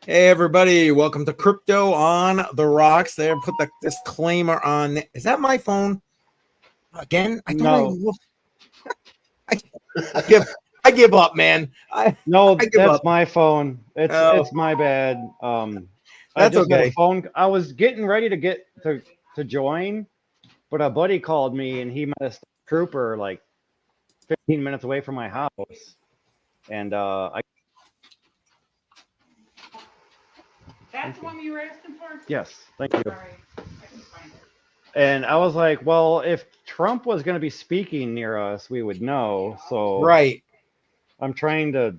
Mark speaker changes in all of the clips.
Speaker 1: Hey everybody, welcome to Crypto on the Rocks. There, put the disclaimer on. Is that my phone again? I thought
Speaker 2: No,
Speaker 1: I, I give I give up, man. I
Speaker 2: no,
Speaker 1: give
Speaker 2: that's
Speaker 1: up.
Speaker 2: my phone. It's
Speaker 1: Oh,
Speaker 2: it's my bad. I
Speaker 1: that's
Speaker 2: just had a
Speaker 1: okay.
Speaker 2: phone. I was getting ready to get to join, but a buddy called me and he met a trooper like 15 minutes away from my house, and I
Speaker 3: That's the one you were asking for?
Speaker 2: yes, thank you.
Speaker 3: Sorry, I can find it.
Speaker 2: And I was like, well, if Trump was going to be speaking near us, we would know. So
Speaker 1: Right.
Speaker 2: I'm trying to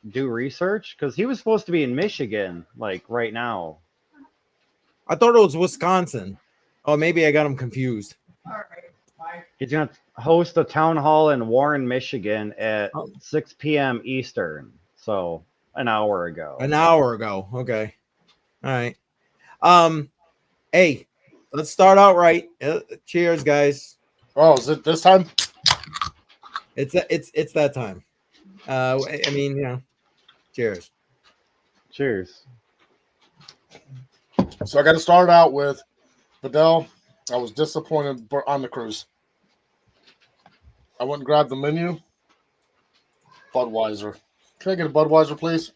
Speaker 2: do research because he was supposed to be in Michigan, like right now.
Speaker 1: I thought it was Wisconsin. Oh, maybe I got them confused.
Speaker 3: All right, bye.
Speaker 2: He's going to host a town hall in Warren, Michigan at
Speaker 1: Oh,
Speaker 2: 6 p.m. Eastern. So an hour ago.
Speaker 1: an hour ago. Okay. All right. Um. Hey, let's start out right. Cheers, guys.
Speaker 4: Oh, is it this time?
Speaker 1: It's that time. I mean, cheers.
Speaker 2: Cheers.
Speaker 4: So I got to start out with Vidal. I was disappointed on the cruise. I went and grabbed the menu. Budweiser. Can I get a Budweiser, please?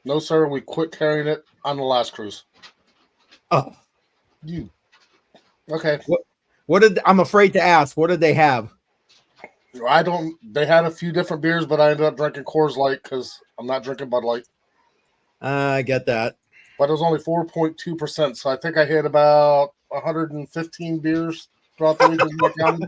Speaker 4: No, sir. We quit carrying it on the last cruise.
Speaker 1: Oh,
Speaker 4: You. Okay.
Speaker 1: what did I'm afraid to ask? What did they have?
Speaker 4: I don't. They had a few different beers, but I ended up drinking Coors Light because I'm not drinking Bud Light.
Speaker 1: I get that.
Speaker 4: But it was only 4.2%, so I think I hit about 115 beers throughout the weekend.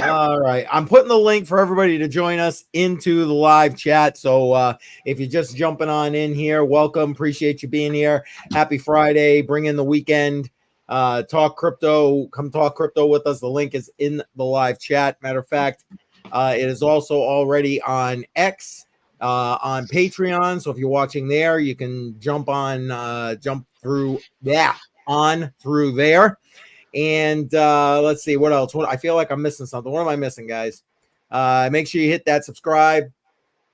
Speaker 1: All right. I'm putting the link for everybody to join us into the live chat. So if you're just jumping on in here, welcome. Appreciate you being here. Happy Friday. Bring in the weekend. Talk crypto. Come talk crypto with us. The link is in the live chat. Matter of fact, it is also already on X, on Patreon. So if you're watching there, you can jump through there. And let's see what else. I feel like I'm missing something. What am I missing, guys? Make sure you hit that subscribe,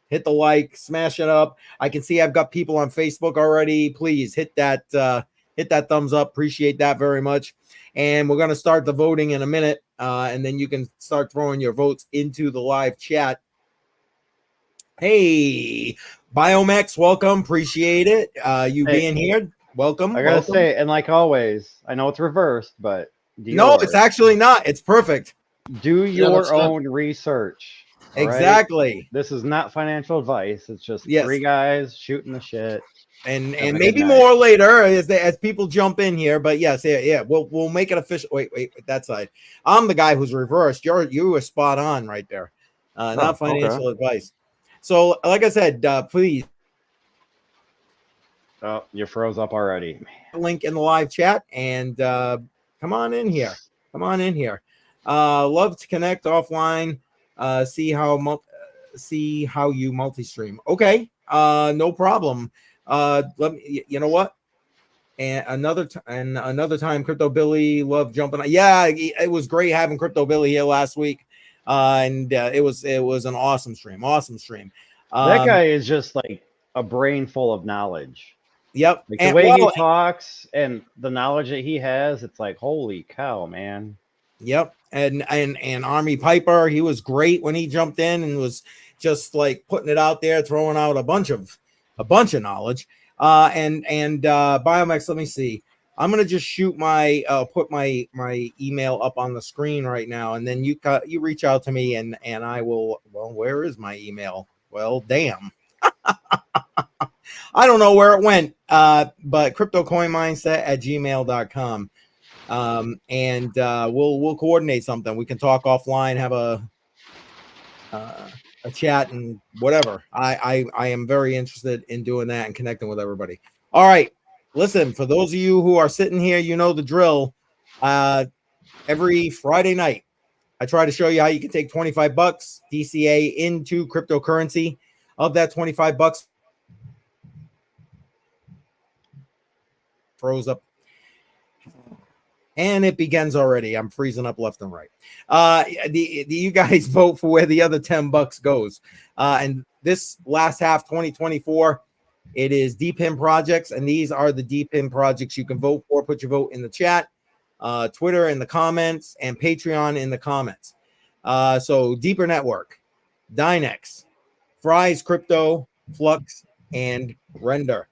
Speaker 1: hit the like, smash it up. I can see I've got people on Facebook already. Please hit that thumbs up. Appreciate that very much. And we're gonna start the voting in a minute, and then you can start throwing your votes into the live chat. Hey, Biomex, welcome. Appreciate it. You being here. Welcome.
Speaker 2: I gotta
Speaker 1: Welcome.
Speaker 2: say, and like always, I know it's reversed, but
Speaker 1: No, it's actually not. It's perfect.
Speaker 2: do your own research.
Speaker 1: Exactly.
Speaker 2: Right? This is not financial advice. It's just
Speaker 1: Yes.
Speaker 2: three guys shooting the shit.
Speaker 1: And maybe more later as people jump in here. But yes, yeah. We'll make it official. Wait, that side. I'm the guy who's reversed. You were spot on right there. Not financial advice. So, like I said, please.
Speaker 2: Oh, you froze up already.
Speaker 1: Link in the live chat and come on in here. Love to connect offline. See how you multi-stream. Okay. No problem. Let me. You know what? And another time, Crypto Billy loved jumping on. Yeah, it was great having Crypto Billy here last week, and it was an awesome stream.
Speaker 2: That guy is just like a brain full of knowledge.
Speaker 1: Yep.
Speaker 2: Like the way he talks and the knowledge that he has, it's like, holy cow, man.
Speaker 1: Yep. And Army Piper, he was great when he jumped in and was just like putting it out there, throwing out a bunch of knowledge. And Biomex, let me see. I'm gonna just shoot put my email up on the screen right now, and then you reach out to me and I will. Well, where is my email? Well, damn. I don't know where it went, but CryptoCoinMindSet@gmail.com. And we'll coordinate something. We can talk offline, have a chat and whatever. I am very interested in doing that and connecting with everybody. All right. Listen, for those of you who are sitting here, you know the drill. Every Friday night, I try to show you how you can take $25 DCA into cryptocurrency. Of that $25, froze up. And it begins already. I'm freezing up left and right. You guys vote for where the other $10 goes. And this last half, 2024, it is DPIN projects, and these are the DPIN projects you can vote for. Put your vote in the chat, Twitter in the comments, and Patreon in the comments. So Deeper Network, Dynex, Fry's Crypto, Flux, and Render.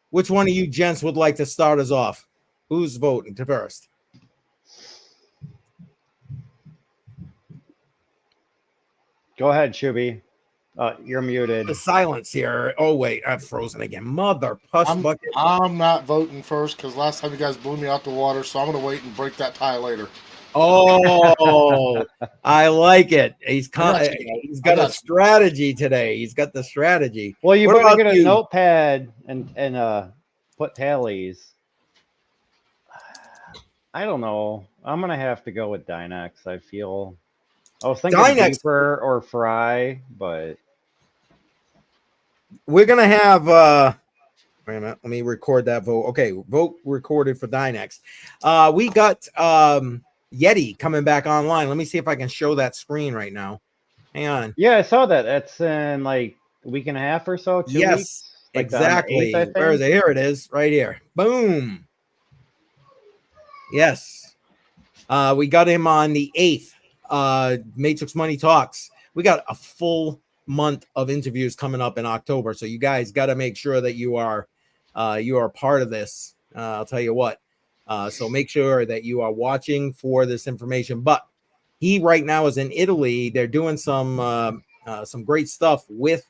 Speaker 1: Which one of you gents would like to start us off? Who's voting first?
Speaker 2: Go ahead, Shuby. You're muted.
Speaker 1: The silence here. Oh wait, I'm frozen again. Mother puss bucket.
Speaker 4: I'm not voting first because last time you guys blew me out the water, so I'm gonna wait and break that tie later.
Speaker 1: Oh, I like it. He's got a
Speaker 4: you.
Speaker 1: strategy today. He's got the strategy.
Speaker 2: Well, you
Speaker 1: What
Speaker 2: better
Speaker 1: about
Speaker 2: get a
Speaker 1: you?
Speaker 2: notepad and put tallies. I don't know. I'm gonna have to go with Dynex. I feel. I was thinking
Speaker 1: Dynex.
Speaker 2: Deeper or Fry, but
Speaker 1: We're gonna have wait a minute, let me record that vote. Okay, vote recorded for Dynex. We got Yeti coming back online. Let me see if I can show that screen right now. Hang on.
Speaker 2: yeah, I saw that. That's in like a week and a half or so. 2
Speaker 1: Yes,
Speaker 2: weeks. Like
Speaker 1: exactly.
Speaker 2: On the 8th, I
Speaker 1: Where is
Speaker 2: think.
Speaker 1: it? Here it is, right here. Boom. Yes. We got him on the 8th. Matrix Money Talks. We got a full month of interviews coming up in October. So you guys got to make sure that you are part of this. I'll tell you what. So make sure that you are watching for this information. But he right now is in Italy. They're doing some great stuff with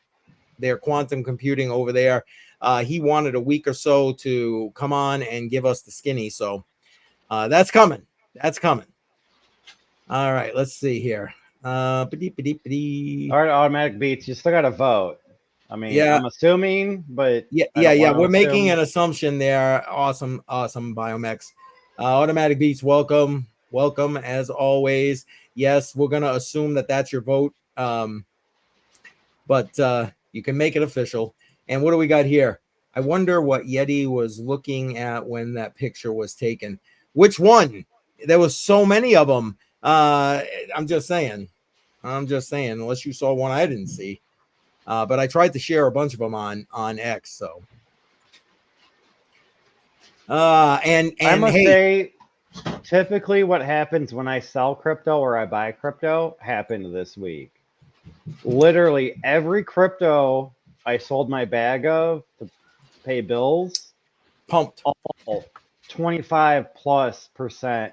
Speaker 1: their quantum computing over there. He wanted a week or so to come on and give us the skinny. So that's coming. That's coming. All right, let's see here.
Speaker 2: All right, automatic beats. You still got to vote. I mean,
Speaker 1: Yeah.
Speaker 2: I'm assuming, but
Speaker 1: Yeah. We're making an assumption there. Awesome, Biomex. Automatic beats, welcome as always. Yes, we're gonna assume that that's your vote. But you can make it official. And what do we got here? I wonder what Yeti was looking at when that picture was taken. Which one? There was so many of them. I'm just saying, unless you saw one I didn't see. But I tried to share a bunch of them on X. So, and
Speaker 2: I must
Speaker 1: hey,
Speaker 2: say, typically what happens when I sell crypto or I buy crypto happened this week. Literally every crypto I sold my bag of to pay bills,
Speaker 1: pumped.
Speaker 2: all 25+%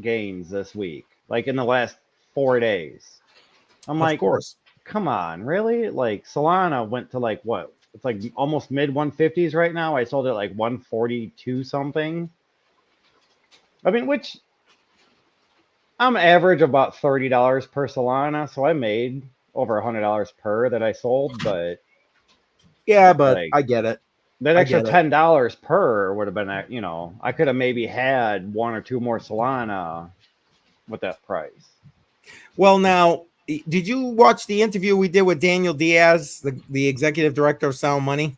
Speaker 2: gains this week, like in the last 4 days. I'm like,
Speaker 1: of course.
Speaker 2: Come on, really? Like Solana went to like what? It's like almost mid 150s right now. I sold it like 142 something. I mean, which I'm average about $30 per Solana, so I made over $100 per that I sold. But
Speaker 1: yeah, but
Speaker 2: like,
Speaker 1: I get it.
Speaker 2: That extra $10 per would have been, I could have maybe had 1 or 2 more Solana with that price.
Speaker 1: Well, now, did you watch the interview we did with Daniel Diaz, the executive director of Sound Money?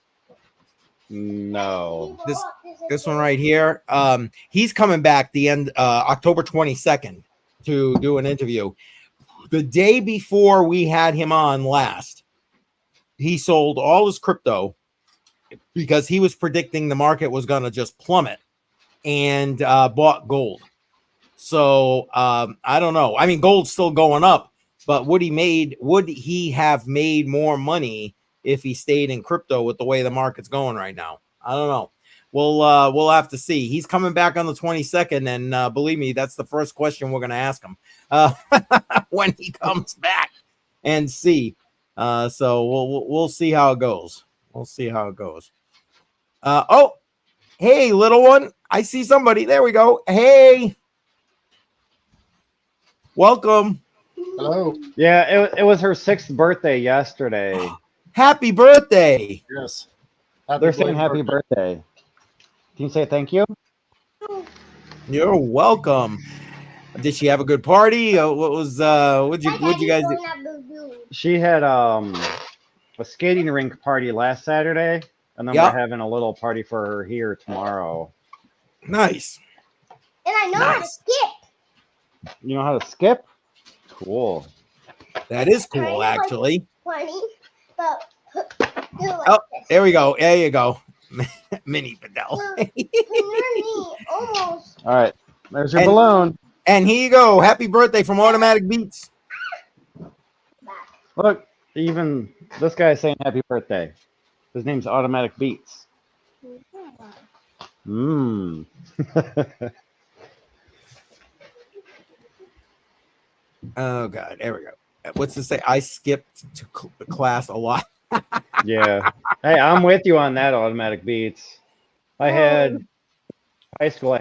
Speaker 2: No.
Speaker 1: This one right here. He's coming back the end October 22nd to do an interview. The day before we had him on last, he sold all his crypto because he was predicting the market was going to just plummet, and bought gold. So I don't know. I mean, gold's still going up, but would he have made more money if he stayed in crypto with the way the market's going right now? I don't know. We'll have to see. He's coming back on the 22nd, and believe me, that's the first question we're going to ask him when he comes back and see. So we'll see how it goes. We'll see how it goes. Oh, hey, little one. I see somebody. There we go. Hey. Welcome.
Speaker 4: Hello.
Speaker 2: Yeah, it was her 6th birthday yesterday.
Speaker 1: Happy birthday.
Speaker 4: Yes.
Speaker 2: They're saying happy birthday. Can you say thank you?
Speaker 1: You're welcome. Did she have a good party? What'd you guys do?
Speaker 2: She had a skating rink party last Saturday, and then we're having a little party for her here tomorrow.
Speaker 1: Nice.
Speaker 5: I know how to
Speaker 1: Nice.
Speaker 5: skip.
Speaker 2: You know how to skip? Cool.
Speaker 1: That is
Speaker 5: And I
Speaker 1: cool,
Speaker 5: know, like,
Speaker 1: actually.
Speaker 5: 20, but do it like
Speaker 1: Oh,
Speaker 5: this.
Speaker 1: there we go. There you go. Mini Fidel.
Speaker 5: Well, when you're me, almost.
Speaker 2: All right. There's your
Speaker 1: And-
Speaker 2: balloon.
Speaker 1: And here you go. Happy birthday from Automatic Beats.
Speaker 5: Back.
Speaker 2: Look, even this guy's saying happy birthday. His name's Automatic Beats. Mmm.
Speaker 1: Oh, God. There we go. What's to say? I skipped to class a lot.
Speaker 2: Yeah. Hey, I'm with you on that, Automatic Beats. I had high school.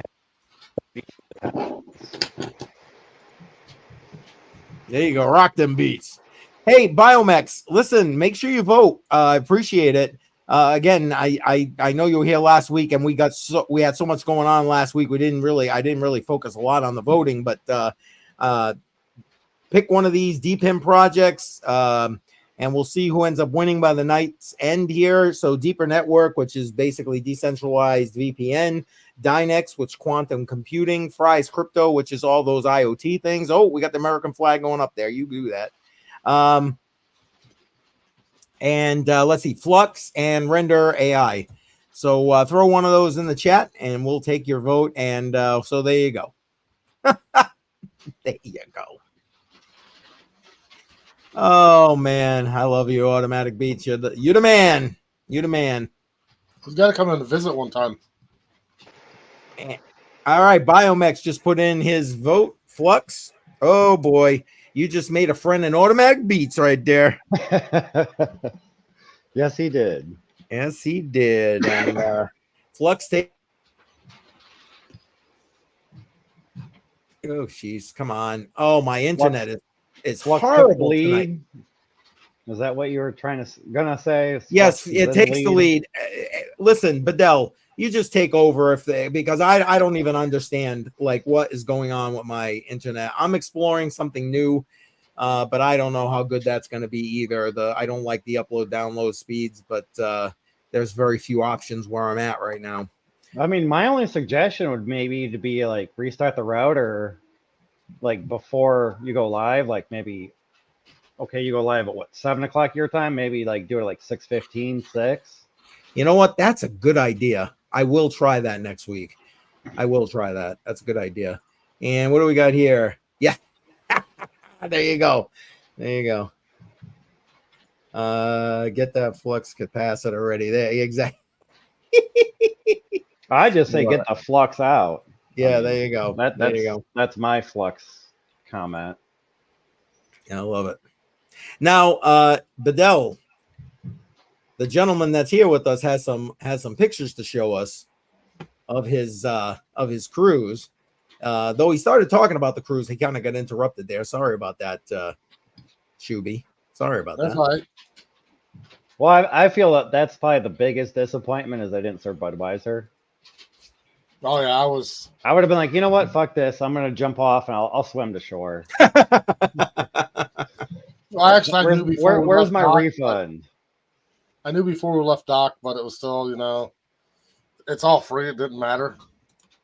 Speaker 1: There you go. Rock them beats. Hey, Biomex, listen, make sure you vote. I appreciate it. Again, I know you were here last week, and we had so much going on last week. I didn't really focus a lot on the voting, but pick one of these DPIM projects, and we'll see who ends up winning by the night's end here. So Deeper Network, which is basically decentralized VPN, Dynex, which quantum computing, Fry's Crypto, which is all those IoT things. Oh, we got the American flag going up there. You do that. And let's see, Flux and Render AI. So throw one of those in the chat, and we'll take your vote. And so there you go. There you go. Oh man, I love you, Automatic Beats. You're the man. You the man.
Speaker 4: He's got to come in and visit one time.
Speaker 1: All right, Biomex just put in his vote. Flux. Oh boy, you just made a friend in Automatic Beats right there.
Speaker 2: Yes, he did.
Speaker 1: Yes, he did. And Flux take. Oh, jeez, come on. Oh, my internet is
Speaker 2: Flux
Speaker 1: horrible
Speaker 2: took the
Speaker 1: tonight.
Speaker 2: lead. Is that what you were gonna say?
Speaker 1: Yes,
Speaker 2: Flux is
Speaker 1: it
Speaker 2: in
Speaker 1: takes the lead. Listen, Bedell, you just take over because I don't even understand like what is going on with my internet. I'm exploring something new, but I don't know how good that's going to be either. I don't like the upload download speeds, but there's very few options where I'm at right now.
Speaker 2: I mean, my only suggestion would maybe to be like restart the router, like before you go live, like maybe. Okay, you go live at what, 7 o'clock your time? Maybe like do it like 6:15, 6.
Speaker 1: You know what? That's a good idea. I will try that next week. I will try that. That's a good idea. And what do we got here? Yeah. There you go. There you go. Get that flux capacitor ready. There, exactly.
Speaker 2: I just say get the flux out.
Speaker 1: Yeah,
Speaker 2: I mean,
Speaker 1: there you go. There you go.
Speaker 2: That's my flux comment.
Speaker 1: Yeah, I love it. Now, Bedell, the gentleman that's here with us, has some pictures to show us of his cruise. Though he started talking about the cruise, he kind of got interrupted there. Sorry about that, Shuby. Sorry about
Speaker 4: That's
Speaker 1: that.
Speaker 4: all right.
Speaker 2: Well, I feel that that's probably the biggest disappointment is I didn't serve Budweiser.
Speaker 4: Oh yeah,
Speaker 2: I would have been like, you know what, fuck this. I'm gonna jump off and I'll swim to shore.
Speaker 4: Well, actually, I knew before.
Speaker 2: Where's my refund?
Speaker 4: I knew before we left dock, but it was still, it's all free. It didn't matter.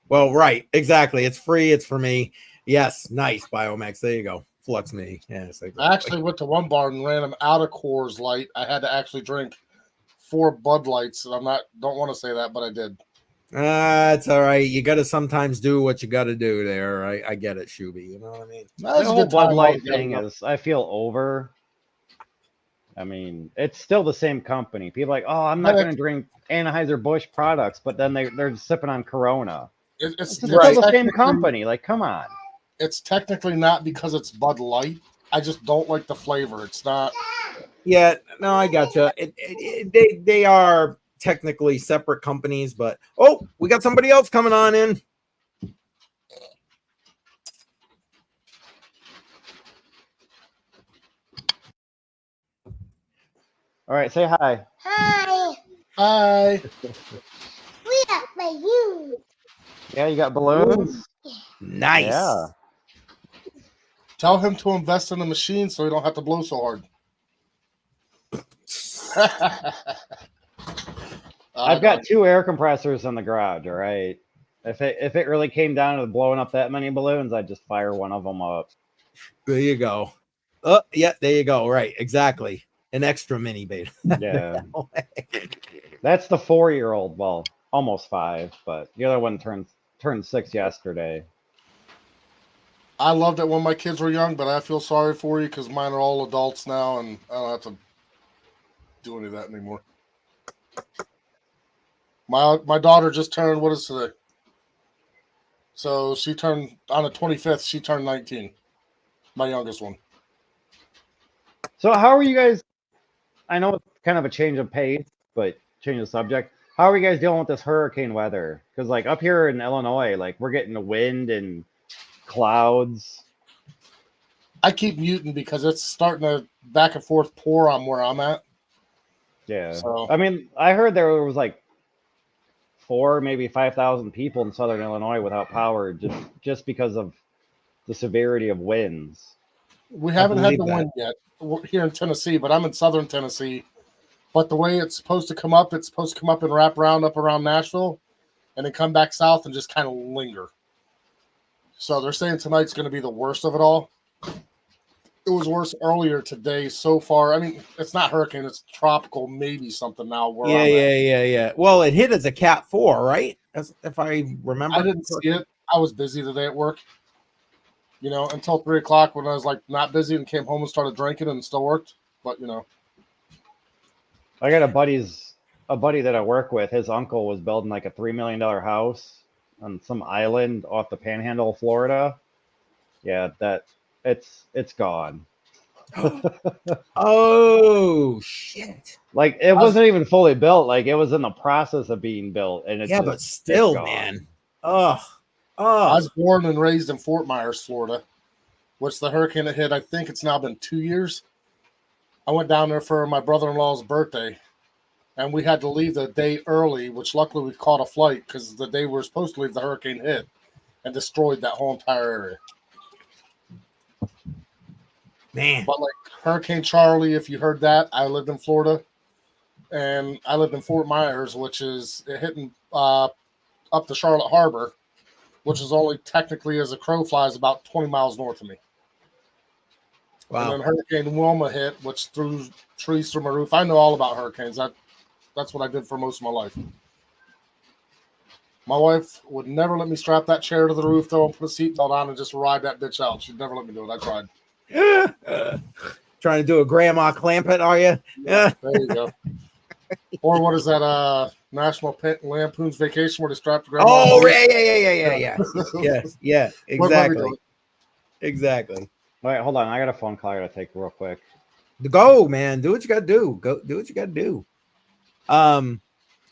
Speaker 1: Well, right, exactly. It's free. It's for me. Yes, nice, Biomex. There you go. Flux me. Yes, exactly.
Speaker 4: I actually went to one bar and ran them out of Coors Light. I had to actually drink 4 Bud Lights. And don't want to say that, but I did.
Speaker 1: It's all right. You got to sometimes do what you got to do there. I get it, Shuby. You know what I mean?
Speaker 2: The whole Bud Light thing is, I feel over. I mean, it's still the same company. People are like, oh, I'm not going to drink Anheuser-Busch products, but then they're sipping on Corona. It's still the same company. Like, come on.
Speaker 4: It's technically not because it's Bud Light. I just don't like the flavor. It's not.
Speaker 1: Yeah, no, I gotcha. They are technically separate companies, but we got somebody else coming on in.
Speaker 2: All right, say hi.
Speaker 5: Hi.
Speaker 4: Hi.
Speaker 5: We got balloons.
Speaker 2: Yeah, you got balloons?
Speaker 1: Nice.
Speaker 2: Yeah.
Speaker 4: Tell him to invest in the machine so he don't have to blow so hard.
Speaker 2: I've got 2 air compressors in the garage, all right? If it really came down to blowing up that many balloons, I'd just fire one of them up.
Speaker 1: There you go. Oh, yeah, there you go. Right, exactly. An extra mini beta.
Speaker 2: Yeah. That's the 4-year-old. Well, almost 5, but the other one turned 6 yesterday.
Speaker 4: I loved it when my kids were young, but I feel sorry for you because mine are all adults now, and I don't have to do any of that anymore. My daughter just turned, what is today? So she turned, on the 25th, she turned 19. My youngest one.
Speaker 2: So how are you guys? I know it's kind of a change of pace, but change of subject. How are you guys dealing with this hurricane weather? Because like up here in Illinois, like we're getting the wind and clouds.
Speaker 4: I keep muting because it's starting to back and forth pour on where I'm at.
Speaker 2: Yeah.
Speaker 4: So-
Speaker 2: I mean, I heard there was like 4, maybe 5,000 people in Southern Illinois without power just because of the severity of winds.
Speaker 4: We haven't had
Speaker 1: believe
Speaker 4: the
Speaker 1: that.
Speaker 4: wind yet. We're here in Tennessee, but I'm in southern Tennessee. But the way it's supposed to come up and wrap around up around Nashville and then come back south and just kind of linger. So they're saying tonight's going to be the worst of it all. It was worse earlier today so far. I mean, it's not hurricane, it's tropical, maybe something now. Where I'm at.
Speaker 1: Yeah. Well, it hit as a Cat 4, right? If I remember.
Speaker 4: I didn't see it. I was busy today at work. You know, until 3 o'clock when I was like not busy and came home and started drinking and it still worked. But you know,
Speaker 2: I got a buddy that I work with. His uncle was building like a $3 million house on some island off the Panhandle of Florida. Yeah, it's gone.
Speaker 1: Oh shit!
Speaker 2: Like it wasn't even fully built. Like it was in the process of being built, and
Speaker 1: Yeah, but still, man. Oh,
Speaker 4: I was born and raised in Fort Myers, Florida, which the hurricane that hit, I think it's now been 2 years. I went down there for my brother-in-law's birthday, and we had to leave the day early, which luckily we caught a flight because the day we were supposed to leave, the hurricane hit and destroyed that whole entire area.
Speaker 1: man.
Speaker 4: But like Hurricane Charlie, if you heard that, I lived in Florida, and I lived in Fort Myers, which is hitting up to Charlotte Harbor, which is only technically, as a crow flies, about 20 miles north of me.
Speaker 1: Wow.
Speaker 4: And then Hurricane Wilma hit, which threw trees through my roof. I know all about hurricanes. That's what I did for most of my life. My wife would never let me strap that chair to the roof, though, and put a seatbelt on and just ride that bitch out. She'd never let me do it. I tried.
Speaker 1: Trying to do a grandma clamp it, are you?
Speaker 4: Yeah, there you go. Or what is that? National Lampoon's Vacation, where they strapped the grandma.
Speaker 1: Oh, yeah. Exactly. Exactly.
Speaker 2: All right, hold on. I got a phone call I gotta take real quick.
Speaker 1: Go, man. Do what you gotta do. Go do what you gotta do.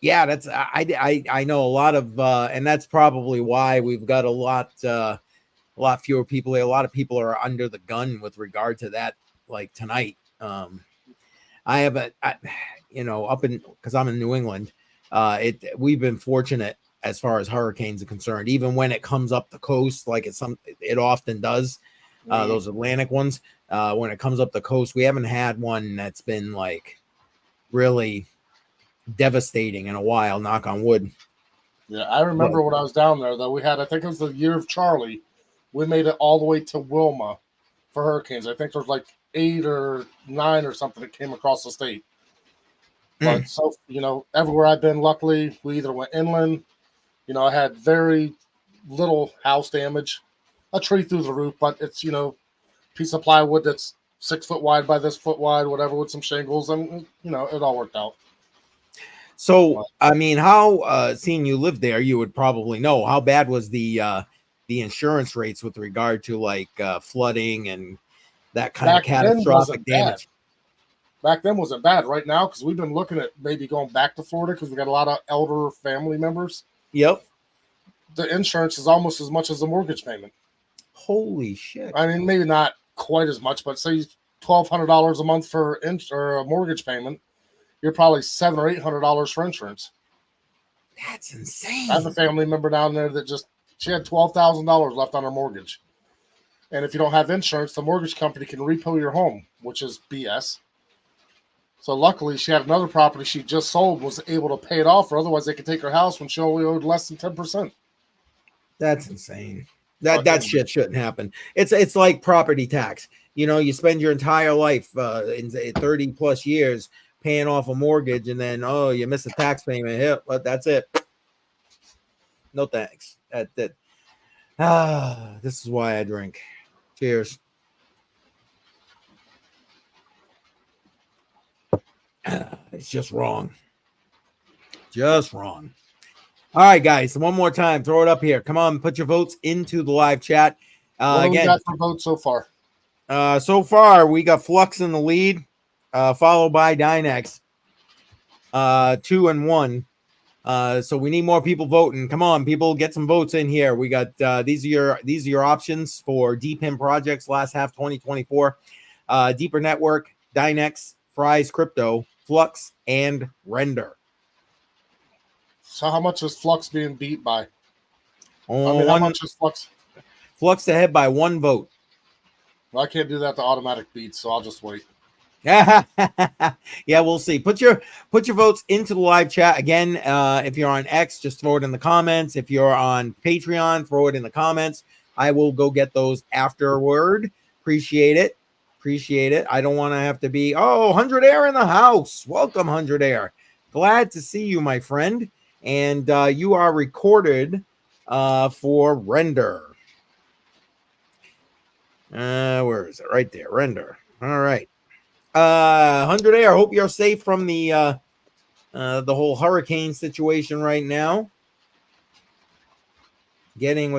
Speaker 1: Yeah, that's I know a lot of and that's probably why we've got a lot fewer people. A lot of people are under the gun with regard to that, like tonight. I have up in, because I'm in New England, we've been fortunate as far as hurricanes are concerned. Even when it comes up the coast, like it often does, those Atlantic ones, when it comes up the coast, we haven't had one that's been like really devastating in a while. Knock on wood.
Speaker 4: Yeah, I remember when I was down there, though. We had, I think it was the year of Charlie. We made it all the way to Wilma for hurricanes. I think there's like 8 or 9 or something that came across the state. But so, everywhere I've been, luckily, we either went inland. I had very little house damage. A tree through the roof, but it's, piece of plywood that's 6 foot wide by this foot wide, whatever, with some shingles. And, it all worked out.
Speaker 1: So, I mean, how, seeing you live there, you would probably know, how bad was the insurance rates with regard to like flooding and that kind of catastrophic damage?
Speaker 4: Back then wasn't bad. Right now, because we've been looking at maybe going back to Florida because we got a lot of elder family members.
Speaker 1: Yep.
Speaker 4: The insurance is almost as much as the mortgage payment.
Speaker 1: Holy shit.
Speaker 4: I mean, maybe not quite as much, but say $1,200 a month for a mortgage payment, you're probably $700 or $800 for insurance.
Speaker 1: That's insane.
Speaker 4: I have a family member down there that she had $12,000 left on her mortgage. And if you don't have insurance, the mortgage company can repo your home, which is BS. So luckily, she had another property she just sold, was able to pay it off, or otherwise they could take her house when she only owed less than 10%.
Speaker 1: That's insane. That shit shouldn't happen. It's like property tax. You know, you spend your entire life in 30 plus years paying off a mortgage, and then you miss a tax payment. Yep, but that's it. No thanks. This is why I drink. Cheers. It's just wrong. Just wrong. All right, guys. One more time. Throw it up here. Come on, put your votes into the live chat.
Speaker 4: What do we
Speaker 1: Again,
Speaker 4: got for votes so far?
Speaker 1: so far we got Flux in the lead, followed by Dynex, 2 and 1. So we need more people voting. Come on, people, get some votes in here. We got these are your options for DPIM projects last half 2024. Deeper Network, Dynex, Fries Crypto, Flux, and Render.
Speaker 4: So how much is Flux being beat by?
Speaker 1: Oh,
Speaker 4: how much is Flux?
Speaker 1: Flux ahead by 1 vote.
Speaker 4: Well, I can't do that to automatic beats, so I'll just wait.
Speaker 1: Yeah, we'll see. Put your votes into the live chat again. If you're on X, just throw it in the comments. If you're on Patreon, throw it in the comments. I will go get those afterward. Appreciate it. I don't want to have to be 100 Air in the house. Welcome, 100 Air. Glad to see you, my friend. And you are recorded for Render. Where is it? Right there, Render. All right. 100 Air, I hope you're safe from the whole hurricane situation right now. Getting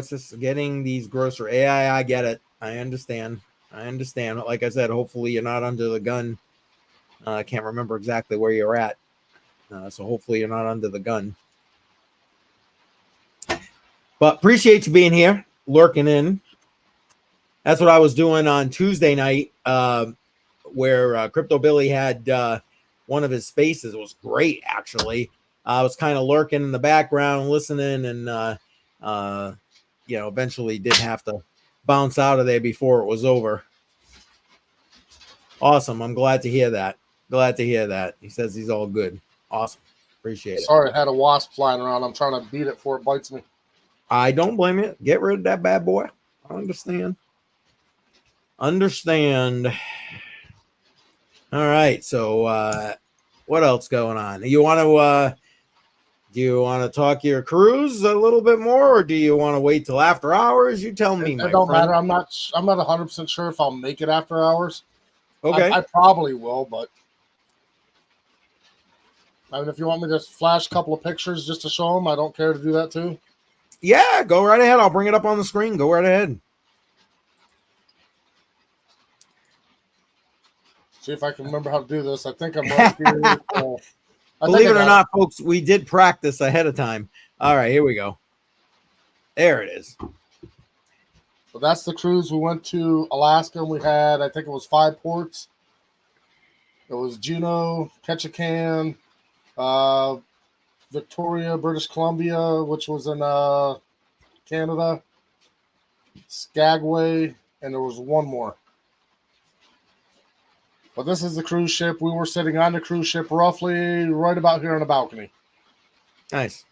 Speaker 1: these grocery. I get it. I understand. Like I said, hopefully you're not under the gun. I can't remember exactly where you're at. So hopefully you're not under the gun. But appreciate you being here, lurking in. That's what I was doing on Tuesday night, where Crypto Billy had one of his spaces. It was great, actually. I was kind of lurking in the background, listening, and eventually did have to bounce out of there before it was over. Awesome. I'm glad to hear that. He says he's all good. Awesome. Appreciate it.
Speaker 4: Sorry, I had a wasp flying around. I'm trying to beat it before it bites me.
Speaker 1: I don't blame you. Get rid of that bad boy. I understand. All right. So what else going on? Do you want to talk your cruise a little bit more, or do you want to wait till after hours? You tell me.
Speaker 4: It don't matter. I'm not 100% sure if I'll make it after hours.
Speaker 1: Okay.
Speaker 4: I probably will, but I mean, if you want me to flash a couple of pictures just to show them, I don't care to do that too.
Speaker 1: Yeah, go right ahead. I'll bring it up on the screen. Go right ahead.
Speaker 4: See if I can remember how to do this. I think I'm right here.
Speaker 1: Believe it or not, folks, we did practice ahead of time. All right, here we go. There it is.
Speaker 4: So that's the cruise. We went to Alaska, and we had, I think it was 5 ports. It was Juneau, Ketchikan, Victoria, British Columbia, which was in Canada, Skagway, and there was one more. But this is the cruise ship. We were sitting on the cruise ship roughly right about here on the balcony.
Speaker 1: Nice.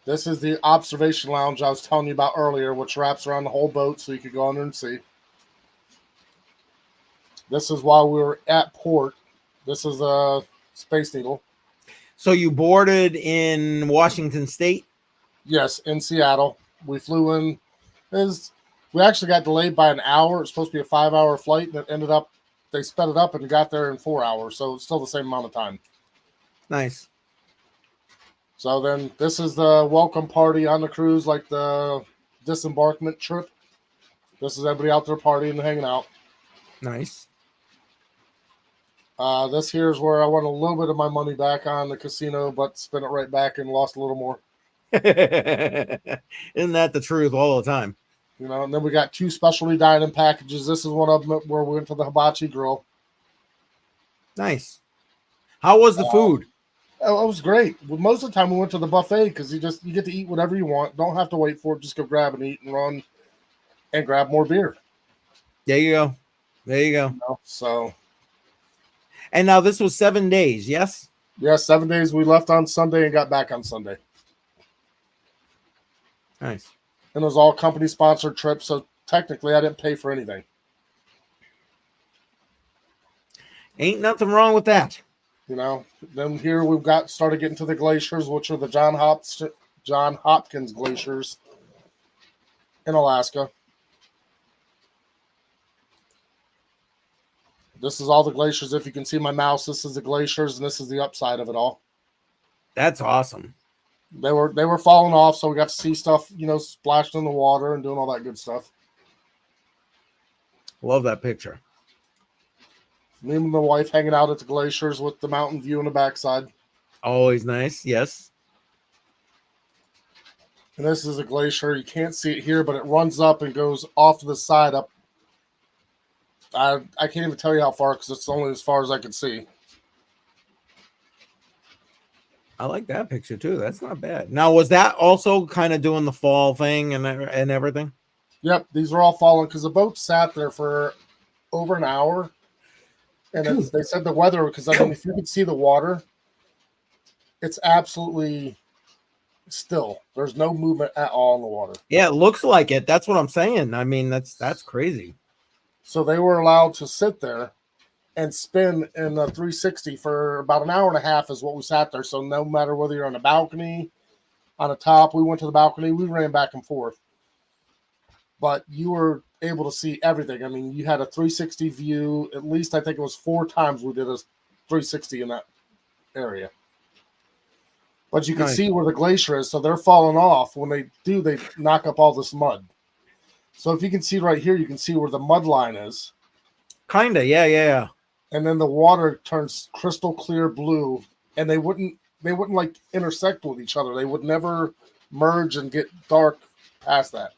Speaker 4: This is the observation lounge I was telling you about earlier, which wraps around the whole boat so you could go under and see. This is while we were at port. This is a Space Needle.
Speaker 1: So you boarded in Washington State?
Speaker 4: Yes, in Seattle. We flew in. We actually got delayed by an hour. It's supposed to be a 5-hour flight, and it ended up, they sped it up and got there in 4 hours. So it's still the same amount of time.
Speaker 1: Nice.
Speaker 4: So then this is the welcome party on the cruise, like the disembarkment trip. This is everybody out there partying and hanging out.
Speaker 1: Nice.
Speaker 4: This here is where I won a little bit of my money back on the casino, but spent it right back and lost a little more.
Speaker 1: Isn't that the truth all the time?
Speaker 4: You know, and then we got 2 specialty dining packages. This is one of them where we went to the hibachi grill.
Speaker 1: Nice. How was the food?
Speaker 4: It was great. Most of the time we went to the buffet because you get to eat whatever you want. Don't have to wait for it. Just go grab and eat and run and grab more beer.
Speaker 1: There you go.
Speaker 4: You know, so.
Speaker 1: And now this was 7 days, yes?
Speaker 4: Yeah, 7 days. We left on Sunday and got back on Sunday.
Speaker 1: Nice.
Speaker 4: And it was all company sponsored trips, so technically I didn't pay for anything.
Speaker 1: Ain't nothing wrong with that.
Speaker 4: You know, then here we've got started getting to the glaciers, which are the John Hopkins glaciers in Alaska. This is all the glaciers. If you can see my mouse, this is the glaciers, and this is the upside of it all.
Speaker 1: That's awesome.
Speaker 4: They were falling off, so we got to see stuff, you know, splashed in the water and doing all that good stuff.
Speaker 1: Love that picture.
Speaker 4: Me and the wife hanging out at the glaciers with the mountain view on the backside.
Speaker 1: Always nice. Yes.
Speaker 4: And this is a glacier. You can't see it here, but it runs up and goes off to the side up. I can't even tell you how far because it's only as far as I can see.
Speaker 1: I like that picture too. That's not bad. Now, was that also kind of doing the fall thing and everything?
Speaker 4: Yep, these are all falling because the boat sat there for over an hour. And they said the weather, because I mean, if you could see the water, it's absolutely still. There's no movement at all in the water.
Speaker 1: Yeah, it looks like it. That's what I'm saying. I mean, that's crazy.
Speaker 4: So they were allowed to sit there and spin in a 360 for about an hour and a half is what we sat there. So no matter whether you're on a balcony, on the top, we went to the balcony, we ran back and forth. But you were able to see everything. I mean, you had a 360 view. At least I think it was 4 times we did a 360 in that area. But you can see where the glacier is, so they're falling off. When they do, they knock up all this mud. So if you can see right here, you can see where the mud line is.
Speaker 1: Kinda, yeah.
Speaker 4: And then the water turns crystal clear blue, and they wouldn't like intersect with each other. They would never merge and get dark past that.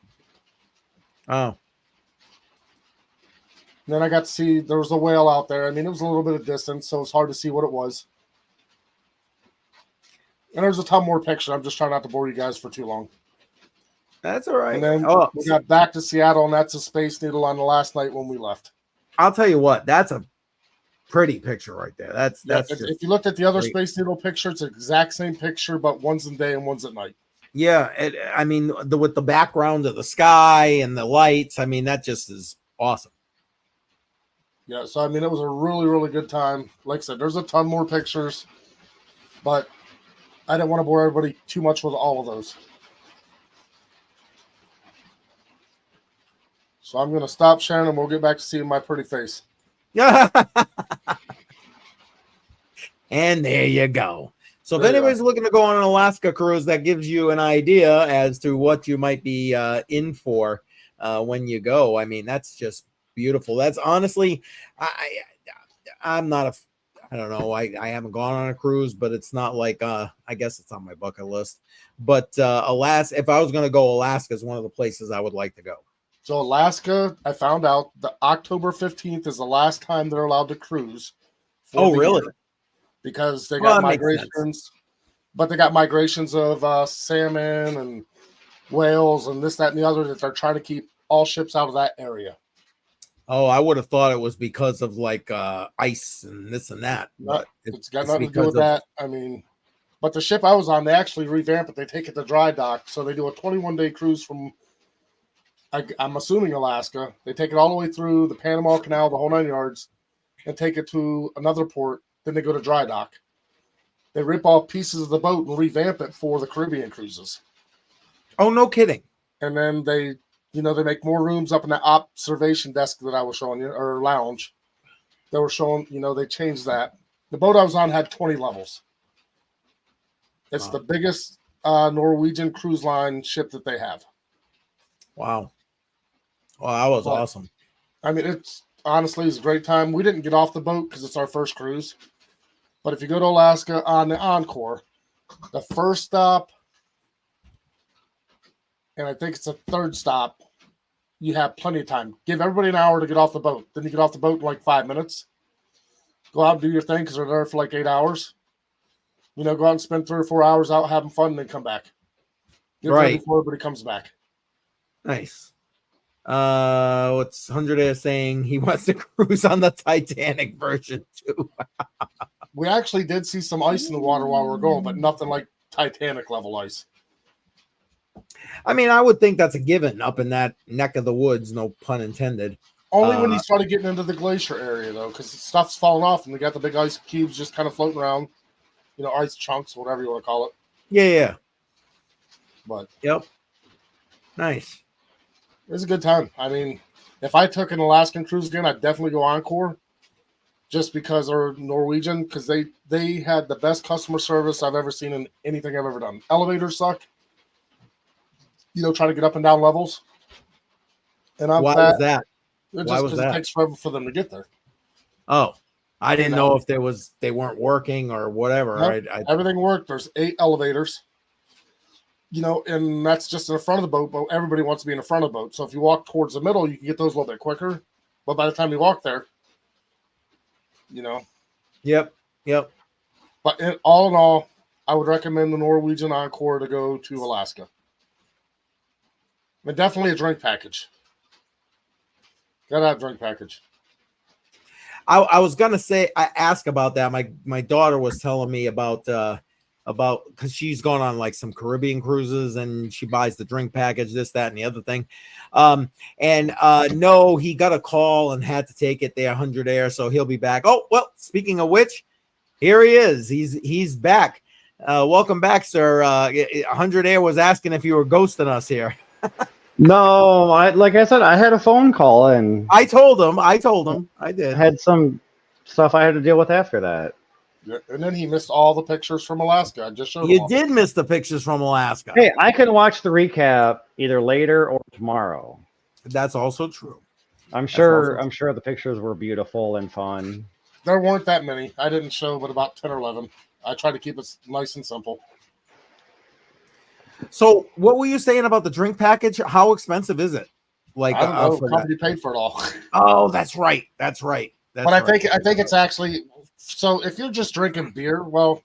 Speaker 1: Oh.
Speaker 4: And then I got to see there was a whale out there. I mean, it was a little bit of distance, so it's hard to see what it was. And there's a ton more picture. I'm just trying not to bore you guys for too long.
Speaker 1: That's all right.
Speaker 4: And then we got back to Seattle, and that's a Space Needle on the last night when we left.
Speaker 1: I'll tell you what, that's a pretty picture right there. That's
Speaker 4: if you looked at the other great Space Needle picture, it's the exact same picture, but one's in the day and one's at night.
Speaker 1: Yeah, I mean, with the background of the sky and the lights, I mean, that just is awesome.
Speaker 4: Yeah, so I mean, it was a really, really good time. Like I said, there's a ton more pictures, but I didn't want to bore everybody too much with all of those. So I'm going to stop sharing and we'll get back to seeing my pretty face.
Speaker 1: Yeah. And there you go. So if anybody's looking to go on an Alaska cruise, that gives you an idea as to what you might be in for when you go. I mean, that's just beautiful. That's honestly, I'm not I don't know. I haven't gone on a cruise, but it's not like, I guess it's on my bucket list. But Alaska, if I was going to go, Alaska is one of the places I would like to go.
Speaker 4: So Alaska, I found out the October 15th is the last time they're allowed to cruise.
Speaker 1: Oh, really?
Speaker 4: Year. Because they got migrations, but they got migrations of salmon and whales and this, that, and the other that they're trying to keep all ships out of that area.
Speaker 1: Oh, I would have thought it was because of like ice and this and that. But
Speaker 4: it's got nothing to do with that. I mean, but the ship I was on, they actually revamp it. They take it to dry dock. So they do a 21-day cruise from, I'm assuming, Alaska. They take it all the way through the Panama Canal, the whole 9 yards, and take it to another port. Then they go to dry dock. They rip off pieces of the boat and revamp it for the Caribbean cruises.
Speaker 1: Oh, no kidding.
Speaker 4: And then they make more rooms up in the observation desk that I was showing you, or lounge. They were showing, they changed that. The boat I was on had 20 levels. It's the biggest Norwegian cruise line ship that they have.
Speaker 1: Wow. Well, that was awesome.
Speaker 4: I mean, it's a great time. We didn't get off the boat because it's our first cruise. But if you go to Alaska on the Encore, the first stop, and I think it's the third stop, you have plenty of time. Give everybody an hour to get off the boat. Then you get off the boat in like 5 minutes. Go out and do your thing because they're there for like 8 hours. Go out and spend 3 or 4 hours out having fun and then come back. Get ready before everybody comes back.
Speaker 1: Nice. What's 100 is saying he wants to cruise on the Titanic version too.
Speaker 4: We actually did see some ice in the water while we were going, but nothing like Titanic level ice.
Speaker 1: I mean, I would think that's a given up in that neck of the woods, no pun intended.
Speaker 4: Only when you started getting into the glacier area, though, because stuff's falling off and they got the big ice cubes just kind of floating around, ice chunks, whatever you want to call it.
Speaker 1: Yeah.
Speaker 4: But
Speaker 1: Yep. Nice.
Speaker 4: It was a good time. I mean, if I took an Alaskan cruise again, I'd definitely go Encore, just because they're Norwegian, because they had the best customer service I've ever seen in anything I've ever done. Elevators suck. Trying to get up and down levels. And
Speaker 1: Why was that?
Speaker 4: Just because it takes forever for them to get there.
Speaker 1: Oh, I didn't know if they weren't working or whatever.
Speaker 4: Nope, everything worked. There's 8 elevators. And that's just in the front of the boat, but everybody wants to be in the front of the boat. So if you walk towards the middle, you can get those a little bit quicker. But by the time you walk there,
Speaker 1: Yep.
Speaker 4: But all in all, I would recommend the Norwegian Encore to go to Alaska. But definitely a drink package. Gotta have a drink package.
Speaker 1: I was gonna say I ask about that. My daughter was telling me about because she's gone on like some Caribbean cruises and she buys the drink package, this, that, and the other thing. No, he got a call and had to take it there, 100 Air, so he'll be back. Oh, well, speaking of which, here he is. He's back. Welcome back, sir. 100 Air was asking if you were ghosting us here.
Speaker 2: No, like I said, I had a phone call and
Speaker 1: I told him. I did.
Speaker 2: I had some stuff I had to deal with after that.
Speaker 4: Yeah, and then he missed all the pictures from Alaska. I just showed
Speaker 1: You
Speaker 4: him
Speaker 1: did miss the pictures from Alaska.
Speaker 2: Hey, I can watch the recap either later or tomorrow.
Speaker 1: That's also true.
Speaker 2: I'm sure the pictures were beautiful and fun.
Speaker 4: There weren't that many. I didn't show but about 10 or 11. I tried to keep it nice and simple.
Speaker 1: So what were you saying about the drink package? How expensive is it? Like,
Speaker 4: I don't know. The company paid for it all.
Speaker 1: Oh, that's right. But
Speaker 4: I think it's actually, so if you're just drinking beer, well,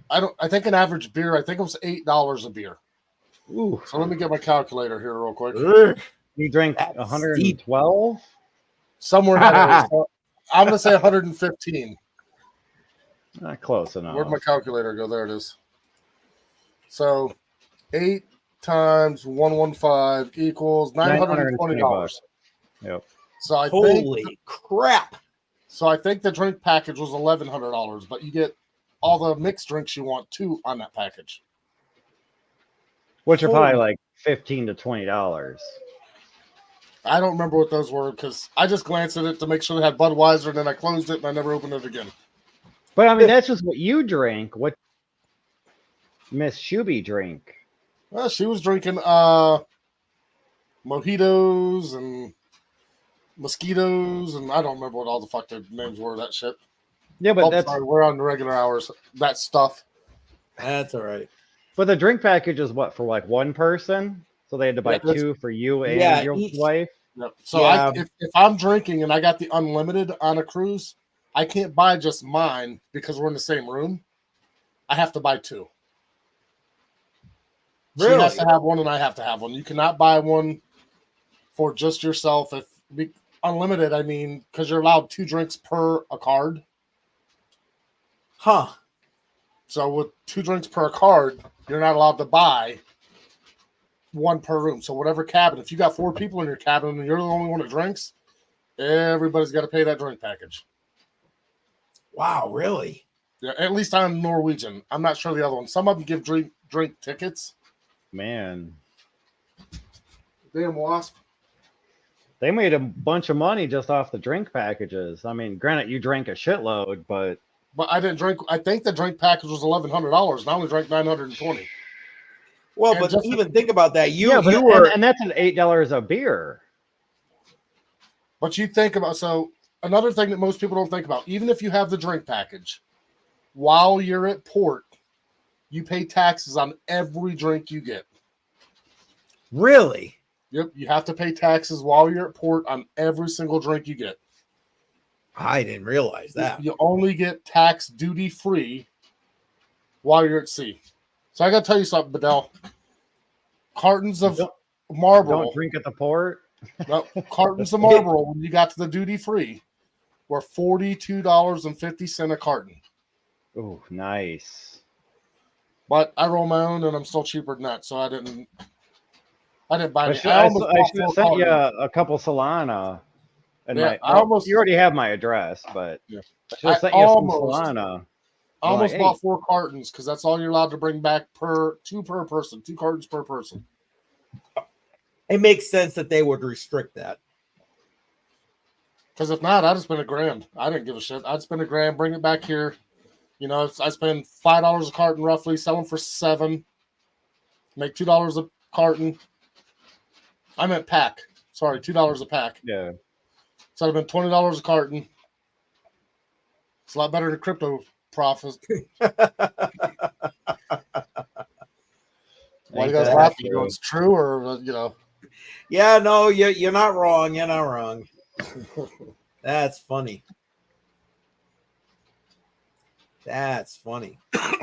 Speaker 4: I think an average beer, I think it was $8 a beer.
Speaker 2: Ooh.
Speaker 4: So let me get my calculator here real quick.
Speaker 2: You drank 112?
Speaker 4: Somewhere in that area. So I'm going to say 115.
Speaker 2: Not close enough.
Speaker 4: Where'd my calculator go? There it is. So 8 times 115 equals $920.
Speaker 2: Yep.
Speaker 4: So
Speaker 1: Holy crap.
Speaker 4: So I think the drink package was $1,100, but you get all the mixed drinks you want too on that package.
Speaker 2: Which are probably like $15 to $20.
Speaker 4: I don't remember what those were because I just glanced at it to make sure they had Budweiser, and then I closed it and I never opened it again.
Speaker 2: But I mean, that's just what you drink. What Miss Shuby drink?
Speaker 4: Well, she was drinking mojitos and mosquitoes, and I don't remember what all the fuck their names were. That shit.
Speaker 2: Yeah, but
Speaker 4: sorry, we're on the regular hours. That stuff.
Speaker 1: That's all right.
Speaker 2: But the drink package is what, for like one person? So they had to buy 2 for you and your wife?
Speaker 4: Yep. So if I'm drinking and I got the unlimited on a cruise, I can't buy just mine because we're in the same room. I have to buy 2. Really? She has to have one and I have to have one. You cannot buy one for just yourself. Unlimited, I mean, because you're allowed 2 drinks per a card.
Speaker 1: Huh.
Speaker 4: So with 2 drinks per card, you're not allowed to buy 1 per room. So whatever cabin, if you got 4 people in your cabin and you're the only one that drinks, everybody's got to pay that drink package.
Speaker 1: Wow, really?
Speaker 4: Yeah, at least on Norwegian. I'm not sure the other one. Some of them give drink tickets.
Speaker 2: Man.
Speaker 4: Damn wasp.
Speaker 2: They made a bunch of money just off the drink packages. I mean, granted, you drank a shitload, but
Speaker 4: I didn't drink. I think the drink package was $1,100, and I only drank $920.
Speaker 1: Well, and but even think about that.
Speaker 2: And that's an $8 a beer.
Speaker 4: But you think about, so another thing that most people don't think about, even if you have the drink package, while you're at port, you pay taxes on every drink you get.
Speaker 1: Really?
Speaker 4: Yep, you have to pay taxes while you're at port on every single drink you get.
Speaker 1: I didn't realize that.
Speaker 4: You only get tax duty free while you're at sea. So I got to tell you something, Bedell. Cartons of Marlboro.
Speaker 2: Don't drink at the port.
Speaker 4: No, cartons of Marlboro when you got to the duty free were $42.50 a carton.
Speaker 2: Oh, nice.
Speaker 4: But I roll my own, and I'm still cheaper than that, so I didn't buy
Speaker 2: I
Speaker 4: any.
Speaker 2: should,
Speaker 4: I
Speaker 2: I,
Speaker 4: almost
Speaker 2: I
Speaker 4: bought
Speaker 2: should
Speaker 4: 4
Speaker 2: have sent you
Speaker 4: cartons.
Speaker 2: a couple Solana. And
Speaker 4: Yeah, I
Speaker 2: well,
Speaker 4: almost.
Speaker 2: you already have my address, but
Speaker 4: Yeah.
Speaker 2: I should have
Speaker 4: I
Speaker 2: sent you some
Speaker 4: almost.
Speaker 2: Solana.
Speaker 4: I
Speaker 2: I'm like,
Speaker 4: almost
Speaker 2: hey,
Speaker 4: bought 4 cartons because that's all you're allowed to bring back two per person, 2 cartons per person.
Speaker 1: It makes sense that they would restrict that.
Speaker 4: Because if not, I'd have spent $1,000. I didn't give a shit. I'd spend $1,000, bring it back here. You know, I spend $5 a carton roughly, sell them for $7, make $2 a carton. I meant pack. Sorry, $2 a pack.
Speaker 2: yeah,
Speaker 4: So I'd have been $20 a carton. It's a lot better than crypto profits. Why you guys
Speaker 2: that
Speaker 4: laughing? You
Speaker 2: true?
Speaker 4: know it's true, or you know?
Speaker 1: Yeah, no, you're not wrong. You're not wrong. That's funny. That's funny.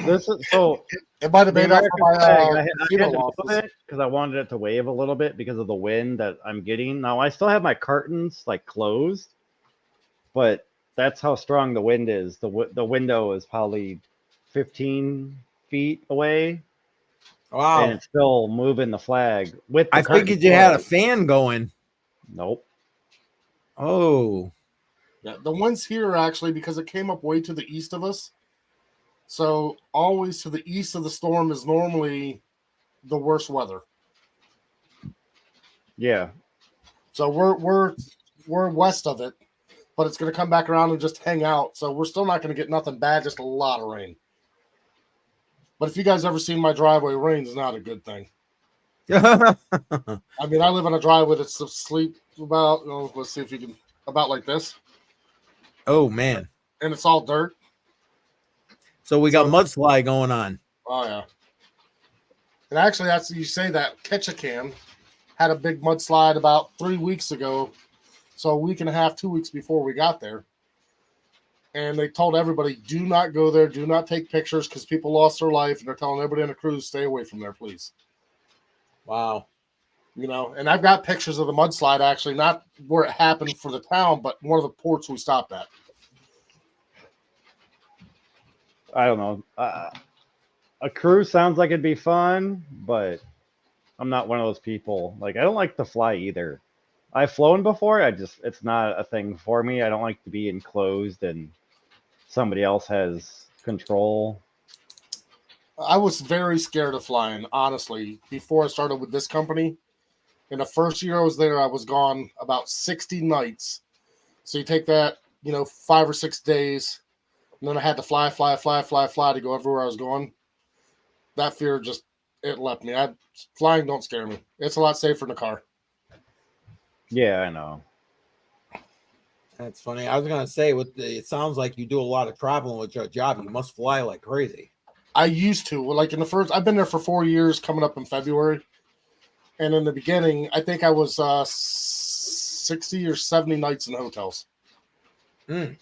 Speaker 2: This is so.
Speaker 4: It might have
Speaker 2: The
Speaker 4: made up for
Speaker 2: American flag,
Speaker 4: my
Speaker 2: I
Speaker 4: casino
Speaker 2: had to move
Speaker 4: losses.
Speaker 2: it because I wanted it to wave a little bit because of the wind that I'm getting. Now I still have my curtains like closed, but that's how strong the wind is. The window is probably 15 feet away, and
Speaker 1: Wow.
Speaker 2: it's still moving the flag with the
Speaker 1: I figured
Speaker 2: curtains
Speaker 1: you had a
Speaker 2: closed.
Speaker 1: fan going.
Speaker 2: Nope.
Speaker 1: Oh.
Speaker 4: Yeah, the ones here are actually because it came up way to the east of us. So always to the east of the storm is normally the worst weather.
Speaker 2: Yeah.
Speaker 4: So we're west of it, but it's going to come back around and just hang out. So we're still not going to get nothing bad, just a lot of rain. But if you guys ever seen my driveway, rain's not a good thing. I mean, I live on a driveway that's sleep about, let's see if you can, about like this.
Speaker 1: Oh man.
Speaker 4: And it's all dirt.
Speaker 1: So we got mudslide going on.
Speaker 4: Oh yeah. And actually, that's you say that Ketchikan had a big mudslide about 3 weeks ago. So a week and a half, 2 weeks before we got there. And they told everybody, do not go there, do not take pictures because people lost their life, and they're telling everybody on the cruise, stay away from there, please.
Speaker 1: Wow.
Speaker 4: You know, and I've got pictures of the mudslide actually, not where it happened for the town, but one of the ports we stopped at.
Speaker 2: I don't know. A cruise sounds like it'd be fun, but I'm not one of those people. Like, I don't like to fly either. I've flown before. It's not a thing for me. I don't like to be enclosed and somebody else has control.
Speaker 4: I was very scared of flying, honestly, before I started with this company. In the first year I was there, I was gone about 60 nights. So you take that, 5 or 6 days, and then I had to fly to go everywhere I was going. That fear it left me. Flying don't scare me. It's a lot safer in the car.
Speaker 2: Yeah, I know.
Speaker 1: That's funny. I was gonna say, it sounds like you do a lot of traveling with your job. You must fly like crazy.
Speaker 4: I used to. Like I've been there for 4 years, coming up in February. And in the beginning, I think I was 60 or 70 nights in hotels.
Speaker 1: Mm.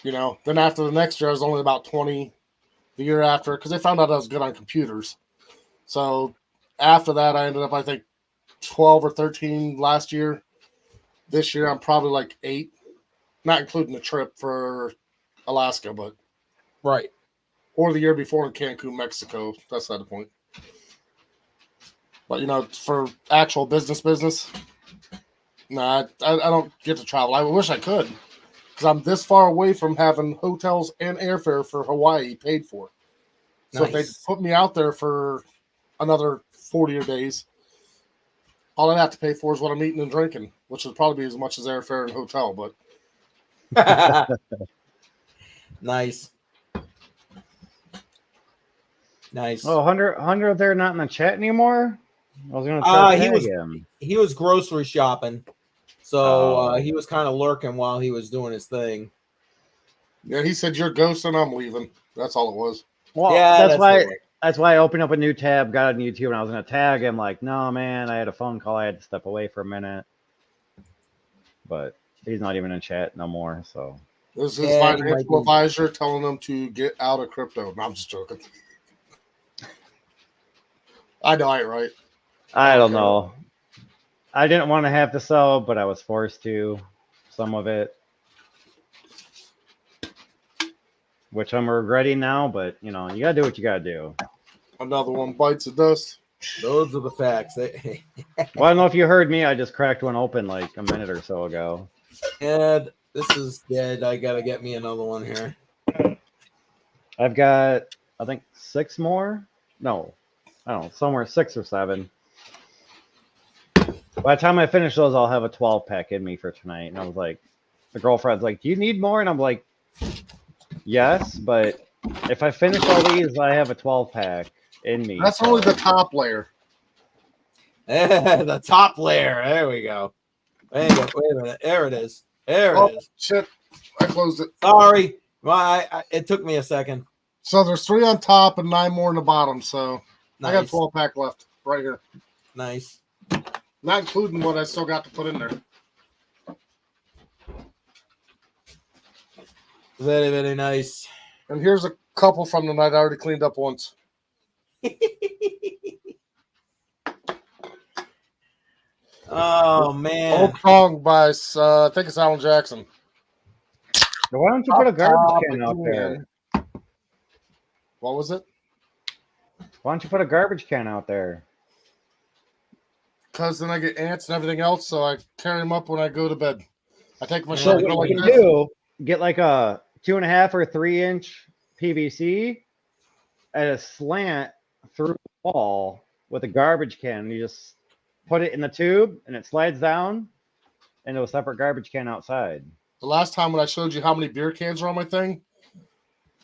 Speaker 4: Then after the next year, I was only about 20. The year after, because they found out I was good on computers. So after that, I ended up, I think, 12 or 13 last year. This year, I'm probably like 8, not including the trip for Alaska, but
Speaker 1: Right.
Speaker 4: or the year before in Cancun, Mexico. That's not the point. But for actual business, nah, I don't get to travel. I wish I could, because I'm this far away from having hotels and airfare for Hawaii paid for. So
Speaker 1: Nice.
Speaker 4: if they put me out there for another 40 days, all I'd have to pay for is what I'm eating and drinking, which would probably be as much as airfare and hotel. But
Speaker 1: Nice. Nice.
Speaker 2: Oh, Hunter, they're not in the chat anymore. I was gonna try to tag him.
Speaker 1: He was grocery shopping, so he was kind of lurking while he was doing his thing.
Speaker 4: yeah, he said you're ghosting, I'm leaving. That's all it was.
Speaker 2: Well,
Speaker 1: Yeah,
Speaker 2: that's
Speaker 1: that's
Speaker 2: why.
Speaker 1: the way.
Speaker 2: That's why I opened up a new tab, got on YouTube, and I was gonna tag him. Like, no, man, I had a phone call. I had to step away for a minute, but he's not even in chat no more. So
Speaker 4: This is
Speaker 1: Yeah, he might
Speaker 4: financial
Speaker 1: be.
Speaker 4: advisor telling them to get out of crypto. No, I'm just joking. I know I ain't right.
Speaker 2: I don't
Speaker 1: Okay.
Speaker 2: know. I didn't want to have to sell, but I was forced to. Some of it, which I'm regretting now. But you gotta do what you gotta do.
Speaker 4: Another one bites the dust.
Speaker 1: Those are the facts.
Speaker 2: Well, I don't know if you heard me. I just cracked one open like a minute or so ago.
Speaker 1: And this is dead. I gotta get me another one here.
Speaker 2: I've got, I think, 6 more. No, I don't know, somewhere 6 or 7. By the time I finish those, I'll have a 12-pack in me for tonight. And I was like, the girlfriend's like, "Do you need more?" And I'm like, "Yes, but if I finish all these, I have a 12-pack in me."
Speaker 4: That's only the top layer.
Speaker 1: The top layer. There we go. Wait a minute. There it is. There it is.
Speaker 4: Shit. I closed it.
Speaker 1: Sorry. Well, it took me a second.
Speaker 4: So there's 3 on top and 9 more in the bottom. So
Speaker 1: Nice.
Speaker 4: I got 12-pack left right here.
Speaker 1: Nice.
Speaker 4: Not including what I still got to put in there.
Speaker 1: Very, very nice.
Speaker 4: And here's a couple from the night I already cleaned up once.
Speaker 1: Oh, man.
Speaker 4: Old song by, I think it's Alan Jackson.
Speaker 2: Why don't you put a garbage can out there?
Speaker 4: What was it?
Speaker 2: Why don't you put a garbage can out there?
Speaker 4: Because then I get ants and everything else, so I carry them up when I go to bed. I take my
Speaker 2: So
Speaker 4: shit and go
Speaker 2: what
Speaker 4: like
Speaker 2: you can
Speaker 4: this.
Speaker 2: do, get like a 2.5 or 3-inch PVC at a slant through the wall with a garbage can. You just put it in the tube and it slides down into a separate garbage can outside.
Speaker 4: The last time when I showed you how many beer cans are on my thing,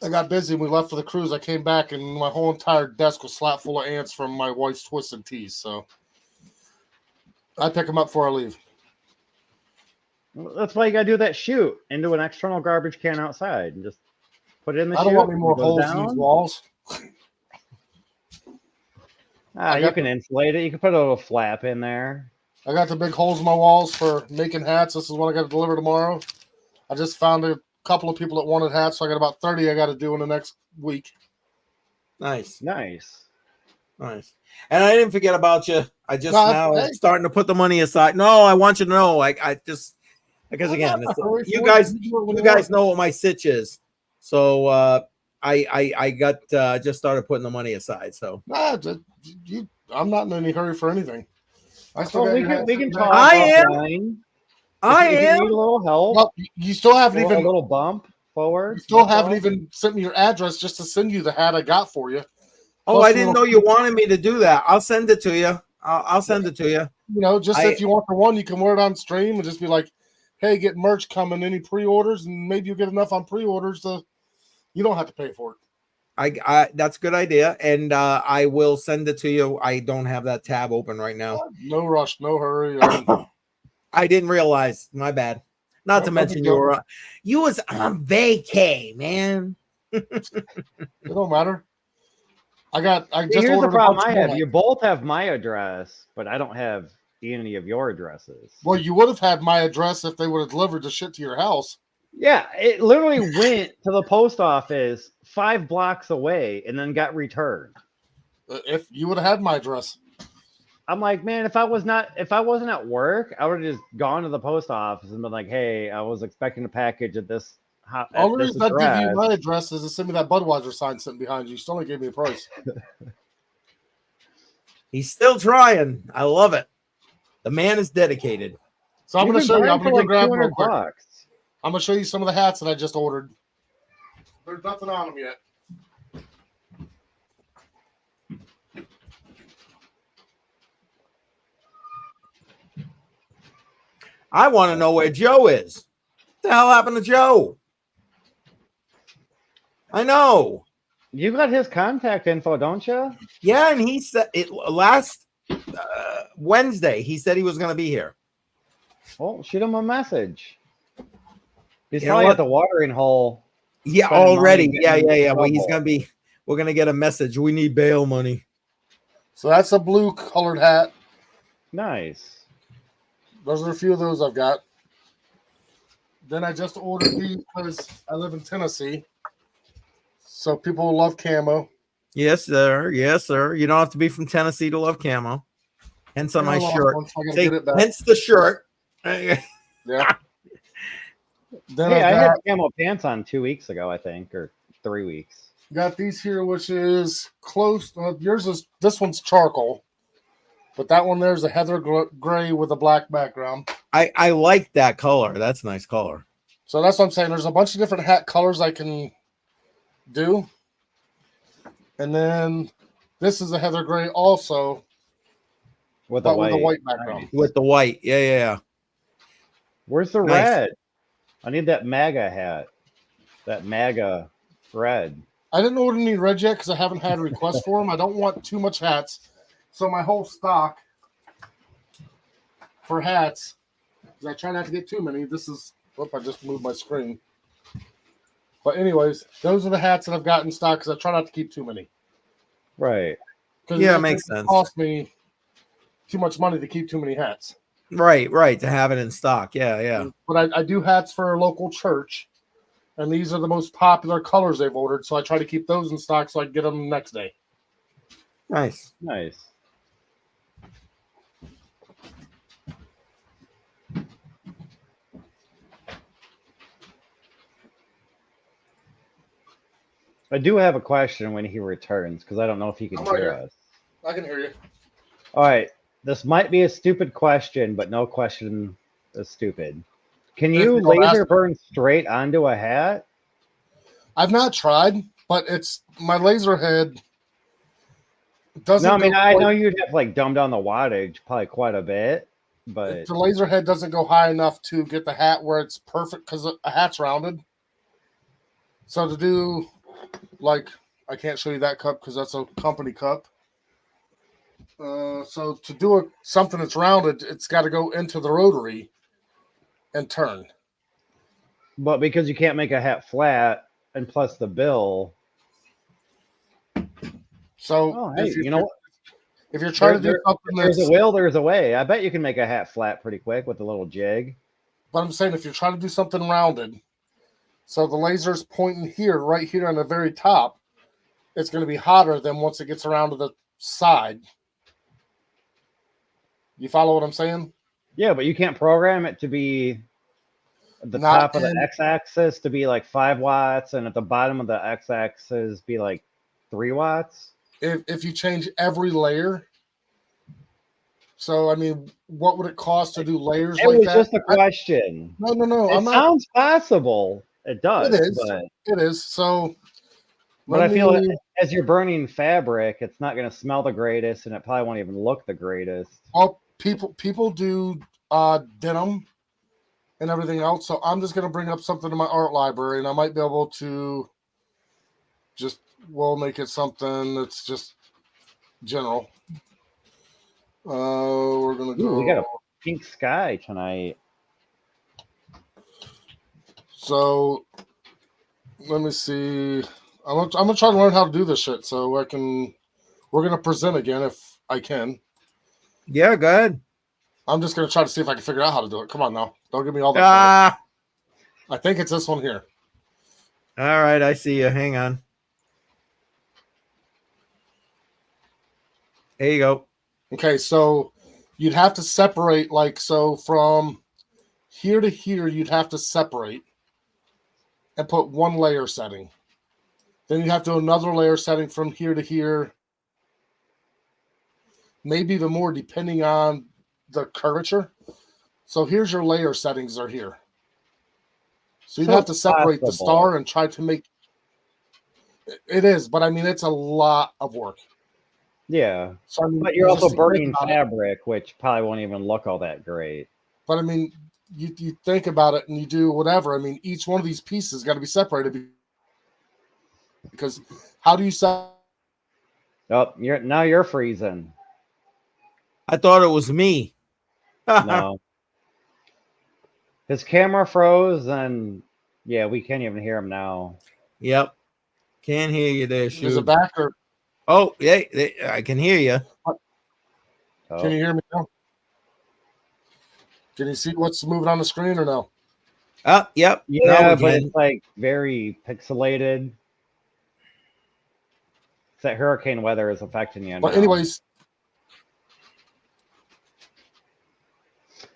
Speaker 4: I got busy and we left for the cruise. I came back and my whole entire desk was slap full of ants from my wife's twisted teas. So I pick them up before I leave.
Speaker 2: Well, that's why you gotta do that shoot into an external garbage can outside and just put it in the
Speaker 4: I
Speaker 2: chute.
Speaker 4: don't want any more
Speaker 2: it goes
Speaker 4: holes in
Speaker 2: down.
Speaker 4: these walls.
Speaker 2: You can insulate it. You can put a little flap in there.
Speaker 4: I got the big holes in my walls for making hats. This is what I got to deliver tomorrow. I just found a couple of people that wanted hats, so I got about 30 I got to do in the next week.
Speaker 1: Nice.
Speaker 2: Nice.
Speaker 1: Nice. And I didn't forget about you. I just
Speaker 4: No,
Speaker 1: now
Speaker 4: hey.
Speaker 1: starting to put the money aside. No, I want you to know. I just because again, it's, you guys know what my sitch is. So I got just started putting the money aside. So
Speaker 4: Nah, I'm not in any hurry for anything. I still
Speaker 2: Well,
Speaker 4: got
Speaker 2: we
Speaker 4: your
Speaker 2: can
Speaker 4: hats
Speaker 2: talk.
Speaker 1: I am.
Speaker 2: offline.
Speaker 1: I
Speaker 2: If you
Speaker 1: am.
Speaker 2: need a little help.
Speaker 4: Well, you still haven't
Speaker 2: a
Speaker 4: even
Speaker 2: little bump forward.
Speaker 4: you still haven't even sent me your address just to send you the hat I got for you.
Speaker 1: Oh,
Speaker 4: Plus
Speaker 1: I didn't know you wanted me to do that. I'll send it to you. I'll send it to you.
Speaker 4: You know, just if you want the one, you can wear it on stream and just be like, "Hey, get merch coming. Any pre-orders, and maybe you'll get enough on pre-orders to you don't have to pay for it."
Speaker 1: I that's a good idea, and I will send it to you. I don't have that tab open right now.
Speaker 4: No rush, no hurry.
Speaker 1: I didn't realize. My bad. Not to mention you was on vacay, man.
Speaker 4: It don't matter. I just
Speaker 2: Here's the
Speaker 4: ordered a
Speaker 2: problem
Speaker 4: bunch
Speaker 2: I
Speaker 4: more.
Speaker 2: have. You both have my address, but I don't have any of your addresses.
Speaker 4: Well, you would have had my address if they would have delivered the shit to your house.
Speaker 2: Yeah, it literally went to the post office 5 blocks away and then got returned.
Speaker 4: If you would have had my address.
Speaker 2: I'm like, man, if I wasn't at work, I would have just gone to the post office and been like, hey, I was expecting a package at this.
Speaker 4: Only reason I'd give you my address is to send me that Budweiser sign sitting behind you. You still only gave me a price.
Speaker 1: He's still trying. I love it. The man is dedicated.
Speaker 4: So I'm going to show you. I'm going to go grab them real quick.
Speaker 2: Bucks.
Speaker 4: I'm going to show you some of the hats that I just ordered. There's nothing on them yet.
Speaker 1: I want to know where Joe is. What the hell happened to Joe? I know.
Speaker 2: You got his contact info, don't you?
Speaker 1: Yeah, and he said it last Wednesday. He said he was going to be here.
Speaker 2: Well, shoot him a message. He's
Speaker 1: You know
Speaker 2: probably
Speaker 1: what?
Speaker 2: at the watering hole.
Speaker 1: Yeah,
Speaker 2: Spending
Speaker 1: already.
Speaker 2: money,
Speaker 1: Yeah.
Speaker 2: getting in
Speaker 1: Well, he's
Speaker 2: trouble.
Speaker 1: going to be. We're going to get a message. We need bail money.
Speaker 4: So that's a blue colored hat.
Speaker 2: Nice.
Speaker 4: Those are a few of those I've got. Then I just ordered these because I live in Tennessee. So people love camo.
Speaker 1: Yes, sir. Yes, sir. You don't have to be from Tennessee to love camo. Hence on my shirt. See, hence the shirt.
Speaker 4: Yeah. Then
Speaker 2: Hey, I
Speaker 4: I've
Speaker 2: had
Speaker 4: got,
Speaker 2: camo pants on 2 weeks ago, I think, or 3 weeks.
Speaker 4: Got these here, which is close. Yours is, this one's charcoal, but that one there's a heather gray with a black background.
Speaker 1: I like that color. That's a nice color.
Speaker 4: So that's what I'm saying. There's a bunch of different hat colors I can do. And then this is a heather gray also,
Speaker 2: with
Speaker 4: but
Speaker 2: the
Speaker 4: with a
Speaker 2: white.
Speaker 4: white background.
Speaker 1: With the white. Yeah.
Speaker 2: Where's the
Speaker 1: Nice.
Speaker 2: red? I need that MAGA hat. That MAGA red.
Speaker 4: I didn't order any red yet because I haven't had requests for them. I don't want too much hats. So my whole stock for hats, because I try not to get too many. This is, I just moved my screen. But anyways, those are the hats that I've got in stock because I try not to keep too many.
Speaker 2: Right.
Speaker 1: Yeah, it makes sense.
Speaker 4: It costs me too much money to keep too many hats.
Speaker 1: Right. To have it in stock. Yeah.
Speaker 4: But I do hats for a local church, and these are the most popular colors they've ordered, so I try to keep those in stock so I can get them the next day.
Speaker 1: Nice.
Speaker 2: I do have a question when he returns because I don't know if he can
Speaker 4: I'm right
Speaker 2: hear
Speaker 4: here.
Speaker 2: us.
Speaker 4: I can hear you.
Speaker 2: All right. This might be a stupid question, but no question is stupid. Can you
Speaker 4: If you don't
Speaker 2: laser
Speaker 4: ask-
Speaker 2: burn straight onto a hat?
Speaker 4: I've not tried, but it's my laser head doesn't.
Speaker 2: No, I mean,
Speaker 4: go
Speaker 2: I
Speaker 4: quite-
Speaker 2: know you'd have to like dumb down the wattage probably quite a bit, but
Speaker 4: the laser head doesn't go high enough to get the hat where it's perfect because a hat's rounded. So to do, like, I can't show you that cup because that's a company cup. So to do something that's rounded, it's got to go into the rotary and turn.
Speaker 2: because you can't make a hat flat, and plus the bill.
Speaker 4: So
Speaker 2: Oh, hey, you know what?
Speaker 4: if you're trying to do something
Speaker 2: There's
Speaker 4: that's,
Speaker 2: a will, there's a way. I bet you can make a hat flat pretty quick with a little jig.
Speaker 4: but I'm saying if you're trying to do something rounded, so the laser's pointing here, right here on the very top, it's going to be hotter than once it gets around to the side. You follow what I'm saying?
Speaker 2: Yeah, but you can't program it to be at the
Speaker 4: Not
Speaker 2: top of the
Speaker 4: in-
Speaker 2: x-axis to be like 5 watts, and at the bottom of the x-axis be like 3 watts.
Speaker 4: If you change every layer. So I mean, what would it cost to do layers
Speaker 2: It
Speaker 4: like
Speaker 2: was
Speaker 4: that?
Speaker 2: just a question.
Speaker 4: No.
Speaker 2: It
Speaker 4: I'm not.
Speaker 2: sounds possible. It does,
Speaker 4: It is.
Speaker 2: but
Speaker 4: It is. So,
Speaker 2: I
Speaker 4: let
Speaker 2: feel
Speaker 4: me-
Speaker 2: as you're burning fabric, it's not going to smell the greatest, and it probably won't even look the greatest.
Speaker 4: well, people do denim and everything else. So I'm just gonna bring up something in my art library, and I might be able to make it something that's just general. We're gonna go.
Speaker 2: Ooh, we got a pink sky tonight.
Speaker 4: So let me see. I'm gonna try to learn how to do this shit so I can. We're gonna present again if I can.
Speaker 1: Yeah, go ahead.
Speaker 4: I'm just gonna try to see if I can figure out how to do it. Come on now, don't give me all that.
Speaker 1: Ah,
Speaker 4: I think it's this one here.
Speaker 1: all right. I see you. Hang on. There you go.
Speaker 4: Okay, so you'd have to separate so from here to here. You'd have to separate and put one layer setting. Then you have to do another layer setting from here to here. Maybe even more depending on the curvature. So here's your layer settings are here. So you'd
Speaker 2: So
Speaker 4: have to separate the
Speaker 2: possible.
Speaker 4: star and try to make it is, but I mean it's a lot of work.
Speaker 2: Yeah,
Speaker 4: So I mean,
Speaker 2: but you're
Speaker 4: you
Speaker 2: also
Speaker 4: just think
Speaker 2: burning
Speaker 4: about it.
Speaker 2: fabric, which probably won't even look all that great.
Speaker 4: But I mean, you think about it and you do whatever. I mean, each one of these pieces got to be separated because how do you set?
Speaker 2: Oh, you're freezing.
Speaker 1: I thought it was me.
Speaker 2: No, his camera froze, and yeah, we can't even hear him now.
Speaker 1: Yep. Can't hear you there,
Speaker 4: Is
Speaker 1: shoot.
Speaker 4: it back or
Speaker 1: Oh, yeah, I can hear you.
Speaker 2: Oh.
Speaker 4: can you hear me now? Can you see what's moving on the screen or no?
Speaker 1: Oh, yep.
Speaker 2: Yeah,
Speaker 1: Now we
Speaker 2: but
Speaker 1: can.
Speaker 2: it's like very pixelated. It's that hurricane weather is affecting you.
Speaker 4: But
Speaker 2: now.
Speaker 4: anyways,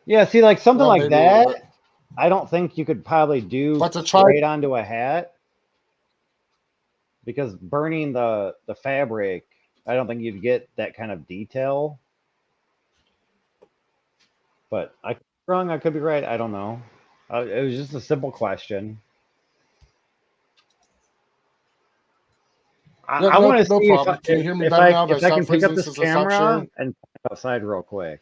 Speaker 2: Yeah, see, like something
Speaker 4: well,
Speaker 2: like
Speaker 4: maybe a little
Speaker 2: that, I don't think you could probably do
Speaker 4: But to try-
Speaker 2: straight onto a hat. because burning the fabric, I don't think you'd get that kind of detail. But I could be wrong, I could be right. I don't know. It was just a simple question.
Speaker 4: No,
Speaker 2: I want to
Speaker 4: no
Speaker 2: see
Speaker 4: problem. Can you hear me
Speaker 2: if
Speaker 4: better now? Did I
Speaker 2: if I
Speaker 4: stop
Speaker 2: can pick up
Speaker 4: freezing
Speaker 2: this
Speaker 4: since I stopped
Speaker 2: camera
Speaker 4: sharing?
Speaker 2: and point outside real quick.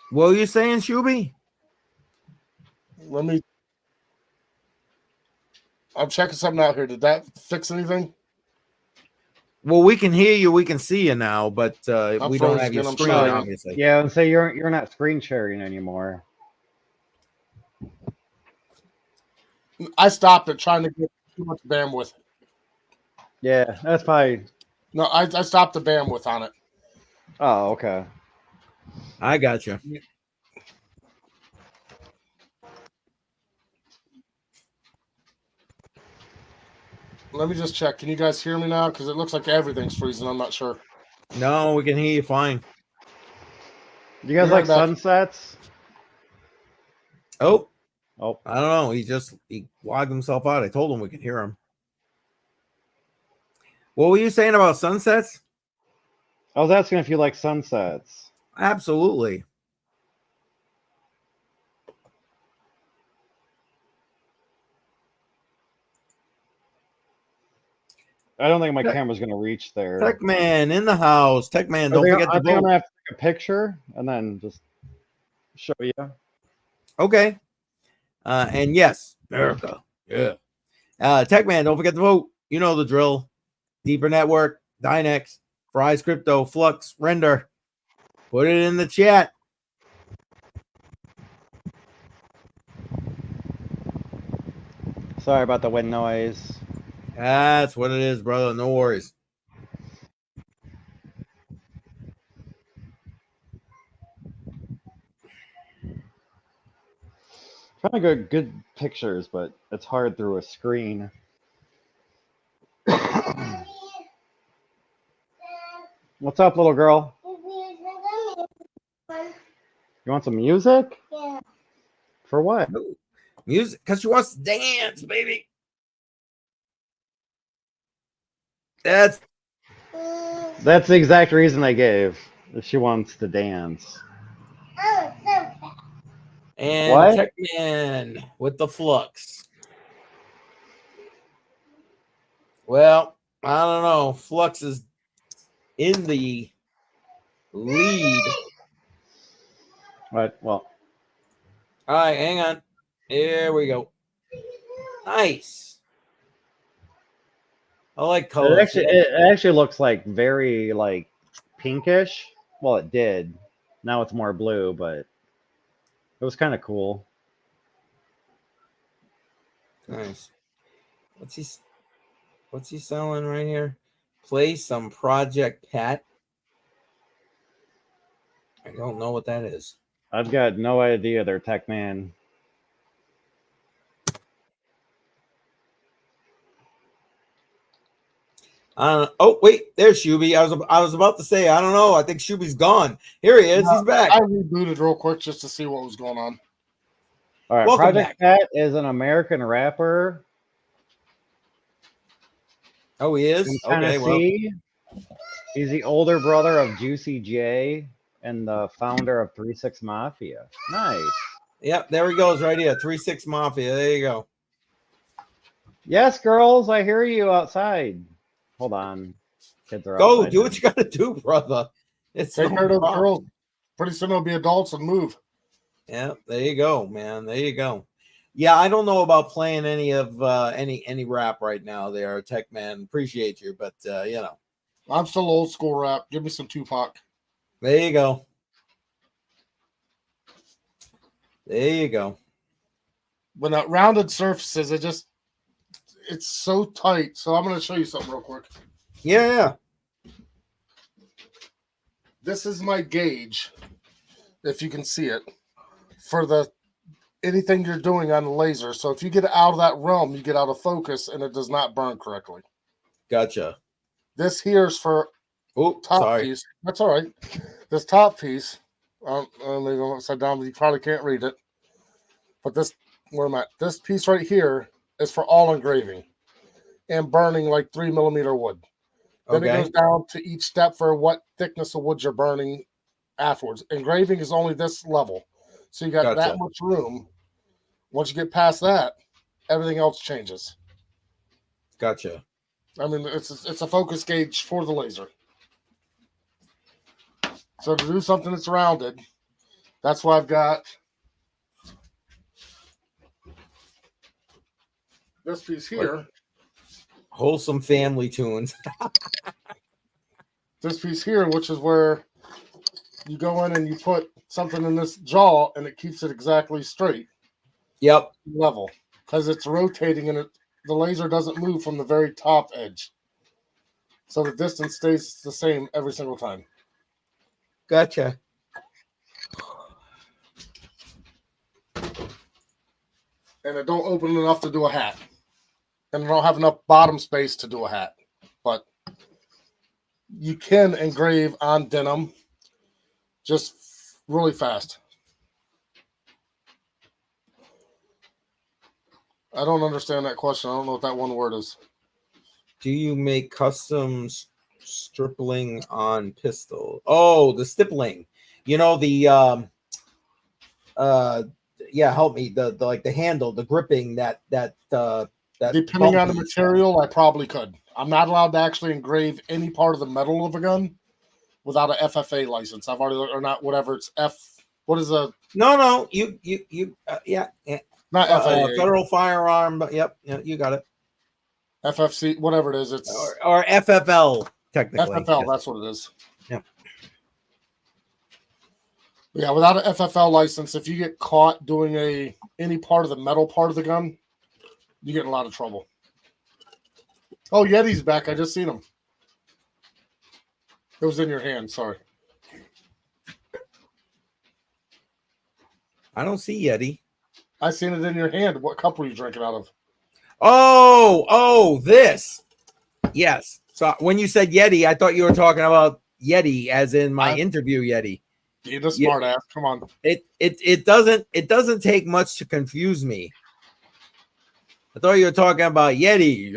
Speaker 1: What were you saying, Shuby?
Speaker 4: Let me. I'm checking something out here. Did that fix anything?
Speaker 1: Well, we can hear you, we can see you now, but
Speaker 4: I'm
Speaker 1: we don't
Speaker 4: frozen
Speaker 1: have your
Speaker 4: again, I'm
Speaker 1: screen,
Speaker 4: sorry.
Speaker 1: obviously.
Speaker 2: Yeah, and say you're not screen sharing anymore.
Speaker 4: I stopped it trying to get too much bandwidth.
Speaker 2: Yeah, that's probably.
Speaker 4: No, I stopped the bandwidth on it.
Speaker 2: Oh, okay.
Speaker 1: I got you.
Speaker 4: Let me just check. Can you guys hear me now? Because it looks like everything's freezing. I'm not sure.
Speaker 1: No, we can hear you fine.
Speaker 2: Do you guys
Speaker 4: Be right
Speaker 2: like
Speaker 4: back.
Speaker 2: sunsets?
Speaker 1: Oh,
Speaker 2: Oh,
Speaker 1: I don't know. He logged himself out. I told him we could hear him. What were you saying about sunsets?
Speaker 2: I was asking if you like sunsets.
Speaker 1: Absolutely.
Speaker 2: I don't think my camera's gonna reach there.
Speaker 1: Tech Man in the house. Tech Man, don't forget
Speaker 2: I
Speaker 1: to
Speaker 2: think I'm
Speaker 1: vote.
Speaker 2: gonna have to take a picture and then just show you.
Speaker 1: Okay. And yes, America. Yeah. Tech Man, don't forget to vote. You know the drill. Deeper Network, Dynex, Fry's Crypto, Flux, Render. Put it in the chat.
Speaker 2: Sorry about the wind noise.
Speaker 1: That's what it is, brother. No worries.
Speaker 2: Trying to get good pictures, but it's hard through a screen. What's up, little girl? You want some music?
Speaker 5: Yeah.
Speaker 2: For what?
Speaker 1: Music, because she wants to dance, baby. That's
Speaker 2: That's the exact reason I gave. If she wants to dance.
Speaker 5: Oh, so
Speaker 1: and
Speaker 2: What?
Speaker 1: Tech Man with the Flux. Well, I don't know. Flux is in the lead.
Speaker 2: What? Well,
Speaker 1: All right, hang on. Here we go. Nice. I like colors.
Speaker 2: it actually looks like very like pinkish. Well, it did. Now it's more blue, but it was kind of cool.
Speaker 1: Nice. What's he selling right here? Play some Project Pat. I don't know what that is.
Speaker 2: I've got no idea they're Tech Man.
Speaker 1: Oh wait, there's Shuby. I was about to say I don't know. I think Shuby's gone. Here he is. He's back.
Speaker 4: I rebooted real quick just to see what was going on.
Speaker 2: All right,
Speaker 1: Welcome
Speaker 2: Project Pat is an American rapper
Speaker 1: Oh, he is.
Speaker 2: from
Speaker 1: Okay, well,
Speaker 2: Tennessee. He's the older brother of Juicy J and the founder of 3-6 Mafia. Nice.
Speaker 1: yep. There he goes, right here. 3-6 Mafia. There you go.
Speaker 2: Yes, girls, I hear you outside. Hold on. Kids are
Speaker 1: Go
Speaker 2: outside
Speaker 1: do
Speaker 2: now.
Speaker 1: what you got to do, brother. It's
Speaker 4: Take
Speaker 1: no
Speaker 4: care of those
Speaker 1: problem.
Speaker 4: girls. Pretty soon they'll be adults and move.
Speaker 1: Yeah, there you go, man. There you go. Yeah, I don't know about playing any of any rap right now. There, Tech Man. Appreciate you, but you know,
Speaker 4: I'm still old school rap. Give me some Tupac.
Speaker 1: there you go. There you go.
Speaker 4: When that rounded surfaces, it's so tight. So I'm going to show you something real quick.
Speaker 1: Yeah.
Speaker 4: This is my gauge, if you can see it, for anything you're doing on the laser. So if you get out of that realm, you get out of focus and it does not burn correctly.
Speaker 1: Gotcha.
Speaker 4: This here is for
Speaker 1: Oh,
Speaker 4: top
Speaker 1: sorry.
Speaker 4: piece. That's all right. This top piece, maybe I'm upside down, but you probably can't read it. But where I'm at, this piece right here is for all engraving and burning like 3mm wood. Then it
Speaker 1: Okay.
Speaker 4: goes down to each step for what thickness of wood you're burning afterwards. Engraving is only this level. So you got
Speaker 1: Gotcha.
Speaker 4: that much room. Once you get past that, everything else changes.
Speaker 1: Gotcha.
Speaker 4: I mean, it's a focus gauge for the laser. So to do something that's rounded, that's why I've got this piece here.
Speaker 1: Wholesome family tunes.
Speaker 4: This piece here, which is where you go in and you put something in this jaw and it keeps it exactly straight.
Speaker 1: Yep.
Speaker 4: Level. Because it's rotating and the laser doesn't move from the very top edge. So the distance stays the same every single time.
Speaker 1: Gotcha.
Speaker 4: And it don't open enough to do a hat. And I don't have enough bottom space to do a hat. But you can engrave on denim just really fast. I don't understand that question. I don't know what that one word is.
Speaker 1: Do you make custom stripling on pistol? Oh, the stippling. You know, the yeah, help me. The like the handle, the gripping that
Speaker 4: Depending on the material, I probably could. I'm not allowed to actually engrave any part of the metal of a gun without a FFA license. I've already, or not, whatever it's what is a
Speaker 1: No, you yeah.
Speaker 4: not FAA,
Speaker 1: federal firearm, but yep, you got it.
Speaker 4: FFC, whatever it is, it's
Speaker 1: Or FFL technically.
Speaker 4: FFL. That's what it is.
Speaker 1: Yep.
Speaker 4: Yeah, without an FFL license, if you get caught doing any part of the metal part of the gun, you get in a lot of trouble. Oh, Yeti's back. I just seen him. It was in your hand. Sorry.
Speaker 1: I don't see Yeti.
Speaker 4: I seen it in your hand. What cup were you drinking out of?
Speaker 1: Oh, this. Yes. So when you said Yeti, I thought you were talking about Yeti, as in my interview Yeti.
Speaker 4: You're a smart ass. Come on.
Speaker 1: It doesn't take much to confuse me. I thought you were talking about Yeti.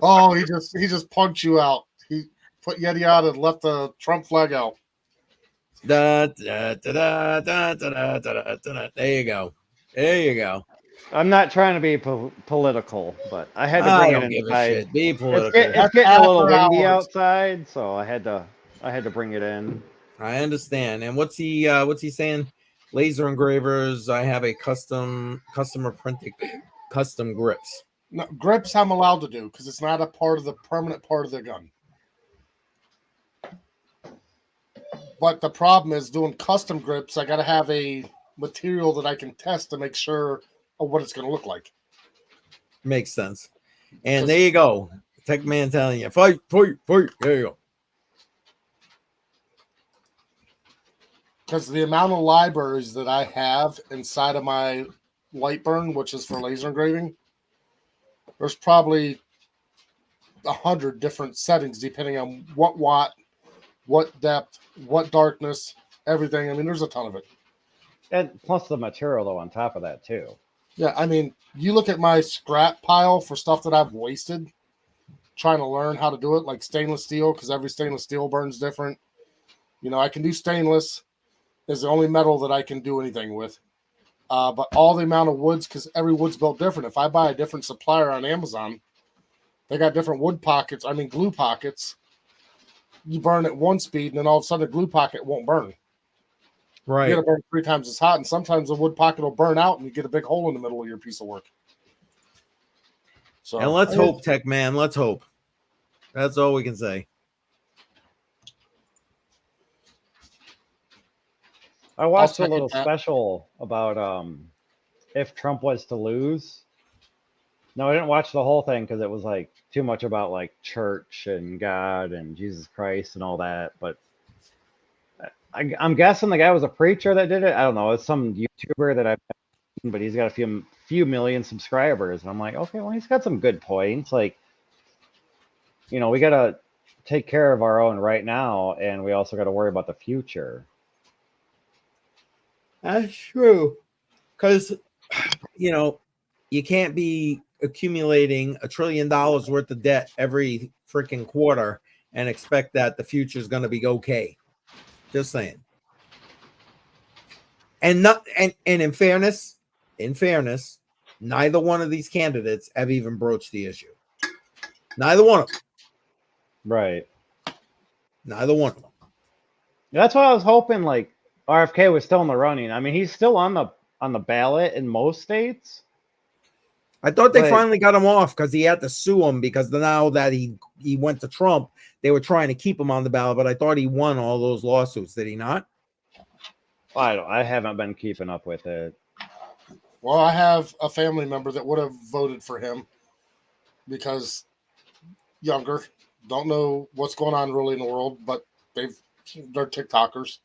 Speaker 4: Oh, he just punked you out. He put Yeti out and left the Trump flag out.
Speaker 1: There you go. There you go.
Speaker 2: I'm not trying to be political, but I had to
Speaker 1: I
Speaker 2: bring
Speaker 1: don't
Speaker 2: it
Speaker 1: give a
Speaker 2: inside.
Speaker 1: shit. Be political.
Speaker 2: It's getting a little
Speaker 4: After
Speaker 2: windy
Speaker 4: hours.
Speaker 2: outside, so I had to bring it in.
Speaker 1: I understand. And what's he saying? Laser engravers. I have a customer printed custom grips.
Speaker 4: No, grips I'm allowed to do because it's not a part of the permanent part of the gun. But the problem is doing custom grips. I got to have a material that I can test to make sure of what it's going to look like.
Speaker 1: Makes sense. And there you go. Tech man telling you, fight. There you go.
Speaker 4: Because the amount of libraries that I have inside of my Lightburn, which is for laser engraving, there's probably 100 different settings depending on what watt, what depth, what darkness, everything. I mean, there's a ton of it.
Speaker 2: And plus the material, though, on top of that, too.
Speaker 4: Yeah, I mean, you look at my scrap pile for stuff that I've wasted trying to learn how to do it, like stainless steel, because every stainless steel burns different. You know, I can do stainless. Is the only metal that I can do anything with. But all the amount of woods, because every wood's built different. If I buy a different supplier on Amazon, they got different wood pockets. I mean, glue pockets. You burn at one speed, and then all of a sudden, the glue pocket won't burn.
Speaker 1: Right.
Speaker 4: You got to burn 3 times as hot, and sometimes the wood pocket will burn out, and you get a big hole in the middle of your piece of work. So,
Speaker 1: And let's hope, Tech man. Let's hope. That's all we can say.
Speaker 2: I watched a
Speaker 4: second
Speaker 2: little
Speaker 4: that.
Speaker 2: special about if Trump was to lose. No, I didn't watch the whole thing because it was like too much about like church and God and Jesus Christ and all that. But I'm guessing the guy was a preacher that did it. I don't know. It's some YouTuber that I've seen, but he's got a few million subscribers. And I'm like, okay, well, he's got some good points. Like, you know, we got to take care of our own right now, and we also got to worry about the future.
Speaker 1: That's true. Because, you know, you can't be accumulating $1 trillion worth of debt every freaking quarter and expect that the future is going to be okay. Just saying. And in fairness, neither one of these candidates have even broached the issue. Neither one of them.
Speaker 2: Right.
Speaker 1: Neither one of them.
Speaker 2: That's why I was hoping like RFK was still in the running. I mean, he's still on the ballot in most states.
Speaker 1: I thought they
Speaker 2: But-
Speaker 1: finally got him off because he had to sue him because now that he went to Trump, they were trying to keep him on the ballot. But I thought he won all those lawsuits. Did he not?
Speaker 2: I haven't been keeping up with it.
Speaker 4: Well, I have a family member that would have voted for him because younger, don't know what's going on really in the world, but they're TikTokers.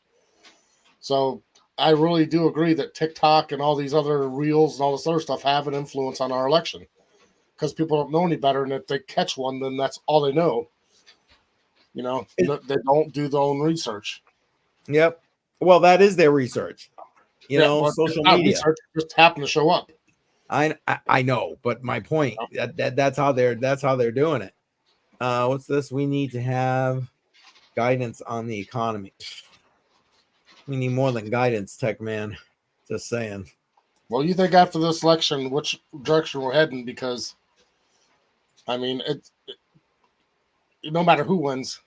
Speaker 4: So I really do agree that TikTok and all these other reels and all this other stuff have an influence on our election because people don't know any better. And if they catch one, then that's all they know. You know, they don't do their own research.
Speaker 1: Yep. Well, that is their research. You know, social media.
Speaker 4: Research just happen to show up.
Speaker 1: I know, but my point that's how they're doing it. What's this? We need to have guidance on the economy. We need more than guidance, tech man. Just saying.
Speaker 4: Well, you think after this election, which direction we're heading? Because, I mean, no matter who wins,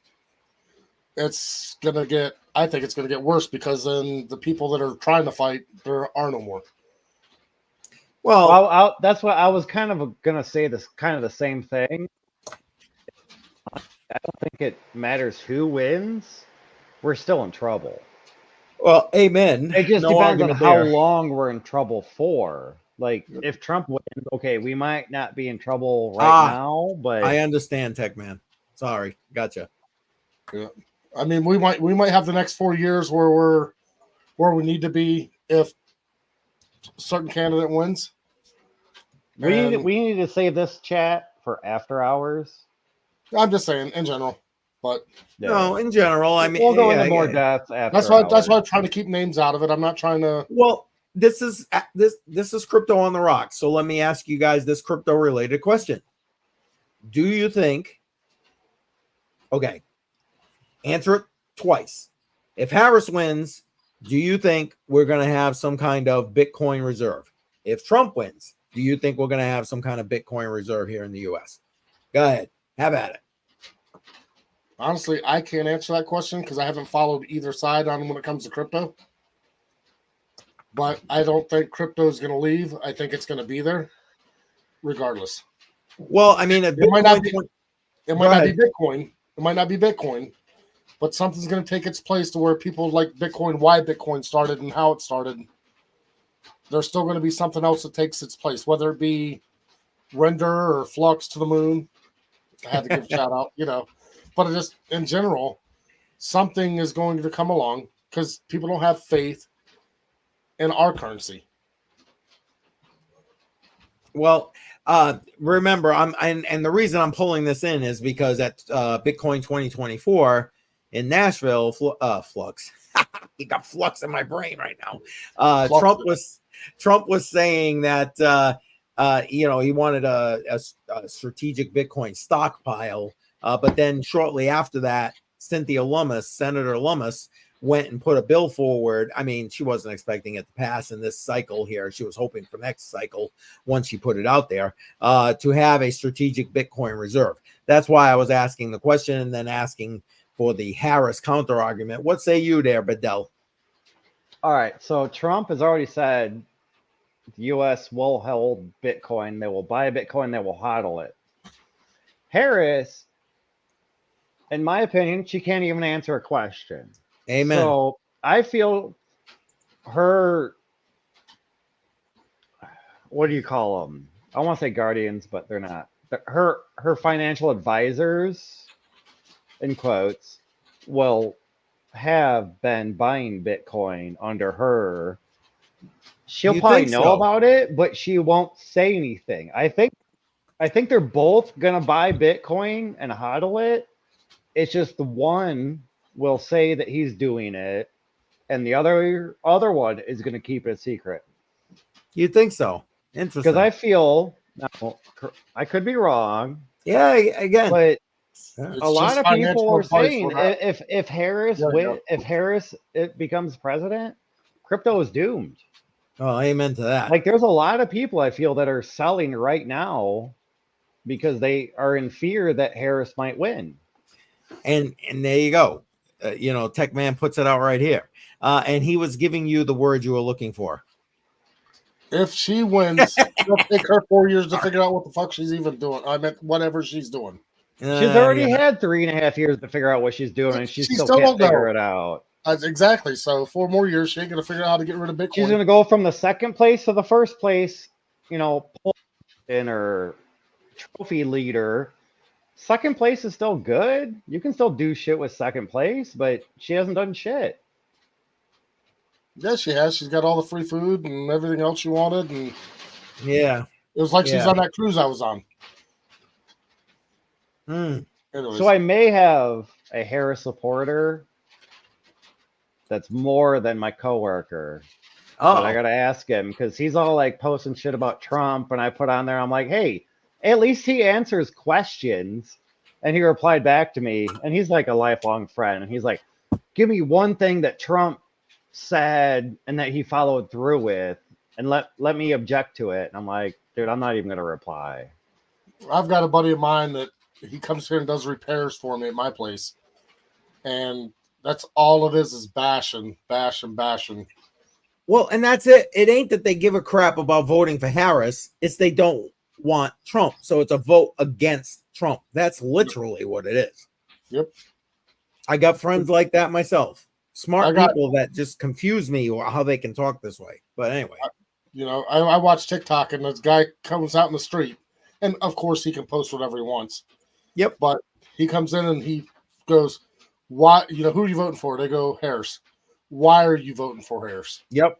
Speaker 4: it's gonna get. I think it's gonna get worse because then the people that are trying to fight, there are no more.
Speaker 1: Well,
Speaker 2: That's what I was kind of gonna say. This kind of the same thing. I don't think it matters who wins. We're still in trouble.
Speaker 1: well, amen.
Speaker 2: It just
Speaker 1: No
Speaker 2: depends on
Speaker 1: argument
Speaker 2: how
Speaker 1: there.
Speaker 2: long we're in trouble for. Like, if Trump wins, okay, we might not be in trouble right now, but
Speaker 1: I understand, tech man. Sorry, gotcha.
Speaker 4: Yeah. I mean, we might have the next 4 years where we're where we need to be if a certain candidate wins.
Speaker 2: we
Speaker 4: And
Speaker 2: need to save this chat for after hours.
Speaker 4: I'm just saying in general, but
Speaker 2: Yeah.
Speaker 1: No, in general, I mean,
Speaker 2: we'll go
Speaker 1: yeah,
Speaker 2: into more
Speaker 1: yeah.
Speaker 2: depth after
Speaker 4: that's why
Speaker 2: hours.
Speaker 4: I'm trying to keep names out of it. I'm not trying to.
Speaker 1: Well, this is crypto on the rocks. So let me ask you guys this crypto related question. Do you think, okay, answer it twice. If Harris wins, do you think we're going to have some kind of Bitcoin reserve? If Trump wins, do you think we're going to have some kind of Bitcoin reserve here in the US? Go ahead. Have at it.
Speaker 4: Honestly, I can't answer that question because I haven't followed either side on when it comes to crypto. But I don't think crypto is going to leave. I think it's going to be there, regardless.
Speaker 1: Well, I mean,
Speaker 4: It might not be
Speaker 1: ahead.
Speaker 4: Bitcoin. It might not be Bitcoin, but something's going to take its place to where people like Bitcoin, why Bitcoin started and how it started. There's still going to be something else that takes its place, whether it be Render or Flux to the moon. I had to give a shout out, you know. But it just in general, something is going to come along because people don't have faith in our currency.
Speaker 1: Well, remember, and the reason I'm pulling this in is because at Bitcoin 2024 in Nashville, Flux, you got flux in my brain right now. Trump was saying that he wanted a strategic Bitcoin stockpile, but then shortly after that, Senator Lummis, went and put a bill forward. I mean, she wasn't expecting it to pass in this cycle here. She was hoping for next cycle once she put it out there to have a strategic Bitcoin reserve. That's why I was asking the question and then asking for the Harris counter argument. What say you there, Bedell?
Speaker 2: All right. So Trump has already said the U.S. will hold Bitcoin. They will buy Bitcoin. They will hodl it. Harris, in my opinion, she can't even answer a question.
Speaker 1: Amen.
Speaker 2: So I feel her, what do you call them? I want to say guardians, but they're not. Her financial advisors, in quotes, will have been buying Bitcoin under her. She'll
Speaker 1: You
Speaker 2: probably
Speaker 1: think
Speaker 2: know
Speaker 1: so?
Speaker 2: about it, but she won't say anything. I think they're both gonna buy Bitcoin and hodl it. It's just the one will say that he's doing it, and the other one is gonna keep it a secret.
Speaker 1: You think so? Interesting.
Speaker 2: Because I feel now, I could be wrong,
Speaker 1: yeah, again,
Speaker 2: but
Speaker 4: It's
Speaker 2: a lot
Speaker 4: just
Speaker 2: of people
Speaker 4: financial
Speaker 2: are
Speaker 4: advice.
Speaker 2: saying
Speaker 4: We're not-
Speaker 2: if Harris
Speaker 4: Yeah, yeah.
Speaker 2: if Harris becomes president, crypto is doomed.
Speaker 1: oh, amen to that.
Speaker 2: Like there's a lot of people I feel that are selling right now because they are in fear that Harris might win.
Speaker 1: And there you go. Tech Man puts it out right here. And he was giving you the word you were looking for.
Speaker 4: If she wins, it'll take her 4 years to figure out what the fuck she's even doing. I meant whatever she's doing.
Speaker 2: She's already
Speaker 1: Yeah.
Speaker 2: had 3.5 years to figure out what she's doing, and she
Speaker 4: She
Speaker 2: still
Speaker 4: still
Speaker 2: can't
Speaker 4: don't
Speaker 2: figure
Speaker 4: know.
Speaker 2: it out.
Speaker 4: Exactly. So 4 more years, she ain't gonna figure out how to get rid of Bitcoin.
Speaker 2: She's going to go from the second place to the first place, in her trophy leader. Second place is still good. You can still do shit with second place, but she hasn't done shit.
Speaker 4: Yeah, she has. She's got all the free food and everything else she wanted, and
Speaker 1: Yeah.
Speaker 4: it was like she's
Speaker 1: Yeah.
Speaker 4: on that cruise I was on. Anyways,
Speaker 2: So I may have a Harris supporter that's more than my coworker. But I
Speaker 1: Oh,
Speaker 2: gotta ask him because he's all like posting shit about Trump, and I put on there, I'm like, hey, at least he answers questions. And he replied back to me, and he's like a lifelong friend, and he's like, give me one thing that Trump said and that he followed through with, and let me object to it. And I'm like, dude, I'm not even gonna reply.
Speaker 4: I've got a buddy of mine that he comes here and does repairs for me at my place, and that's all it is bashing.
Speaker 1: well, and that's it. It ain't that they give a crap about voting for Harris. It's they don't want Trump. So it's a vote against Trump. That's literally what it is.
Speaker 4: Yep.
Speaker 1: I got friends like that myself. Smart
Speaker 4: I got-
Speaker 1: people that just confuse me or how they can talk this way. But anyway.
Speaker 4: I watch TikTok, and this guy comes out in the street, and of course he can post whatever he wants.
Speaker 1: Yep.
Speaker 4: But he comes in and he goes, "Why? Who are you voting for?" They go, "Harris." Why are you voting for Harris?
Speaker 1: Yep.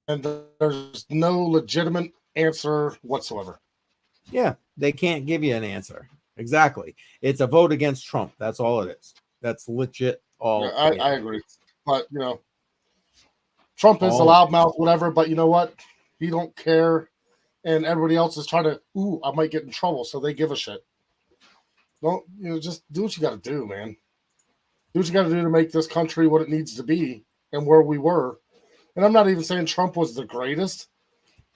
Speaker 4: And there's no legitimate answer whatsoever.
Speaker 1: Yeah. They can't give you an answer. Exactly. It's a vote against Trump. That's all it is. That's legit all.
Speaker 4: Yeah, I agree. But Trump is a
Speaker 1: Oh.
Speaker 4: loudmouth, whatever, but you know what? He don't care. And everybody else is trying to, I might get in trouble, so they give a shit. Don't just do what you gotta do, man. Do what you gotta do to make this country what it needs to be and where we were. And I'm not even saying Trump was the greatest,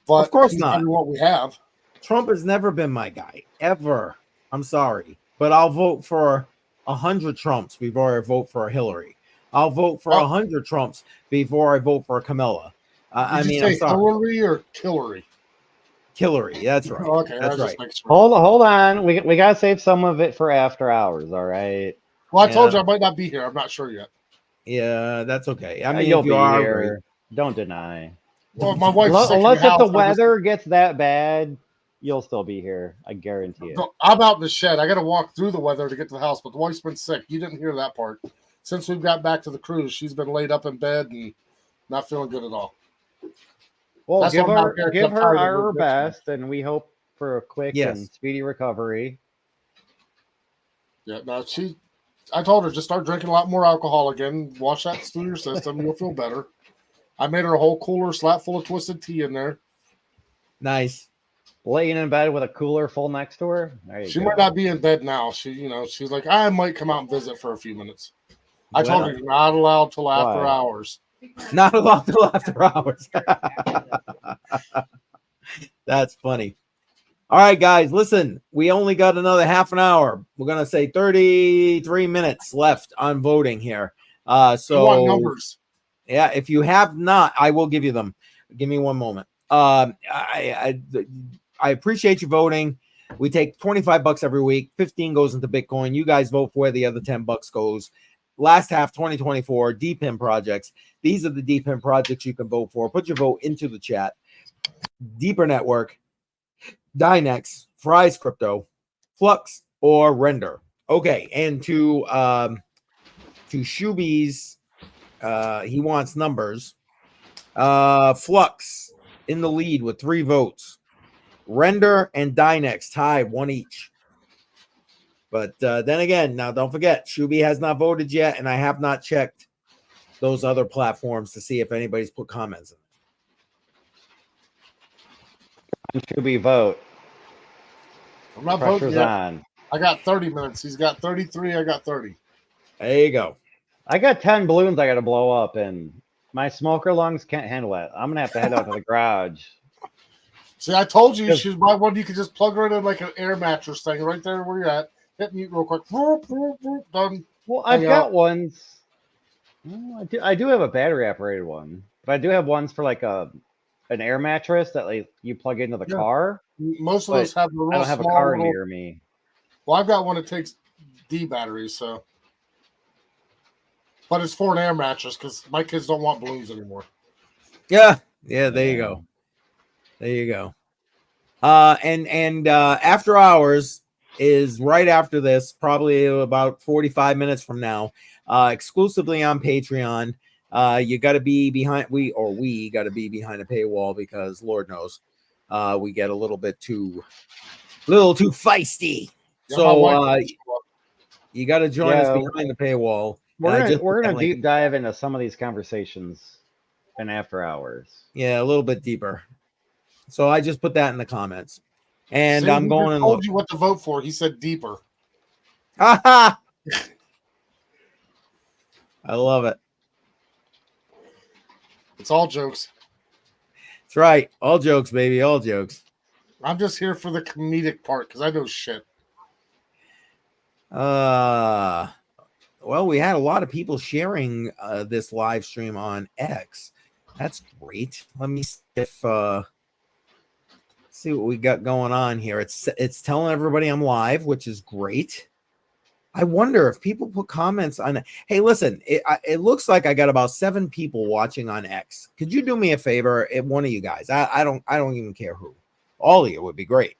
Speaker 4: but
Speaker 1: Of course
Speaker 4: he's
Speaker 1: not.
Speaker 4: better than what we have.
Speaker 1: Trump has never been my guy, ever. I'm sorry. But I'll vote for 100 Trumps before I vote for Hillary. I'll vote for 100 Trumps before I vote for Camilla.
Speaker 4: Did you say
Speaker 1: I'm sorry.
Speaker 4: Hillary or Hillary?
Speaker 1: Hillary. That's right.
Speaker 4: Okay,
Speaker 1: That's
Speaker 4: just
Speaker 1: right.
Speaker 4: making sure.
Speaker 2: Hold on. We gotta save some of it for after hours, all right?
Speaker 4: Well, I told
Speaker 1: Yeah.
Speaker 4: you I might not be here. I'm not sure yet.
Speaker 1: Yeah, that's okay. I mean,
Speaker 2: You'll
Speaker 1: if you
Speaker 2: be
Speaker 1: are,
Speaker 2: here. Don't deny.
Speaker 4: Well, my wife's sick in
Speaker 2: Unless
Speaker 4: the
Speaker 2: if the
Speaker 4: house,
Speaker 2: weather gets that bad, you'll still be here. I guarantee it.
Speaker 4: I'm out in the shed. I got to walk through the weather to get to the house, but the wife's been sick. You didn't hear that part. Since we've got back to the cruise, she's been laid up in bed and not feeling good at all.
Speaker 2: Well,
Speaker 4: That's
Speaker 2: give
Speaker 4: why I'm
Speaker 2: her
Speaker 4: out there, 'cause
Speaker 2: give
Speaker 4: I'm
Speaker 2: her
Speaker 4: tired of
Speaker 2: our
Speaker 4: her
Speaker 2: best, and we hope for a quick
Speaker 1: Yes.
Speaker 2: and speedy recovery.
Speaker 4: Yeah, no, I told her just start drinking a lot more alcohol again. Wash that through your system. You'll feel better. I made her a whole cooler slap full of twisted tea in there.
Speaker 1: nice.
Speaker 2: Laying in bed with a cooler full next to her. There you
Speaker 4: She
Speaker 2: go.
Speaker 4: might not be in bed now. She's like, I might come out and visit for a few minutes. I told her
Speaker 1: Well,
Speaker 4: you're not allowed till after
Speaker 2: Why?
Speaker 4: hours.
Speaker 1: not allowed till after hours. That's funny. All right, guys, listen, we only got another half an hour. We're going to say 33 minutes left on voting here.
Speaker 4: You want
Speaker 1: So
Speaker 4: numbers?
Speaker 1: yeah, if you have not, I will give you them. Give me one moment. I appreciate you voting. We take $25 every week. 15 goes into Bitcoin. You guys vote for where the other $10 goes. Last half 2024 DPIM projects. These are the DPIM projects you can vote for. Put your vote into the chat. Deeper Network, Dynex, Fry's Crypto, Flux, or Render. Okay, and to Shuby's, he wants numbers. Flux in the lead with 3 votes. Render and Dynex tied 1 each. But then again, now don't forget, Shuby has not voted yet, and I have not checked those other platforms to see if anybody's put comments in.
Speaker 2: Should we vote?
Speaker 4: I'm not voting
Speaker 2: Pressure's
Speaker 4: yet.
Speaker 2: on.
Speaker 4: I got 30 minutes. He's got 33. I got 30.
Speaker 1: There you go.
Speaker 2: I got 10 balloons I got to blow up, and my smoker lungs can't handle it. I'm gonna have to head out to the garage.
Speaker 4: See, I told you should buy one. You could just plug right in like an air mattress thing right there where you're at. Hit mute real quick. Done.
Speaker 2: Well, I've got ones. Well, I do have a battery operated one, but I do have ones for like an air mattress that like you plug into the car.
Speaker 4: Most of
Speaker 2: But
Speaker 4: those have the real
Speaker 2: I don't have a
Speaker 4: small
Speaker 2: car
Speaker 4: little-
Speaker 2: near me.
Speaker 4: Well, I've got one that takes D batteries, so. But it's for an air mattress because my kids don't want balloons anymore.
Speaker 1: Yeah. There you go. There you go. And after hours is right after this, probably about 45 minutes from now, exclusively on Patreon. You got to be behind we got to be behind a paywall because Lord knows we get a little too feisty.
Speaker 4: Yeah,
Speaker 1: So you got to join us
Speaker 2: Yeah.
Speaker 1: behind the paywall.
Speaker 2: We're gonna deep dive into some of these conversations in after hours.
Speaker 1: Yeah, a little bit deeper. So I just put that in the comments. And
Speaker 4: See,
Speaker 1: I'm
Speaker 4: he
Speaker 1: going
Speaker 4: just
Speaker 1: and
Speaker 4: told
Speaker 1: look.
Speaker 4: you what to vote for. He said deeper.
Speaker 1: I love it.
Speaker 4: It's all jokes.
Speaker 1: That's right. All jokes, baby. All jokes.
Speaker 4: I'm just here for the comedic part because I know shit.
Speaker 1: Well, we had a lot of people sharing this live stream on X. That's great. Let me see if see what we got going on here. It's telling everybody I'm live, which is great. I wonder if people put comments on it. Hey, listen, it looks like I got about 7 people watching on X. Could you do me a favor? One of you guys. I don't even care who. All of you would be great.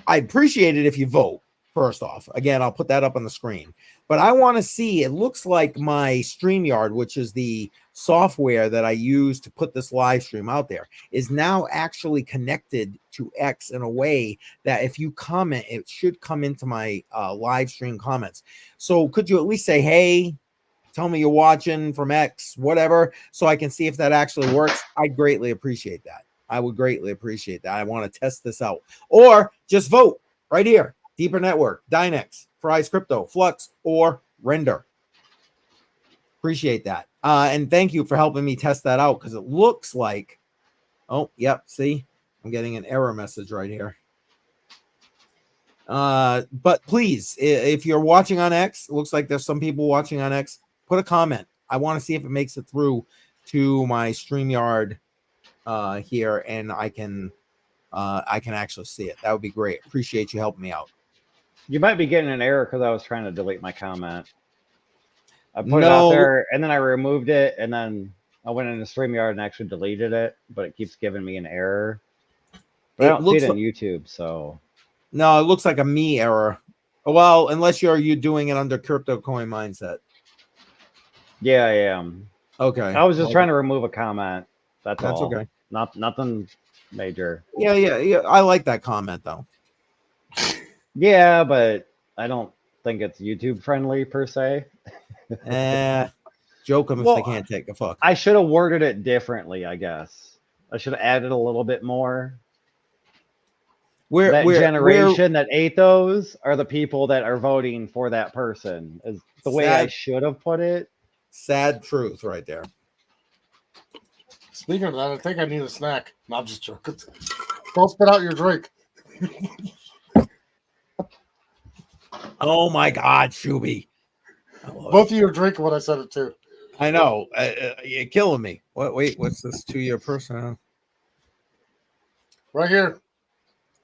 Speaker 1: I'd appreciate it if you vote. First off, again, I'll put that up on the screen, but I want to see, it looks like my StreamYard, which is the software that I use to put this live stream out there, is now actually connected to X in a way that if you comment, it should come into my live stream comments. So could you at least say, hey, tell me you're watching from X, whatever, so I can see if that actually works? I'd greatly appreciate that. I would greatly appreciate that. I want to test this out. Or just vote right here. Deeper Network, Dynex, Fry's Crypto, Flux, or Render. Appreciate that. And thank you for helping me test that out because it looks like, oh, yep, see, I'm getting an error message right here. But please, if you're watching on X, it looks like there's some people watching on X, put a comment. I want to see if it makes it through to my StreamYard here, and I can actually see it. That would be great. Appreciate you helping me out.
Speaker 2: You might be getting an error because I was trying to delete my comment. I put it out there and then I removed it and then I went into StreamYard and actually deleted it, but it keeps giving me an error. But I don't see it on YouTube, so.
Speaker 1: No, it looks like a me error. Well, unless you're doing it under CryptoCoinMindSet.
Speaker 2: Yeah, I am.
Speaker 1: Okay.
Speaker 2: I was just trying to remove a comment. That's all.
Speaker 1: Okay.
Speaker 2: Nothing major.
Speaker 1: Yeah. I like that comment though.
Speaker 2: Yeah, but I don't think it's YouTube friendly per se.
Speaker 1: Joke them if they can't take a fuck.
Speaker 2: I should have worded it differently, I guess. I should have added a little bit more. That generation that ate those are the people that are voting for that person, is the way I should have put it.
Speaker 1: Sad truth right there.
Speaker 4: Speaking of that, I think I need a snack. No, I'm just joking. Don't spit out your drink.
Speaker 1: Oh my God, Shuby.
Speaker 4: Both of you are drinking when I said it too.
Speaker 1: I know. You're killing me. Wait, what's this 2-year person?
Speaker 4: Right here.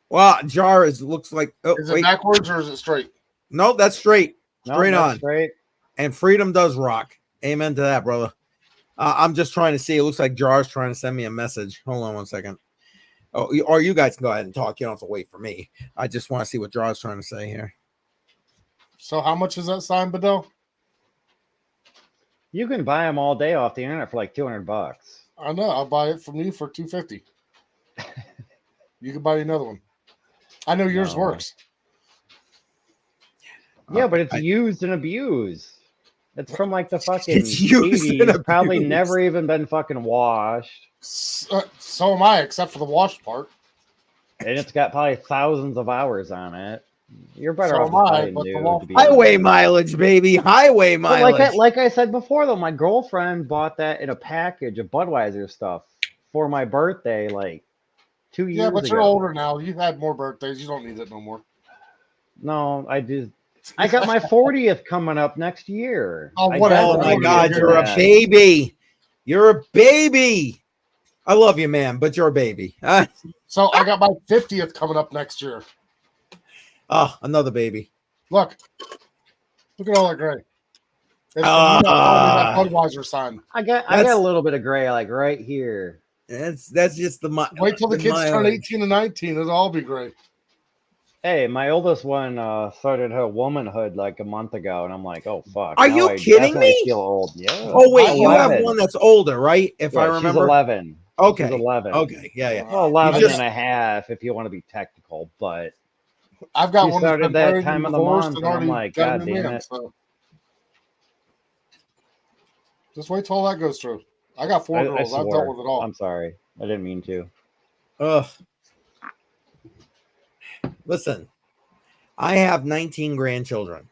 Speaker 1: Well, jar looks like. Oh,
Speaker 4: is it backwards or is it straight?
Speaker 1: No, that's straight. Straight on.
Speaker 2: Straight.
Speaker 1: And freedom does rock. Amen to that, brother. I'm just trying to see. It looks like Jar's trying to send me a message. Hold on 1 second. Oh, or you guys can go ahead and talk. You don't have to wait for me. I just want to see what Jar's trying to say here.
Speaker 4: So how much is that sign, Bedell?
Speaker 2: You can buy them all day off the internet for like $200.
Speaker 4: I know. I'll buy it from you for $250. You can buy another one. I know yours works.
Speaker 2: Yeah, but it's used and abused. It's from like the fucking
Speaker 1: It's used and
Speaker 2: 80s. Probably
Speaker 1: abused.
Speaker 2: never even been fucking washed.
Speaker 4: So am I, except for the washed part.
Speaker 2: and it's got probably thousands of hours on it. You're better
Speaker 4: So
Speaker 2: off
Speaker 4: am
Speaker 2: just
Speaker 4: I,
Speaker 2: buying
Speaker 4: but the
Speaker 2: new,
Speaker 4: Wolf-
Speaker 2: to be
Speaker 1: Highway
Speaker 2: honest.
Speaker 1: mileage, baby. Highway
Speaker 2: But
Speaker 1: mileage.
Speaker 2: like I said before, though, my girlfriend bought that in a package of Budweiser stuff for my birthday, like 2 years
Speaker 4: Yeah, but you're
Speaker 2: ago.
Speaker 4: older now. You had more birthdays. You don't need it no more.
Speaker 2: No, I did. I got my 40th coming up next year.
Speaker 4: Oh,
Speaker 2: I
Speaker 4: whatever.
Speaker 1: Oh my
Speaker 2: definitely
Speaker 1: God,
Speaker 2: needed
Speaker 1: you're a
Speaker 2: that.
Speaker 1: baby. You're a baby. I love you, man, but you're a baby.
Speaker 4: So I got my 50th coming up next year.
Speaker 1: Oh, another baby.
Speaker 4: Look at all that gray. It's from you not calling me that Budweiser sign.
Speaker 2: I got
Speaker 1: That's-
Speaker 2: a little bit of gray, like right here.
Speaker 1: That's just the
Speaker 4: Wait till the kids turn
Speaker 1: mileage.
Speaker 4: 18 and 19. It'll all be gray.
Speaker 2: Hey, my oldest one started her womanhood like a month ago, and I'm like, oh fuck.
Speaker 1: Are
Speaker 2: now
Speaker 1: you
Speaker 2: I
Speaker 1: kidding
Speaker 2: definitely
Speaker 1: me?
Speaker 2: Feel old. Yeah.
Speaker 1: Oh wait, you have
Speaker 2: 11.
Speaker 1: one that's older, right? If I
Speaker 2: Yeah,
Speaker 1: remember.
Speaker 2: she's 11.
Speaker 1: Okay.
Speaker 2: She's 11.
Speaker 1: Okay. Yeah.
Speaker 2: Well, 11
Speaker 1: just-
Speaker 2: and a half if you want to be technical, but
Speaker 4: I've got
Speaker 2: she
Speaker 4: one that's
Speaker 2: started
Speaker 4: been
Speaker 2: that
Speaker 4: married
Speaker 2: time
Speaker 4: and
Speaker 2: of the
Speaker 4: divorced
Speaker 2: month,
Speaker 4: and
Speaker 2: and I'm
Speaker 4: already
Speaker 2: like,
Speaker 4: got a
Speaker 2: God
Speaker 4: new
Speaker 2: damn
Speaker 4: man,
Speaker 2: it.
Speaker 4: so. Just wait till all that goes through. I got four
Speaker 2: I
Speaker 4: girls. I've
Speaker 2: swore.
Speaker 4: dealt with it all.
Speaker 2: I'm sorry. I didn't mean to.
Speaker 1: Ugh. Listen, I have 19 grandchildren.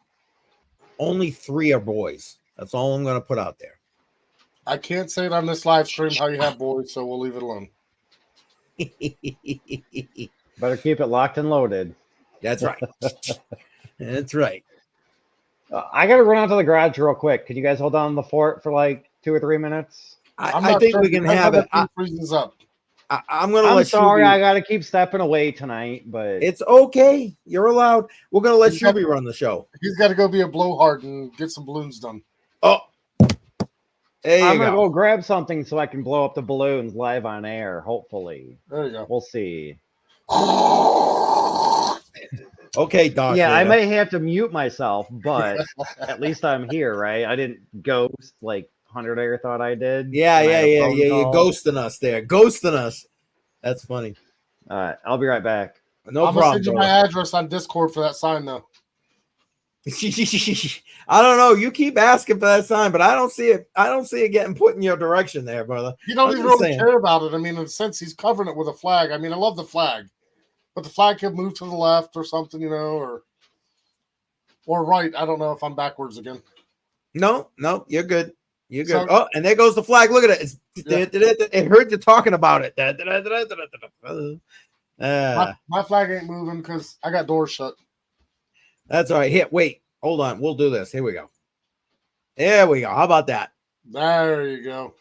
Speaker 1: Only 3 are boys. That's all I'm going to put out there.
Speaker 4: I can't say it on this live stream how you have boys, so we'll leave it alone.
Speaker 2: Better keep it locked and loaded.
Speaker 1: That's right. That's right.
Speaker 2: I got to run out to the garage real quick. Can you guys hold on the fort for like 2 or 3 minutes?
Speaker 1: I think we can have it.
Speaker 4: Freezes up.
Speaker 1: I'm going to
Speaker 2: I'm
Speaker 1: let
Speaker 2: sorry,
Speaker 1: Shuby.
Speaker 2: I got to keep stepping away tonight, but
Speaker 1: It's okay. You're allowed. We're going to let
Speaker 4: He's got-
Speaker 1: Shuby run the show.
Speaker 4: He's got to go be a blowhard and get some balloons done.
Speaker 1: Oh, there you
Speaker 2: I'm going to
Speaker 1: go.
Speaker 2: go grab something so I can blow up the balloons live on air, hopefully.
Speaker 4: There you go.
Speaker 2: We'll see.
Speaker 1: Okay, Doc.
Speaker 2: Yeah, I may have to mute myself, but at least I'm here, right? I didn't ghost like 100 Air thought I did.
Speaker 1: Yeah.
Speaker 2: when I had a phone
Speaker 1: You're
Speaker 2: call.
Speaker 1: ghosting us there. Ghosting us. That's funny.
Speaker 2: All right, I'll be right back.
Speaker 1: No
Speaker 4: I'm
Speaker 1: problem.
Speaker 4: gonna send you my address on Discord for that sign, though.
Speaker 1: I don't know. You keep asking for that sign, but I don't see it. I don't see it getting put in your direction there, brother.
Speaker 4: You don't
Speaker 1: I'm
Speaker 4: even
Speaker 1: just
Speaker 4: really
Speaker 1: saying.
Speaker 4: care about it. I mean, in a sense, he's covering it with a flag. I mean, I love the flag, but the flag could move to the left or something, you know, or right. I don't know if I'm backwards again.
Speaker 1: No, you're good. You're good.
Speaker 4: So-
Speaker 1: Oh, and there goes the flag. Look at it.
Speaker 4: Yeah.
Speaker 1: It heard you talking about it.
Speaker 4: My flag ain't moving because I got doors shut.
Speaker 1: That's all right. Here, wait. Hold on. We'll do this. Here we go. There we go. How about that?
Speaker 4: There you go.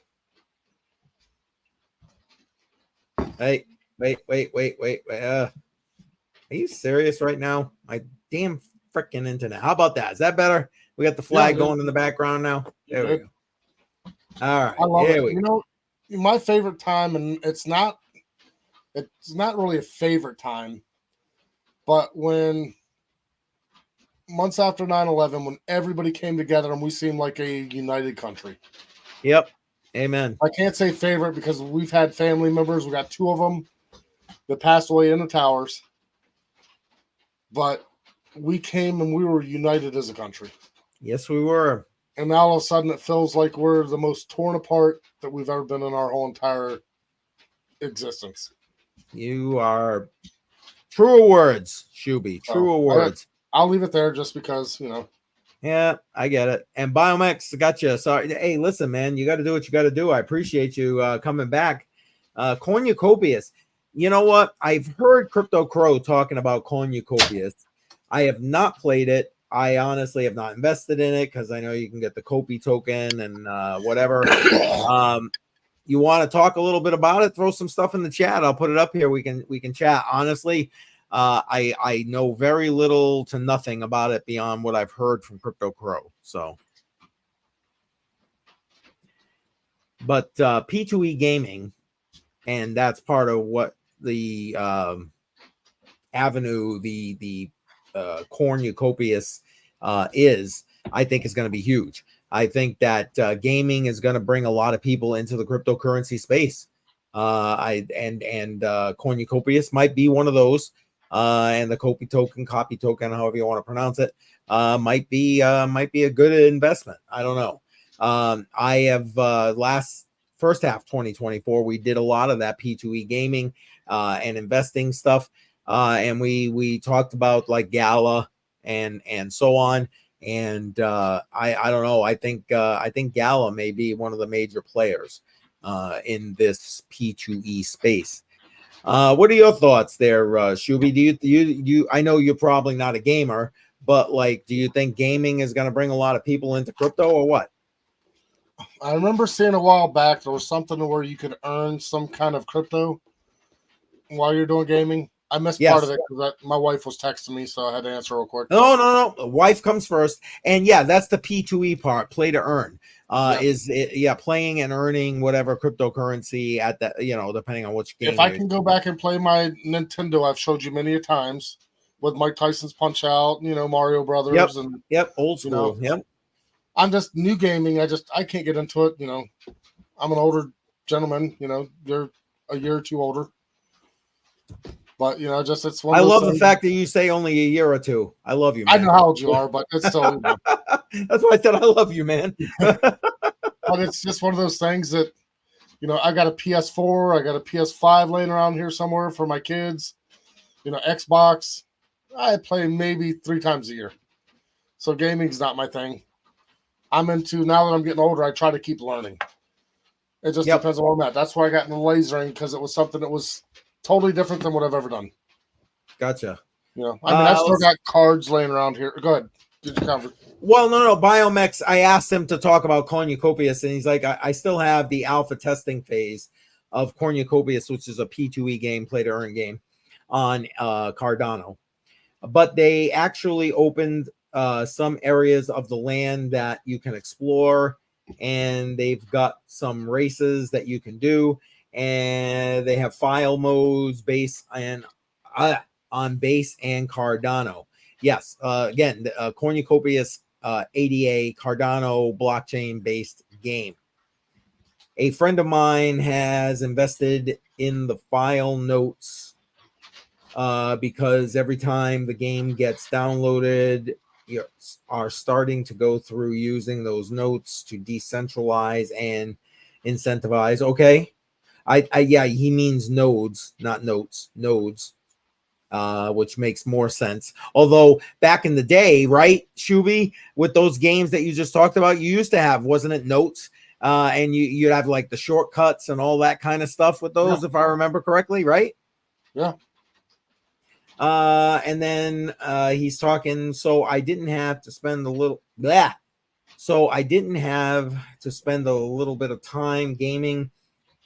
Speaker 1: Hey, wait. Are you serious right now? My damn freaking internet. How about that? Is that better? We got the flag
Speaker 4: Yeah,
Speaker 1: going in the background now. There we
Speaker 4: good.
Speaker 1: go. All right.
Speaker 4: I love
Speaker 1: Here
Speaker 4: it.
Speaker 1: we
Speaker 4: You
Speaker 1: go.
Speaker 4: know, my favorite time, and it's not really a favorite time, but when months after 9/11, when everybody came together and we seemed like a united country.
Speaker 1: Yep. Amen.
Speaker 4: I can't say favorite because we've had family members. We got 2 of them that passed away in the towers, but we came and we were united as a country.
Speaker 1: Yes, we were.
Speaker 4: And now all of a sudden it feels like we're the most torn apart that we've ever been in our whole entire existence.
Speaker 1: You are truer words, Shuby. Truer words.
Speaker 4: I'll leave it there just because, you know.
Speaker 1: Yeah, I get it. And Biomex got you. Sorry. Hey, listen, man, you got to do what you got to do. I appreciate you coming back. Cornucopias. You know what? I've heard Crypto Crow talking about Cornucopias. I have not played it. I honestly have not invested in it because I know you can get the Kopi token and whatever. You want to talk a little bit about it? Throw some stuff in the chat. I'll put it up here. We can chat. Honestly, I know very little to nothing about it beyond what I've heard from Crypto Crow. So, but P2E Gaming, and that's part of what the avenue, the Cornucopias is, I think is going to be huge. I think that gaming is going to bring a lot of people into the cryptocurrency space. Cornucopias might be one of those. And the copy token, however you want to pronounce it, might be a good investment. I don't know. I have first half 2024, we did a lot of that P2E gaming. and investing stuff. And we talked about like Gala and so on. And I don't know. I think Gala may be one of the major players in this P2E space. What are your thoughts there, Shuby? Do you I know you're probably not a gamer, but like, do you think gaming is going to bring a lot of people into crypto or what?
Speaker 4: I remember seeing a while back there was something where you could earn some kind of crypto while you're doing gaming. I missed part of it because my wife was texting me, so I had to answer real quick.
Speaker 1: No. Wife comes first, and yeah, that's the P2E part. Play to earn. Is it, playing and earning whatever cryptocurrency at that, depending on which game.
Speaker 4: If I can go back and play my Nintendo, I've showed you many a times with Mike Tyson's Punch Out, Mario Brothers, and
Speaker 1: old school.
Speaker 4: I'm just new gaming. I can't get into it. I'm an older gentleman. You're a year or two older, but it's one.
Speaker 1: I love the fact that you say only a year or two. I love you, man.
Speaker 4: I know how old you are, but it's still.
Speaker 1: That's why I said I love you, man.
Speaker 4: But it's just one of those things that, I got a PS4, I got a PS5 laying around here somewhere for my kids. Xbox, I play maybe 3 times a year. So gaming's not my thing. I'm into, now that I'm getting older, I try to keep learning. It just depends on where I'm at. That's why I got into lasering, because it was something that was totally different than what I've ever done.
Speaker 1: Gotcha.
Speaker 4: I've still got cards laying around here. Go ahead. Did you cover?
Speaker 1: Well, no. Biomex, I asked him to talk about Cornucopias, and he's like, I still have the alpha testing phase of Cornucopias, which is a P2E game, play to earn game on Cardano. But they actually opened some areas of the land that you can explore, and they've got some races that you can do, and they have file modes based on base and Cardano. Yes, again, the Cornucopias ADA Cardano blockchain-based game. A friend of mine has invested in the file notes because every time the game gets downloaded, you are starting to go through using those notes to decentralize and incentivize. Okay, he means nodes, not notes. Nodes. Which makes more sense. Although back in the day, right, Shuby, with those games that you just talked about, you used to have, wasn't it, notes? And you'd have like the shortcuts and all that kind of stuff with those, if I remember correctly, right?
Speaker 4: Yeah.
Speaker 1: And then he's talking, so I didn't have to spend a little bit of time gaming,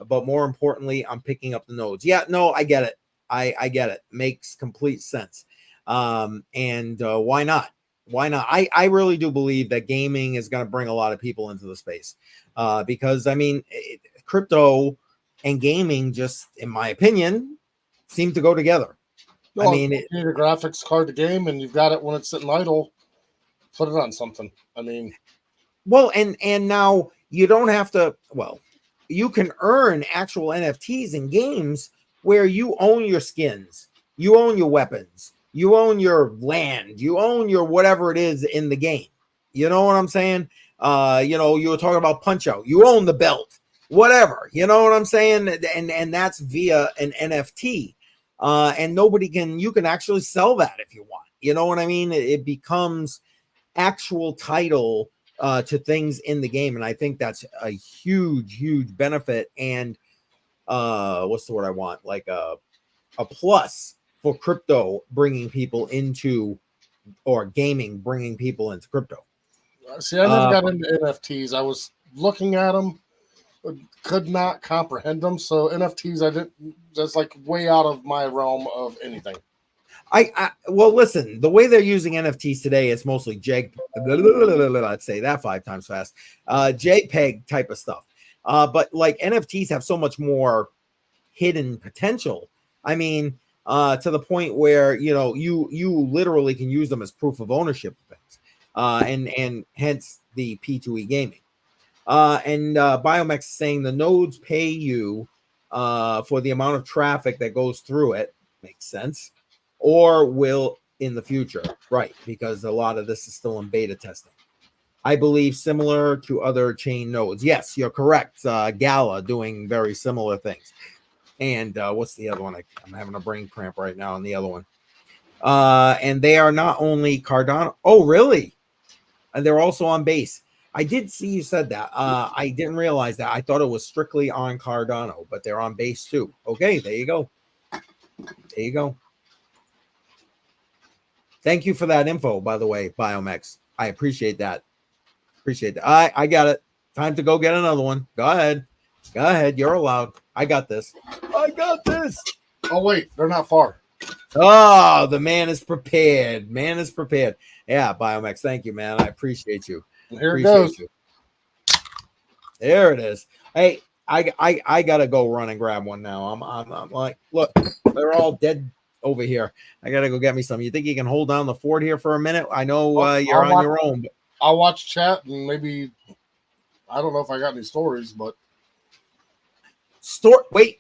Speaker 1: but more importantly, I'm picking up the nodes. Yeah, no, I get it. I get it. Makes complete sense. And why not? Why not? I really do believe that gaming is going to bring a lot of people into the space because, I mean, crypto and gaming just, in my opinion, seem to go together.
Speaker 4: Well, I mean, you need a graphics card to game, and you've got it when it's sitting idle. Put it on something. I mean,
Speaker 1: well, and now you don't have to. Well, you can earn actual NFTs in games where you own your skins, you own your weapons, you own your land, you own your whatever it is in the game. You know what I'm saying? You were talking about Punch Out. You own the belt, whatever. You know what I'm saying? And that's via an NFT. And you can actually sell that if you want. You know what I mean? It becomes actual title to things in the game. And I think that's a huge benefit. And what's the word I want? Like a plus for crypto bringing people into, or gaming bringing people into crypto.
Speaker 4: See, I never got into NFTs. I was looking at them, but could not comprehend them. So NFTs, that's like way out of my realm of anything.
Speaker 1: Well, listen, the way they're using NFTs today, it's mostly I'd say that 5 times fast, JPEG type of stuff. But like NFTs have so much more hidden potential. I mean, to the point where, you literally can use them as proof of ownership of things, and hence the P2E gaming. And Biomex is saying the nodes pay you for the amount of traffic that goes through it. Makes sense. Or will in the future, right? Because a lot of this is still in beta testing. I believe similar to other chain nodes. Yes, you're correct. Gala doing very similar things. And what's the other one? I'm having a brain cramp right now on the other one. And they are not only Cardano. Oh, really? And they're also on base. I did see you said that. I didn't realize that. I thought it was strictly on Cardano, but they're on base too. Okay, there you go. There you go. Thank you for that info, by the way, Biomex. I appreciate that. Appreciate that. I got it. Time to go get another one. Go ahead. Go ahead. You're allowed. I got this. I got this.
Speaker 4: Oh wait, they're not far.
Speaker 1: Oh, the man is prepared. Man is prepared. Yeah, Biomex. Thank you, man. I appreciate you.
Speaker 4: And here
Speaker 1: Appreciate
Speaker 4: it goes.
Speaker 1: you. There it is. Hey, I gotta go run and grab one now. I'm like, look, they're all dead over here. I gotta go get me some. You think you can hold down the fort here for a minute? I know you're on your own. But
Speaker 4: I'll watch chat and maybe I don't know if I got any stories, but
Speaker 1: wait,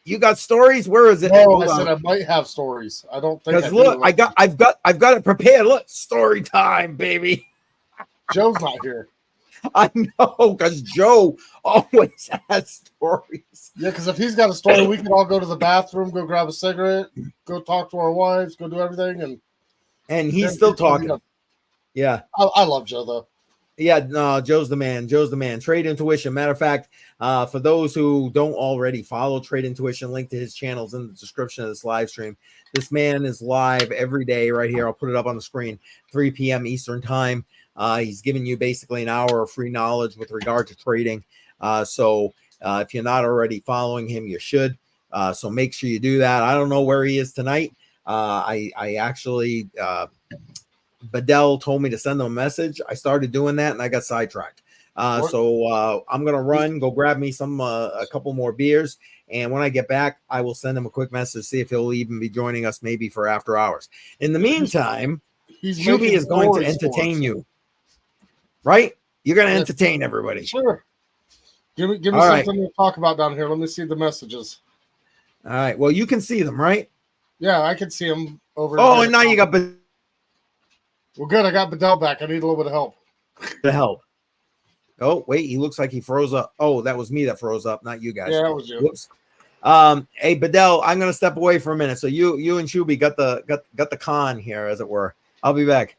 Speaker 1: you got stories? Where is it?
Speaker 4: no, I said I might have stories. I don't think.
Speaker 1: Because look, I've got it prepared. Look, story time, baby.
Speaker 4: Joe's not here.
Speaker 1: I know, because Joe always has stories.
Speaker 4: Yeah, because if he's got a story, we can all go to the bathroom, go grab a cigarette, go talk to our wives, go do everything,
Speaker 1: and he's still talking. Yeah,
Speaker 4: I love Joe though.
Speaker 1: Yeah, no, Joe's the man. Joe's the man. Trade Intuition. Matter of fact, for those who don't already follow Trade Intuition, link to his channels in the description of this live stream. This man is live every day right here. I'll put it up on the screen, 3 p.m. Eastern time. He's giving you basically an hour of free knowledge with regard to trading. So if you're not already following him, you should. So make sure you do that. I don't know where he is tonight. I actually... Bedell told me to send him a message. I started doing that and I got sidetracked. So I'm gonna run, go grab me some a couple more beers, and when I get back, I will send him a quick message, see if he'll even be joining us maybe for after hours. In the meantime, Shuby is going to entertain you. Right? You're gonna entertain everybody.
Speaker 4: Sure. Give me something to talk about down here. Let me see the messages.
Speaker 1: All right. Well, you can see them, right?
Speaker 4: Yeah, I can see them over.
Speaker 1: Oh, and now you got.
Speaker 4: Well, good. I got Bedell back. I need a little bit of help.
Speaker 1: To help. Oh, wait. He looks like he froze up. Oh, that was me that froze up, not you guys.
Speaker 4: Yeah, that was you.
Speaker 1: Whoops. Hey, Bedell, I'm gonna step away for a minute. So you and Shuby got the con here, as it were. I'll be back.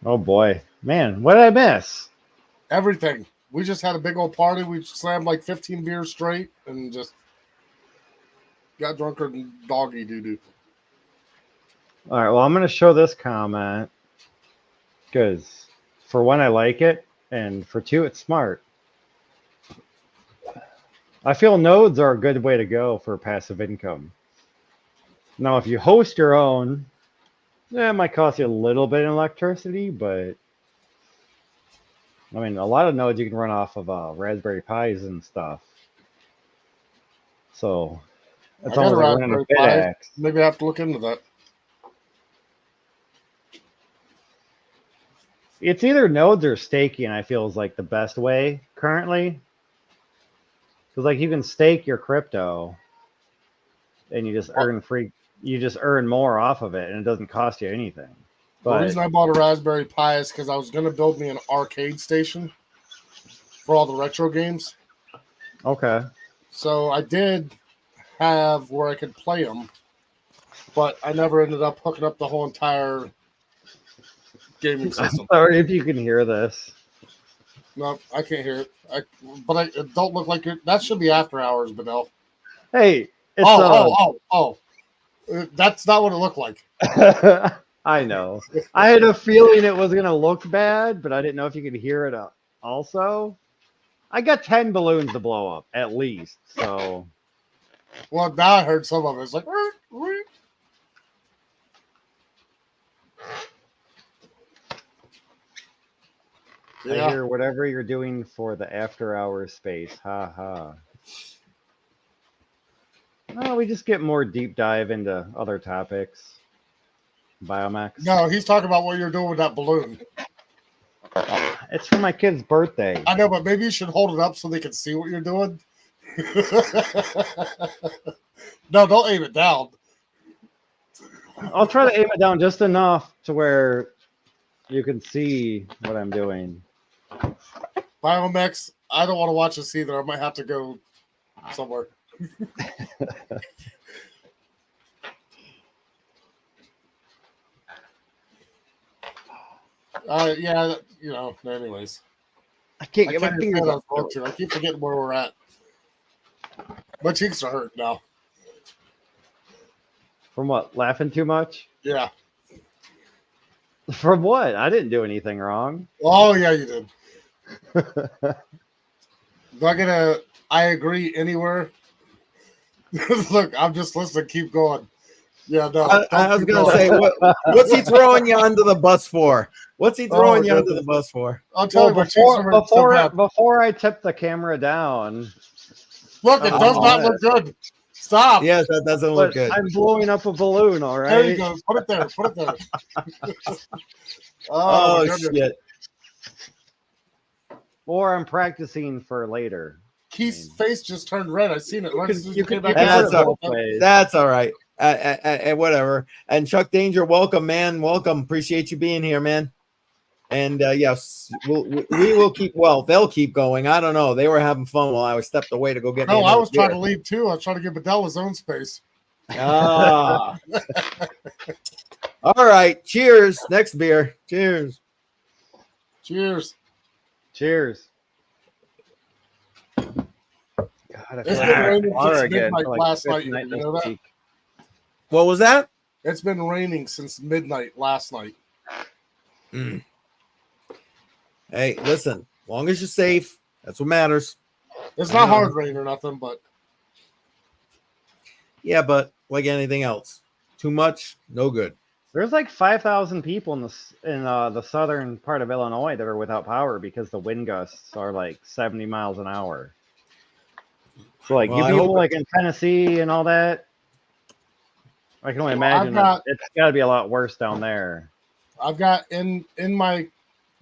Speaker 2: Oh boy, man, what did I miss?
Speaker 4: Everything. We just had a big old party. We slammed like 15 beers straight and just got drunker than doggy doo-doo.
Speaker 2: All right, well, I'm going to show this comment because for one, I like it, and for two, it's smart. I feel nodes are a good way to go for passive income. Now, if you host your own, it might cost you a little bit in electricity, but I mean, a lot of nodes you can run off of Raspberry Pis and stuff. So it's almost like running a BitX.
Speaker 4: Maybe I have to look into that.
Speaker 2: It's either nodes or staking, I feel, is like the best way currently. Because like you can stake your crypto and you just earn more off of it and it doesn't cost you anything. But
Speaker 4: the reason I bought a Raspberry Pi is because I was going to build me an arcade station for all the retro games.
Speaker 2: Okay.
Speaker 4: So I did have where I could play them, but I never ended up hooking up the whole entire gaming system.
Speaker 2: I'm sorry if you can hear this.
Speaker 4: No, I can't hear it. It don't look like it. That should be after hours, Bedell.
Speaker 2: Hey,
Speaker 4: it's that's not what it looked like.
Speaker 2: I know. I had a feeling it was going to look bad, but I didn't know if you could hear it also. I got 10 balloons to blow up, at least. So,
Speaker 4: well, now I heard some of it. It's like,
Speaker 2: I hear whatever you're doing for the after hours space. Ha ha. Well, we just get more deep dive into other topics. Biomax.
Speaker 4: No, he's talking about what you're doing with that balloon.
Speaker 2: It's for my kid's birthday.
Speaker 4: I know, but maybe you should hold it up so they can see what you're doing. No, don't aim it down.
Speaker 2: I'll try to aim it down just enough to where you can see what I'm doing.
Speaker 4: Biomex, I don't want to watch this either. I might have to go somewhere. Yeah, anyways.
Speaker 2: I can't
Speaker 4: I
Speaker 2: get
Speaker 4: can't
Speaker 2: my
Speaker 4: even
Speaker 2: fingers
Speaker 4: say
Speaker 2: up.
Speaker 4: that too. I keep forgetting where we're at. My cheeks are hurt now.
Speaker 2: From what? Laughing too much?
Speaker 4: Yeah.
Speaker 2: From what? I didn't do anything wrong.
Speaker 4: Oh, yeah, you did. Do I get a I agree anywhere? Look, I'm just listening. Keep going. Yeah, no.
Speaker 1: I was
Speaker 4: keep
Speaker 1: gonna
Speaker 4: going.
Speaker 1: say, what's he throwing you under the bus for? What's he throwing
Speaker 4: Oh,
Speaker 1: you under the
Speaker 4: goodness.
Speaker 1: bus for?
Speaker 4: I'll tell
Speaker 2: Well,
Speaker 4: you, my cheeks are hurting so bad.
Speaker 2: before I tip the camera down,
Speaker 4: Look, it does not look good. Stop.
Speaker 1: Yes, that doesn't look
Speaker 2: but
Speaker 1: good.
Speaker 2: I'm blowing up a balloon. All right.
Speaker 4: There you go. Put it there. Put it there.
Speaker 1: Oh,
Speaker 4: my goodness.
Speaker 1: shit.
Speaker 2: Or I'm practicing for later.
Speaker 4: Keith's face just turned red. I seen it right as soon as you came back.
Speaker 1: That's
Speaker 2: put it
Speaker 1: all
Speaker 2: both ways.
Speaker 1: That's all right. Whatever. And Chuck Danger, welcome, man. Welcome. Appreciate you being here, man. And yes, we will keep. Well, they'll keep going. I don't know. They were having fun while I was stepped away to go get.
Speaker 4: No,
Speaker 1: me
Speaker 4: I was trying
Speaker 1: beer.
Speaker 4: to leave too. I was trying to give Bedell his own space.
Speaker 1: Ah. All right. Cheers. Next beer. Cheers.
Speaker 4: Cheers.
Speaker 2: Cheers. God, I
Speaker 4: It's
Speaker 2: feel
Speaker 4: been
Speaker 2: like
Speaker 4: raining
Speaker 2: water
Speaker 4: since
Speaker 2: again
Speaker 4: midnight
Speaker 2: for like
Speaker 4: last
Speaker 2: fifth
Speaker 4: night.
Speaker 2: night
Speaker 4: You
Speaker 2: this
Speaker 4: know that?
Speaker 2: week.
Speaker 1: What was that?
Speaker 4: It's been raining since midnight last night.
Speaker 1: Mm. Hey, listen. As long as you're safe, that's what matters.
Speaker 4: It's not hard rain or nothing, but
Speaker 1: Yeah, but like anything else, too much, no good.
Speaker 2: There's like 5,000 people in the southern part of Illinois that are without power because the wind gusts are like 70 miles an hour. So like
Speaker 1: Well,
Speaker 2: you
Speaker 1: I
Speaker 2: people
Speaker 1: hope-
Speaker 2: like in Tennessee and all that, I can only imagine that it's got to be a lot worse down there.
Speaker 4: I've got in my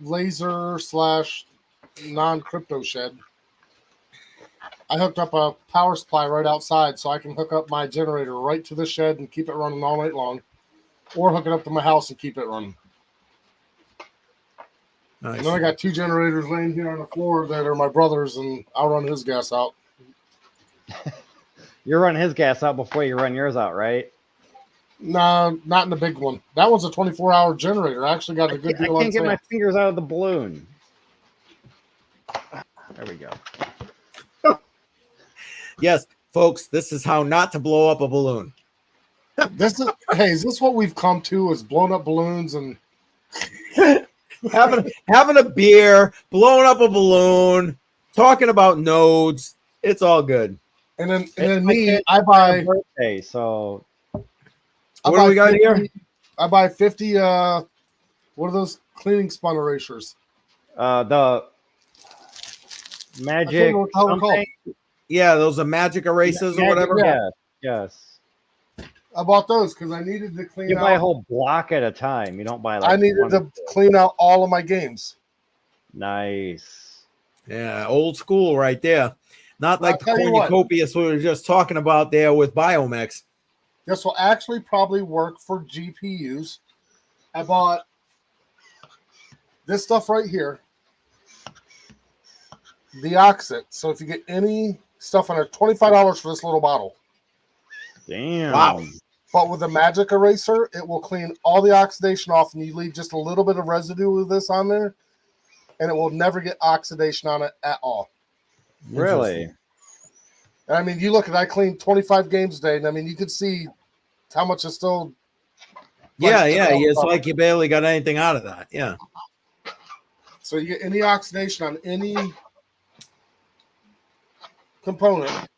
Speaker 4: laser / non-crypto shed, I hooked up a power supply right outside so I can hook up my generator right to the shed and keep it running all night long, or hook it up to my house and keep it running.
Speaker 1: Nice.
Speaker 4: And then I got 2 generators laying here on the floor that are my brother's, and I'll run his gas out.
Speaker 2: You're running his gas out before you run yours out, right?
Speaker 4: No, not in the big one. That one's a 24-hour generator. I actually got a good deal
Speaker 2: I
Speaker 4: on
Speaker 2: can't get my
Speaker 4: sale.
Speaker 2: fingers out of the balloon. There we go.
Speaker 1: Yes, folks, this is how not to blow up a balloon.
Speaker 4: Is this what we've come to? Is blown up balloons and
Speaker 1: having a beer, blowing up a balloon, talking about nodes. It's all good.
Speaker 4: and then
Speaker 2: It's
Speaker 4: me,
Speaker 2: my
Speaker 4: I buy.
Speaker 2: birthday, so
Speaker 1: What do we got here?
Speaker 4: I buy 50. What are those cleaning spun erasers?
Speaker 2: the magic
Speaker 4: what the hell they're called.
Speaker 2: something.
Speaker 1: Yeah, those are magic erasers or whatever.
Speaker 2: Yes.
Speaker 4: I bought those because I needed to clean
Speaker 2: You buy a
Speaker 4: out.
Speaker 2: whole block at a time. You don't buy like
Speaker 4: I needed
Speaker 2: one.
Speaker 4: to clean out all of my games.
Speaker 2: Nice.
Speaker 1: Yeah, old school right there. Not like the
Speaker 4: I'll tell you what.
Speaker 1: cornucopias we were just talking about there with Biomex.
Speaker 4: This will actually probably work for GPUs. I bought this stuff right here, the Oxid. So if you get any stuff under $25 for this little bottle.
Speaker 2: Damn.
Speaker 1: Wow.
Speaker 4: But with a magic eraser, it will clean all the oxidation off, and you leave just a little bit of residue of this on there, and it will never get oxidation on it at all.
Speaker 2: Really?
Speaker 4: And I mean, you look at I cleaned 25 games a day, and I mean, you could see how much is still.
Speaker 1: Yeah. It's like you barely got anything out of that. Yeah.
Speaker 4: So you get any oxidation on any component.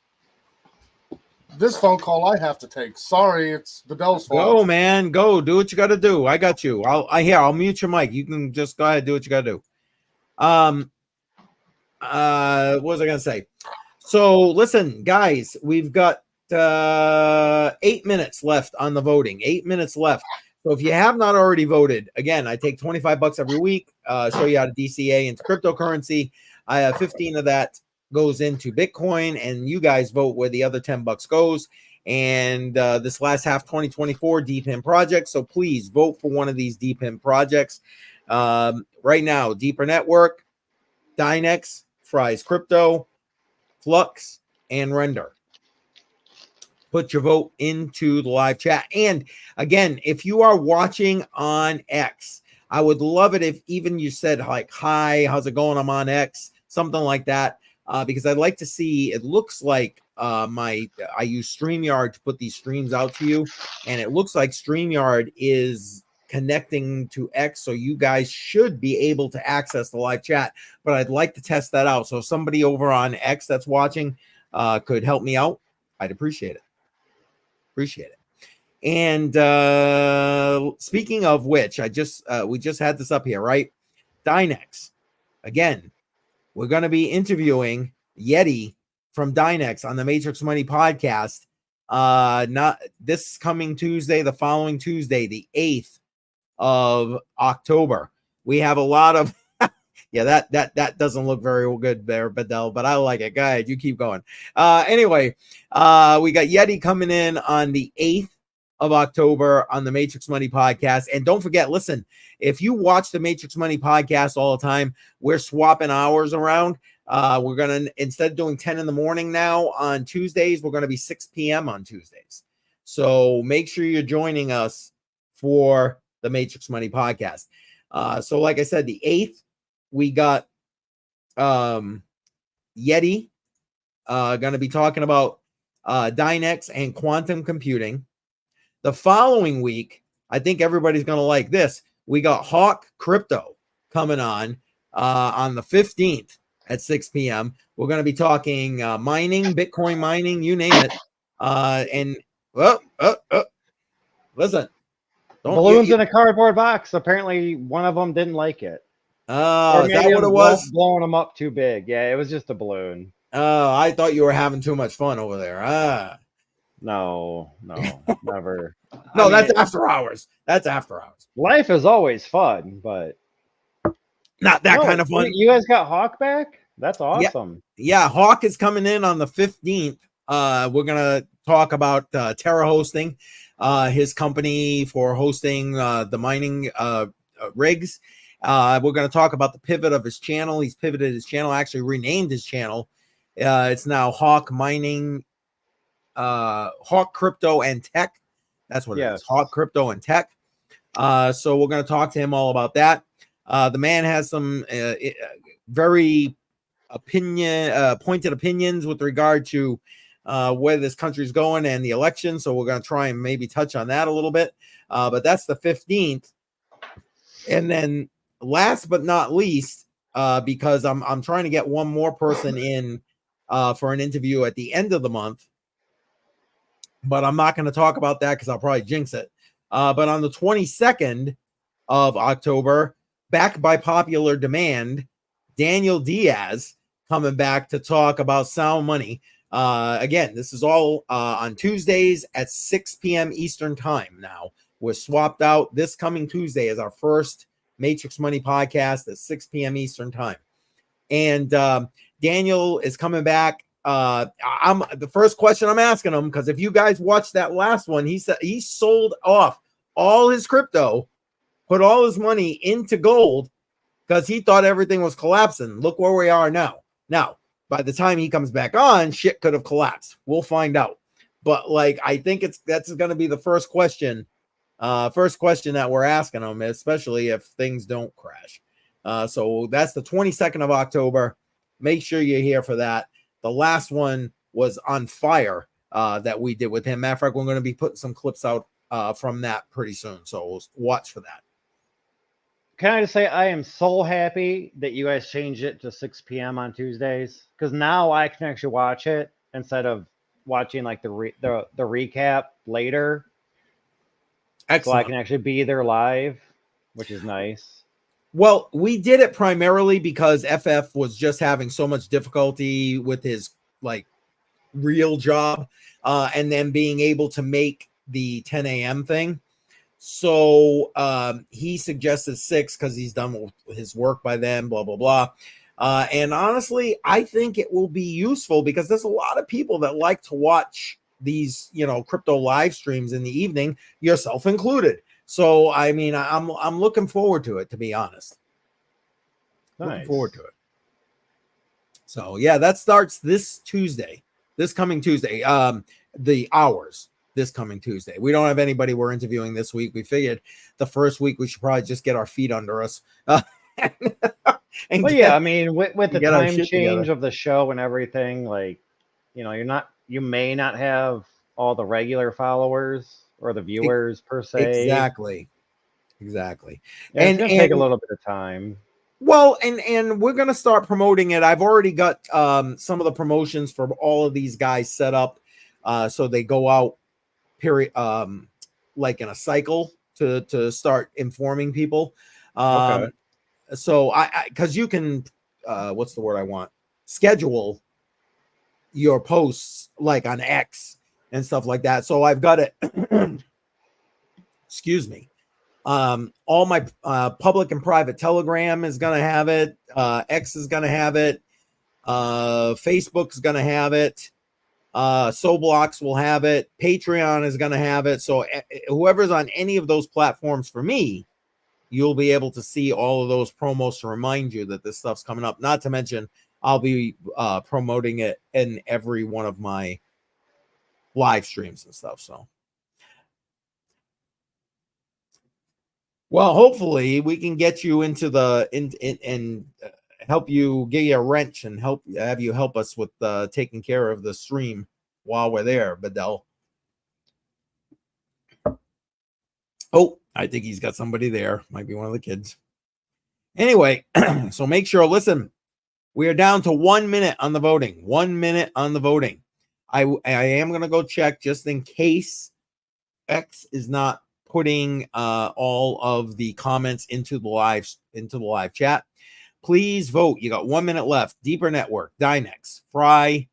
Speaker 4: This phone call I have to take. Sorry, it's Bedell's fault.
Speaker 1: Go, man. Go. Do what you got to do. I got you. I'll mute your mic. You can just go ahead, do what you got to do. What was I gonna say? So listen, guys, we've got 8 minutes left on the voting. 8 minutes left. So if you have not already voted, again, I take $25 every week, show you how to DCA into cryptocurrency. I have 15 of that goes into Bitcoin, and you guys vote where the other $10 goes. And this last half 2024 DPIM project. So please vote for one of these DPIM projects. Right now, Deeper Network, Dynex, Fry's Crypto, Flux, and Render. put your vote into the live chat. And again, if you are watching on X, I would love it if even you said like, hi, how's it going? I'm on X, something like that. Because I'd like to see, it looks like I use StreamYard to put these streams out to you. And it looks like StreamYard is connecting to X. So you guys should be able to access the live chat, but I'd like to test that out. So if somebody over on X that's watching could help me out, I'd appreciate it. Appreciate it. And speaking of which, we just had this up here, right? Dynex. Again, we're going to be interviewing Yeti from Dynex on the Matrix Money podcast. Not this coming Tuesday, the following Tuesday, the 8th of October. We have a lot of yeah, that doesn't look very good there, Bedell, but I like it. Go ahead, you keep going. Anyway, we got Yeti coming in on the 8th of October on the Matrix Money podcast. And don't forget, listen, if you watch the Matrix Money podcast all the time, we're swapping hours around. We're going to, instead of doing 10 in the morning now on Tuesdays, we're going to be 6 p.m. on Tuesdays. So make sure you're joining us for the Matrix Money podcast. So like I said, the 8th, we got Yeti going to be talking about Dynex and quantum computing. The following week, I think everybody's going to like this. We got Hawk Crypto coming on the 15th at 6 p.m. We're going to be talking mining, Bitcoin mining, you name it. And listen,
Speaker 2: balloons in a cardboard box. Apparently, one of them didn't like it.
Speaker 1: Is that what it was?
Speaker 2: Blowing them up too big. Yeah, it was just a balloon.
Speaker 1: Oh, I thought you were having too much fun over there.
Speaker 2: No, never.
Speaker 1: No, that's after hours. That's after hours.
Speaker 2: Life is always fun, but
Speaker 1: not that kind of fun.
Speaker 2: You guys got Hawk back? That's awesome.
Speaker 1: Yeah, Hawk is coming in on the 15th. We're gonna talk about Terra Hosting, his company for hosting the mining rigs. We're going to talk about the pivot of his channel. He's pivoted his channel, actually renamed his channel. It's now Hawk Mining, Hawk Crypto and Tech. That's what it is, Hawk Crypto and Tech. So we're going to talk to him all about that. The man has some very pointed opinions with regard to where this country's going and the election. So we're going to try and maybe touch on that a little bit. But that's the 15th. And then last but not least, because I'm trying to get one more person in for an interview at the end of the month, but I'm not going to talk about that because I'll probably jinx it. But on the 22nd of October, back by popular demand, Daniel Diaz coming back to talk about sound money. Again, this is all on Tuesdays at 6 p.m. Eastern time. Now we're swapped out. This coming Tuesday is our first Matrix Money podcast at 6 p.m. Eastern time. And Daniel is coming back. I'm the first question I'm asking him, because if you guys watched that last one, he said he sold off all his crypto, put all his money into gold because he thought everything was collapsing. Look where we are now. Now, by the time he comes back on, shit could have collapsed. We'll find out. But like, I think that's going to be the first question that we're asking him, especially if things don't crash. So that's the 22nd of October. Make sure you're here for that. The last one was on fire that we did with him. Matter of fact, we're going to be putting some clips out from that pretty soon. So we'll watch for that.
Speaker 2: Can I just say I am so happy that you guys changed it to 6 p.m. on Tuesdays, because now I can actually watch it instead of watching like the recap later. Excellent. So I can actually be there live, which is nice.
Speaker 1: Well, we did it primarily because FF was just having so much difficulty with his like real job, and then being able to make the 10 a.m. thing. So he suggested 6 because he's done with his work by then, blah, blah, blah. And honestly, I think it will be useful because there's a lot of people that like to watch these, crypto live streams in the evening, yourself included. So, I mean, I'm looking forward to it, to be honest.
Speaker 2: Nice.
Speaker 1: Looking forward to it. So, yeah, that starts this coming Tuesday. the hours this coming Tuesday. We don't have anybody we're interviewing this week. We figured the first week we should probably just get our feet under us. And
Speaker 2: Well, yeah, I mean, with the
Speaker 1: get our
Speaker 2: time
Speaker 1: shit
Speaker 2: change
Speaker 1: together.
Speaker 2: of the show and everything, like, you may not have all the regular followers or the viewers per se.
Speaker 1: Exactly.
Speaker 2: Yeah, it's gonna take a little bit of time.
Speaker 1: Well, and we're gonna start promoting it. I've already got some of the promotions for all of these guys set up, so they go out like in a cycle to start informing people.
Speaker 2: Okay.
Speaker 1: So I because you can what's the word I want, schedule your posts like on X and stuff like that. So I've got it. Excuse me. All my public and private Telegram is going to have it. X is going to have it. Facebook is going to have it. Soblox will have it. Patreon is going to have it. So whoever's on any of those platforms for me, you'll be able to see all of those promos to remind you that this stuff's coming up. Not to mention, I'll be promoting it in every one of my live streams and stuff. So, well, hopefully we can get you into the and help you, give you a wrench and have you help us with taking care of the stream while we're there, Bedell. Oh, I think he's got somebody there. Might be one of the kids. Anyway, so make sure, listen, we are down to 1 minute on the voting. 1 minute on the voting. I am going to go check just in case X is not putting all of the comments into the live chat. Please vote. You got 1 minute left. Deeper Network, Dynex, Fry,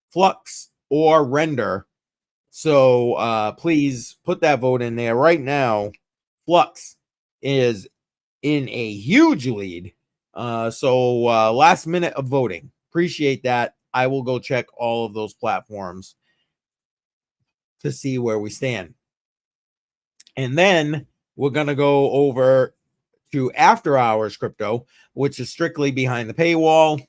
Speaker 1: Flux, or Render. So please put that vote in there right now. Flux is in a huge lead. So last minute of voting. Appreciate that. I will go check all of those platforms to see where we stand. And then we're going to go over to After Hours Crypto, which is strictly behind the paywall.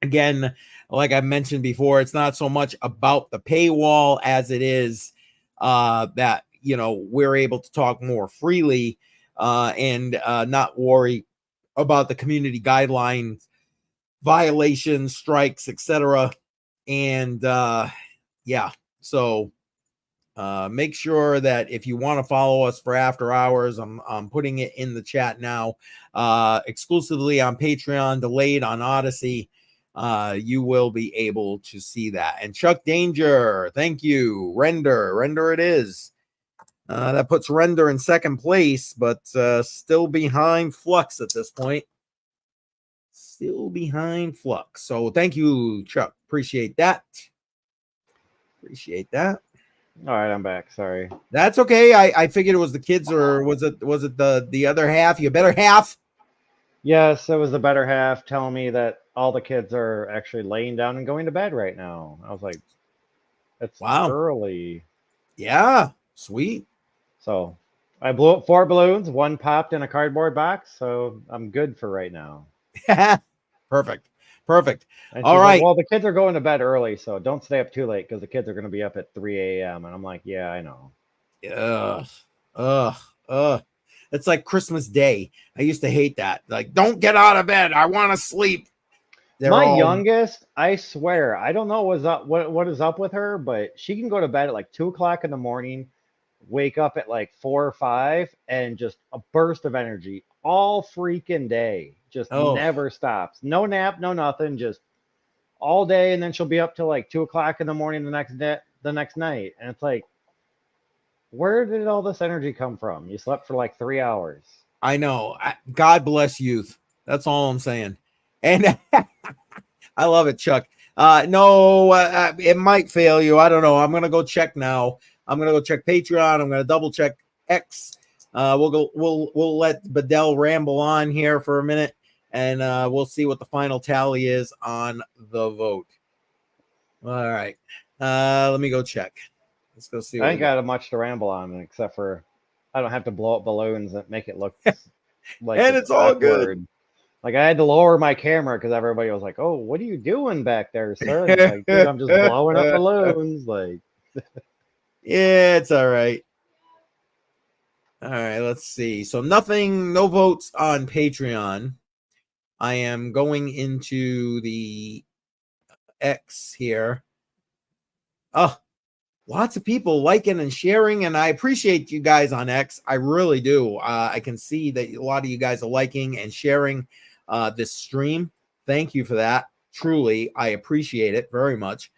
Speaker 1: Again, like I mentioned before, it's not so much about the paywall as it is that, we're able to talk more freely and not worry about the community guidelines, violations, strikes, etc. And so make sure that if you want to follow us for After Hours, I'm putting it in the chat now, exclusively on Patreon, delayed on Odyssey. You will be able to see that. And Chuck Danger, thank you. Render it is. That puts Render in second place, but still behind Flux at this point. Still behind Flux. So thank you, Chuck. Appreciate that.
Speaker 2: All right, I'm back. Sorry.
Speaker 1: That's okay. I figured it was the kids, or was it the other half? You better half.
Speaker 2: Yes, it was the better half telling me that all the kids are actually laying down and going to bed right now. I was like, it's early.
Speaker 1: Yeah, sweet.
Speaker 2: So I blew up 4 balloons. 1 popped in a cardboard box. So I'm good for right now.
Speaker 1: Perfect.
Speaker 2: And
Speaker 1: All right.
Speaker 2: Like, well, the kids are going to bed early, so don't stay up too late because the kids are going to be up at 3 a.m. And I'm like, yeah, I know.
Speaker 1: It's like Christmas Day. I used to hate that. Like, don't get out of bed. I want to sleep.
Speaker 2: My youngest, I swear, I don't know what is up with her, but she can go to bed at like 2 o'clock in the morning, wake up at like 4 or 5, and just a burst of energy all freaking day. Just never stops. No nap, no nothing, just all day. And then she'll be up till like 2 o'clock in the morning the next night. And it's like, where did all this energy come from? You slept for like 3 hours.
Speaker 1: I know. God bless youth. That's all I'm saying. And I love it, Chuck. No, it might fail you. I don't know. I'm gonna go check now. I'm gonna go check Patreon. I'm gonna double check X. We'll let Bedell ramble on here for a minute, and we'll see what the final tally is on the vote. All right. Let me go check. Let's go see.
Speaker 2: I ain't got much to ramble on except for I don't have to blow up balloons that make it look like
Speaker 1: and it's all good.
Speaker 2: Like I had to lower my camera because everybody was like, "Oh, what are you doing back there, sir?" And it's like, dude, I'm just blowing up balloons. Like,
Speaker 1: Yeah, it's all right. All right, let's see. So no votes on Patreon. I am going into the X here. Oh, lots of people liking and sharing, and I appreciate you guys on X. I really do. I can see that a lot of you guys are liking and sharing this stream. Thank you for that. Truly, I appreciate it very much.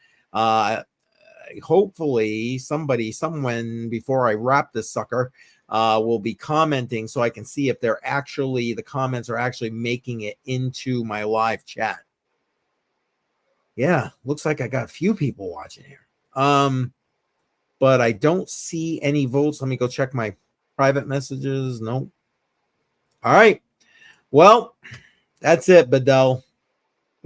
Speaker 1: Hopefully, someone before I wrap this sucker will be commenting so I can see if the comments are actually making it into my live chat. Yeah, looks like I got a few people watching here. But I don't see any votes. Let me go check my private messages. Nope. All right. Well, that's it, Bedell.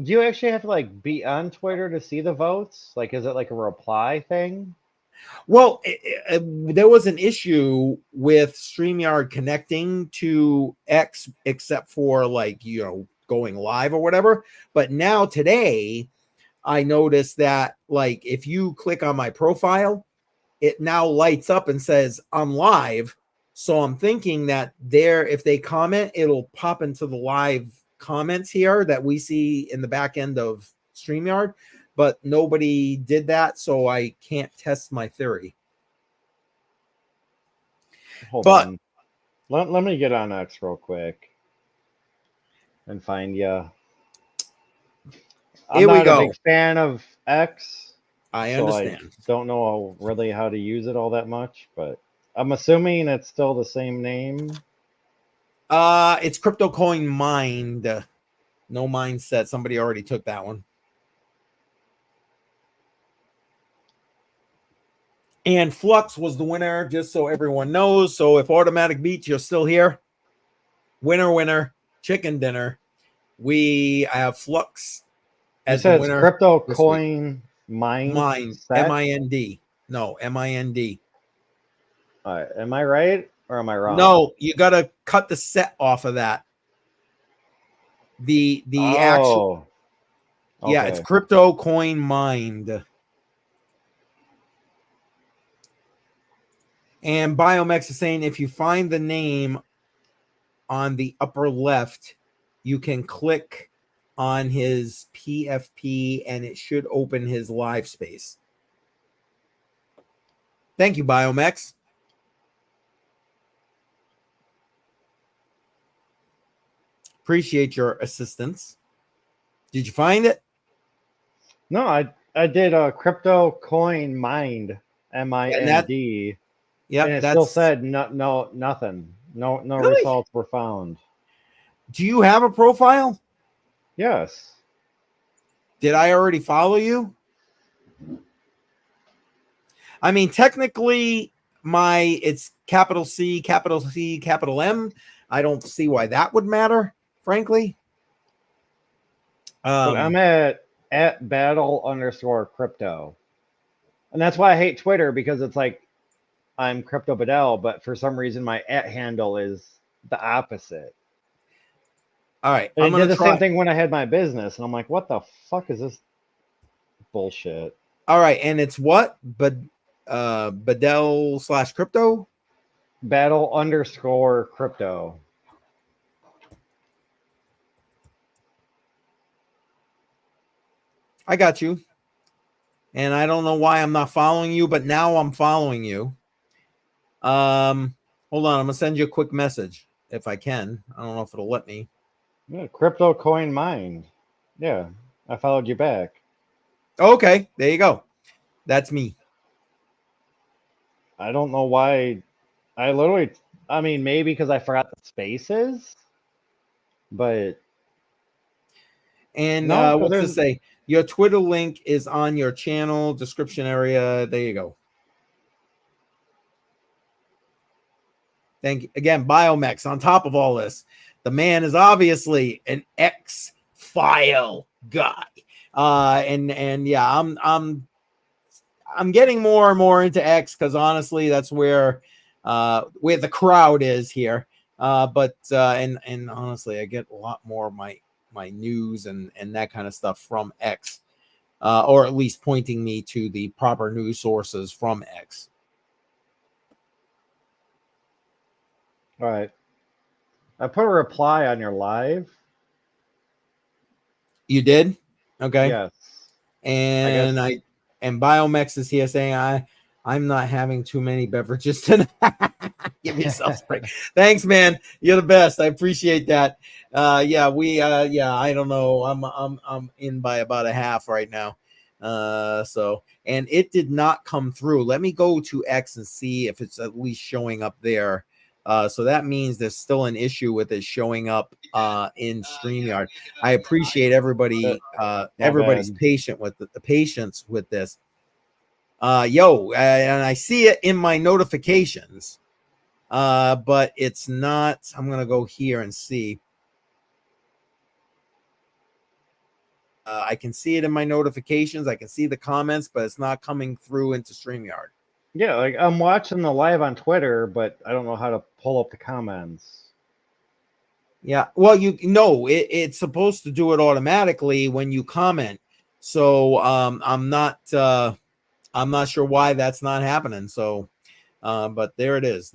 Speaker 2: do you actually have to like be on Twitter to see the votes? Like, is it like a reply thing?
Speaker 1: Well, there was an issue with StreamYard connecting to X, except for like, going live or whatever. But now today, I noticed that like if you click on my profile, it now lights up and says I'm live. So I'm thinking that if they comment, it'll pop into the live comments here that we see in the back end of StreamYard, but nobody did that, so I can't test my theory.
Speaker 2: Hold
Speaker 1: But
Speaker 2: on. Let me get on X real quick and find you. I'm
Speaker 1: here we
Speaker 2: not a
Speaker 1: go.
Speaker 2: big fan of X.
Speaker 1: I
Speaker 2: So
Speaker 1: understand.
Speaker 2: don't know really how to use it all that much, but I'm assuming it's still the same name.
Speaker 1: It's CryptoCoinMind. No mindset. Somebody already took that one. And Flux was the winner, just so everyone knows. So if Automatic Beats, you're still here, winner, chicken dinner. We have Flux
Speaker 2: You
Speaker 1: as the
Speaker 2: said it's
Speaker 1: winner.
Speaker 2: Crypto Coin
Speaker 1: Mind,
Speaker 2: Mindset.
Speaker 1: MIND. No, MIND.
Speaker 2: All right, am I right or am I wrong?
Speaker 1: No, you got to cut the set off of that. The actual,
Speaker 2: okay.
Speaker 1: yeah, it's Crypto Coin Mind. And Biomex is saying if you find the name on the upper left, you can click on his PFP and it should open his live space. Thank you, Biomex. Appreciate your assistance. Did you find it?
Speaker 2: No, I did a Crypto Coin Mind MIND.
Speaker 1: Yeah,
Speaker 2: and it still said nothing. No
Speaker 1: Really?
Speaker 2: results were found.
Speaker 1: Do you have a profile?
Speaker 2: Yes.
Speaker 1: Did I already follow you? I mean, technically, it's capital C, capital M. I don't see why that would matter, frankly.
Speaker 2: But I'm at battle_crypto. And that's why I hate Twitter, because it's like I'm Crypto Bedell, but for some reason my handle is the opposite.
Speaker 1: All right.
Speaker 2: And it did the same thing when I had my business. And I'm like, what the fuck is this bullshit?
Speaker 1: All right. And it's what? Bedell/crypto?
Speaker 2: Battle_crypto.
Speaker 1: I got you. And I don't know why I'm not following you, but now I'm following you. Hold on. I'm going to send you a quick message if I can. I don't know if it'll let me.
Speaker 2: Yeah, Crypto Coin Mind. Yeah, I followed you back.
Speaker 1: Okay. There you go. That's me.
Speaker 2: I don't know why. I mean, maybe because I forgot the spaces, but.
Speaker 1: And
Speaker 2: No,
Speaker 1: what's this say? Your Twitter link is on your channel description area. There you go. Thank you again, Biomex. On top of all this, the man is obviously an X-File guy. And yeah, I'm getting more and more into X because honestly, that's where the crowd is here. And honestly, I get a lot more of my news and that kind of stuff from X, or at least pointing me to the proper news sources from X.
Speaker 2: All right. I put a reply on your live.
Speaker 1: You did? Okay.
Speaker 2: Yes.
Speaker 1: And and Biomex is here saying I'm not having too many beverages tonight. Give yourself a break. Thanks, man. You're the best. I appreciate that. Yeah, I don't know. I'm in by about a half right now. So and it did not come through. Let me go to X and see if it's at least showing up there. So that means there's still an issue with it showing up in StreamYard. I appreciate everybody's
Speaker 2: bad.
Speaker 1: patience with this. And I see it in my notifications, but it's not. I'm gonna go here and see. I can see it in my notifications. I can see the comments, but it's not coming through into StreamYard.
Speaker 2: Yeah, like I'm watching the live on Twitter, but I don't know how to pull up the comments.
Speaker 1: Yeah, well, it's supposed to do it automatically when you comment. So I'm not sure why that's not happening. So but there it is.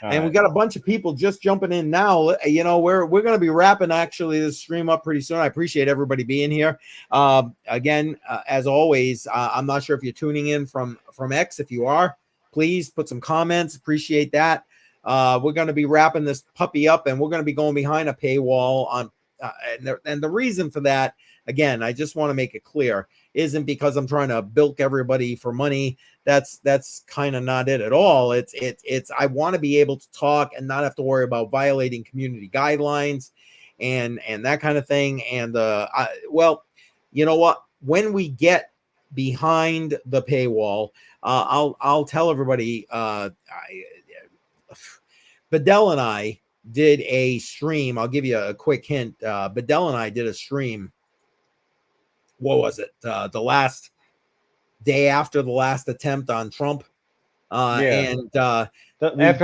Speaker 1: And we got a bunch of people just jumping in now. You know, we're going to be wrapping actually this stream up pretty soon. I appreciate everybody being here. Again, as always, I'm not sure if you're tuning in from X. If you are, please put some comments. Appreciate that. We're going to be wrapping this puppy up, and we're going to be going behind a paywall on. And the reason for that, again, I just want to make it clear, isn't because I'm trying to bilk everybody for money. That's kind of not it at all. It's I want to be able to talk and not have to worry about violating community guidelines and that kind of thing. And well, you know what? When we get behind the paywall, I'll tell everybody. Bedell and I did a stream. I'll give you a quick hint. Bedell and I did a stream. What was it? The last day after the last attempt on Trump. And
Speaker 2: after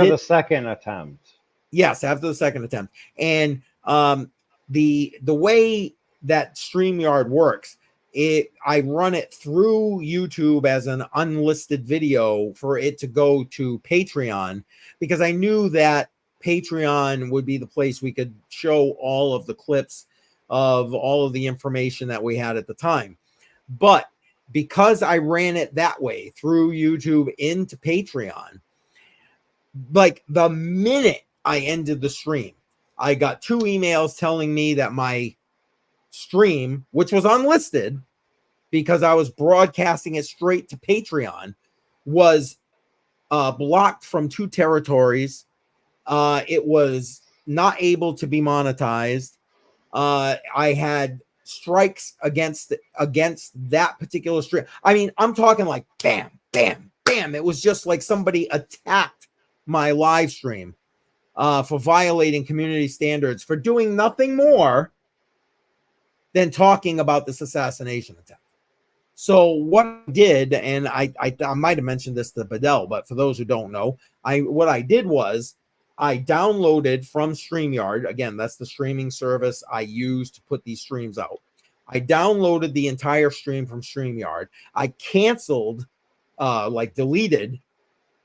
Speaker 2: the second attempt.
Speaker 1: Yes, after the second attempt. And the way that StreamYard works, I run it through YouTube as an unlisted video for it to go to Patreon, because I knew that Patreon would be the place we could show all of the clips of all of the information that we had at the time. But because I ran it that way through YouTube into Patreon, like the minute I ended the stream, I got 2 emails telling me that my stream, which was unlisted because I was broadcasting it straight to Patreon, was blocked from 2 territories. It was not able to be monetized. I had strikes against that particular stream. I mean, I'm talking like bam, bam, bam. It was just like somebody attacked my live stream for violating community standards, for doing nothing more than talking about this assassination attempt. So what I did, and I might have mentioned this to Bedell, but for those who don't know, what I did was I downloaded from StreamYard. Again, that's the streaming service I use to put these streams out. I downloaded the entire stream from StreamYard. I canceled, deleted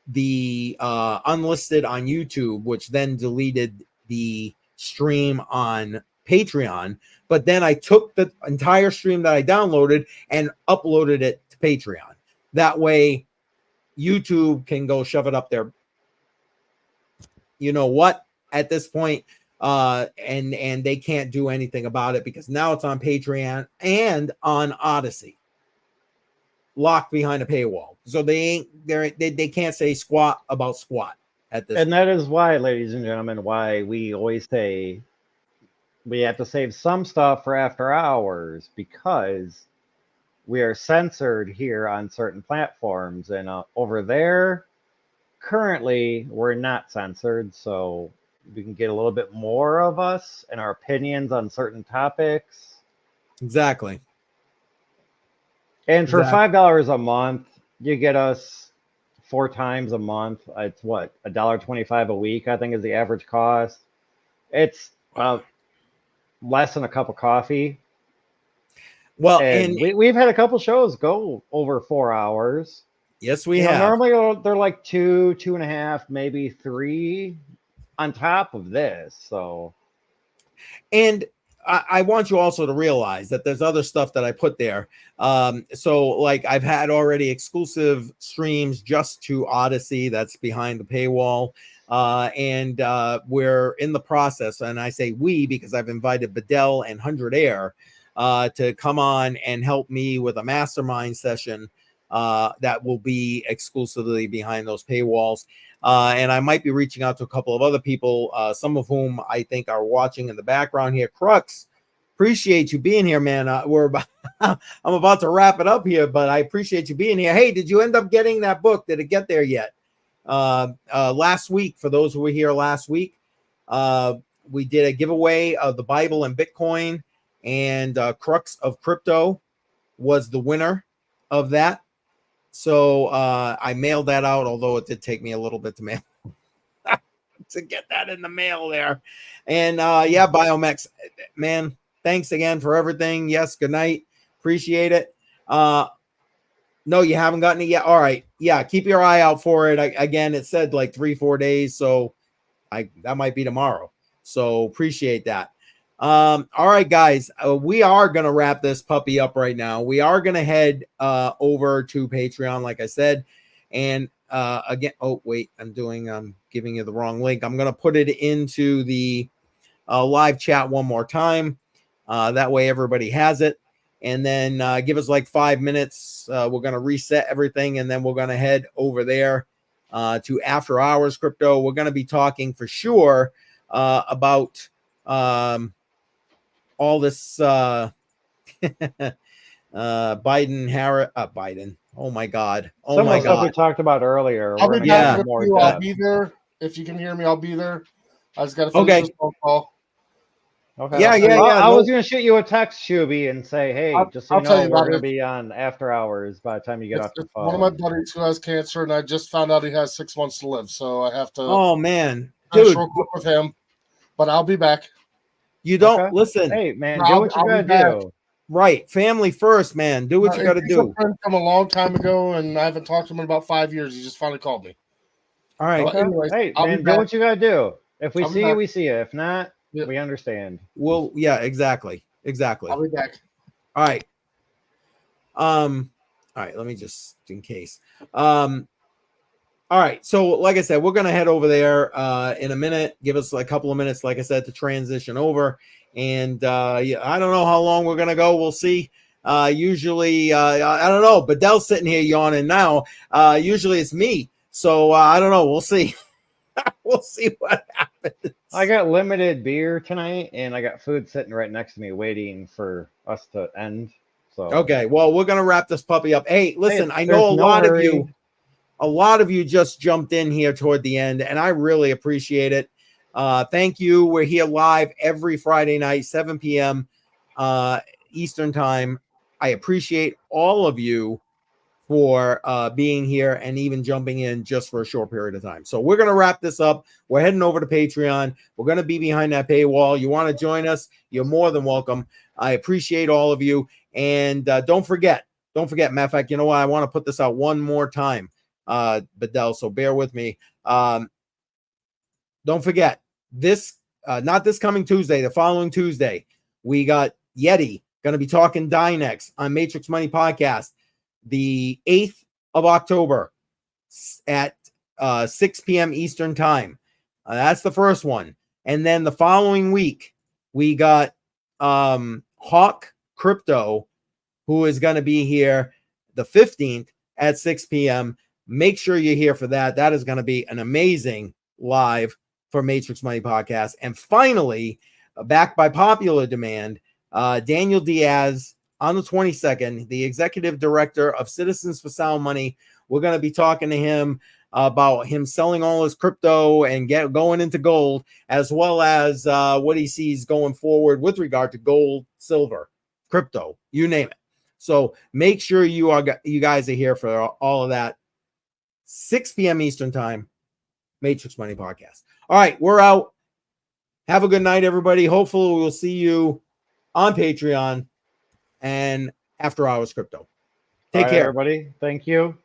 Speaker 1: the unlisted on YouTube, which then deleted the stream on Patreon. But then I took the entire stream that I downloaded and uploaded it to Patreon. That way, YouTube can go shove it up there. You know what? At this point, and they can't do anything about it because now it's on Patreon and on Odyssey, locked behind a paywall. So they can't say squat about squat at this.
Speaker 2: And that is why, ladies and gentlemen, why we always say we have to save some stuff for after hours, because we are censored here on certain platforms, and over there currently we're not censored, so we can get a little bit more of us and our opinions on certain topics.
Speaker 1: Exactly.
Speaker 2: And for $5 a month, you get us 4 times a month. It's what, $1.25 a week, I think is the average cost. It's less than a cup of coffee.
Speaker 1: Well,
Speaker 2: And we've had a couple shows go over 4 hours.
Speaker 1: yes, we
Speaker 2: You know,
Speaker 1: have.
Speaker 2: normally they're like 2, 2.5, maybe 3 on top of this. So,
Speaker 1: And I want you also to realize that there's other stuff that I put there. So like I've had already exclusive streams just to Odyssey that's behind the paywall. And we're in the process, and I say we because I've invited Bedell and 100 Air to come on and help me with a mastermind session that will be exclusively behind those paywalls. And I might be reaching out to a couple of other people, some of whom I think are watching in the background here. Crux, appreciate you being here, man. I'm about to wrap it up here, but I appreciate you being here. Hey, did you end up getting that book? Did it get there yet? Last week, for those who were here last week, we did a giveaway of the Bible and Bitcoin, and Crux of Crypto was the winner of that. So I mailed that out, although it did take me a little bit to mail to get that in the mail there. And yeah, Biomex, man, thanks again for everything. Yes, good night. Appreciate it. No, you haven't gotten it yet. All right. Yeah, keep your eye out for it. Again, it said like 3-4 days, so that might be tomorrow. So appreciate that. All right, guys, we are going to wrap this puppy up right now. We are going to head over to Patreon, like I said. And again, oh, wait, I'm giving you the wrong link. I'm going to put it into the live chat one more time. That way everybody has it. And then give us like 5 minutes. We're going to reset everything, and then we're going to head over there to After Hours Crypto. We're going to be talking for sure about all this Biden. Oh my God. Oh
Speaker 2: some
Speaker 1: my
Speaker 2: of the stuff
Speaker 1: God.
Speaker 2: we talked about earlier.
Speaker 4: I'll
Speaker 2: we're
Speaker 4: be
Speaker 2: gonna
Speaker 1: Yeah.
Speaker 2: get
Speaker 4: back
Speaker 2: more
Speaker 4: with you.
Speaker 2: depth.
Speaker 4: I'll be there. If you can hear me, I'll be there. I just got to finish
Speaker 1: Okay.
Speaker 4: this phone call.
Speaker 2: Okay.
Speaker 1: Yeah, yeah,
Speaker 2: Well,
Speaker 1: yeah.
Speaker 2: I
Speaker 1: No-
Speaker 2: was gonna shoot you a text, Shuby, and say, hey, just so
Speaker 4: I'll
Speaker 2: you
Speaker 4: tell
Speaker 2: know,
Speaker 4: you
Speaker 2: we're
Speaker 4: about
Speaker 2: gonna
Speaker 4: it.
Speaker 2: be on After Hours by the time you get off the
Speaker 4: It's one of
Speaker 2: phone.
Speaker 4: my buddies who has cancer, and I just found out he has 6 months to live. So I have to
Speaker 1: Oh man,
Speaker 4: finish
Speaker 1: dude,
Speaker 4: real quick with him. But I'll be back.
Speaker 1: you don't
Speaker 2: Okay.
Speaker 1: listen.
Speaker 2: Hey, man,
Speaker 4: No,
Speaker 2: do
Speaker 4: I'll-
Speaker 2: what you
Speaker 4: I'll be
Speaker 2: gotta
Speaker 4: back.
Speaker 2: do.
Speaker 1: Right, family first, man. Do what you got to
Speaker 4: He's
Speaker 1: do.
Speaker 4: a friend from a long time ago, and I haven't talked to him in about 5 years. He just finally called me.
Speaker 1: All right.
Speaker 4: But
Speaker 2: Okay.
Speaker 4: anyways,
Speaker 2: Hey,
Speaker 4: I'll be
Speaker 2: man, do
Speaker 4: back.
Speaker 2: what you gotta do. If we
Speaker 4: I'll be
Speaker 2: see you,
Speaker 4: back.
Speaker 2: we see you. If not,
Speaker 4: Yep.
Speaker 2: we understand.
Speaker 1: Well, yeah, exactly.
Speaker 4: I'll be back.
Speaker 1: All right. All right, let me just in case. All right, so like I said, we're gonna head over there in a minute. Give us a couple of minutes, like I said, to transition over. And yeah, I don't know how long we're gonna go. We'll see. Usually, I don't know. Bedell's sitting here yawning now. Usually it's me. So I don't know. We'll see. We'll see what happens.
Speaker 2: I got limited beer tonight, and I got food sitting right next to me, waiting for us to end. So
Speaker 1: Okay, well, we're gonna wrap this puppy up. Hey, listen, I know
Speaker 2: there's
Speaker 1: a
Speaker 2: no
Speaker 1: lot of
Speaker 2: hurry.
Speaker 1: you. A lot of you just jumped in here toward the end, and I really appreciate it. Thank you. We're here live every Friday night, 7 p.m. Eastern time. I appreciate all of you for being here and even jumping in just for a short period of time. So we're going to wrap this up. We're heading over to Patreon. We're going to be behind that paywall. You want to join us? You're more than welcome. I appreciate all of you. And don't forget, matter of fact, you know what? I want to put this out one more time. Bedell, so bear with me. Don't forget this, not this coming Tuesday, the following Tuesday, we got Yeti going to be talking Dynex on Matrix Money Podcast the 8th of October at 6 p.m. Eastern time. That's the first one. And then the following week, we got Hawk Crypto, who is going to be here the 15th at 6 p.m. Make sure you're here for that. That is going to be an amazing live for Matrix Money Podcast. And finally, backed by popular demand, Daniel Diaz on the 22nd, the executive director of Citizens for Sound Money. We're going to be talking to him about him selling all his crypto and going into gold, as well as what he sees going forward with regard to gold, silver, crypto, you name it. So make sure you guys are here for all of that. 6 p.m. Eastern time, Matrix Money Podcast. All right, we're out. Have a good night, everybody. Hopefully, we'll see you on Patreon and After Hours Crypto. Take
Speaker 2: All right,
Speaker 1: care.
Speaker 2: everybody. Thank you.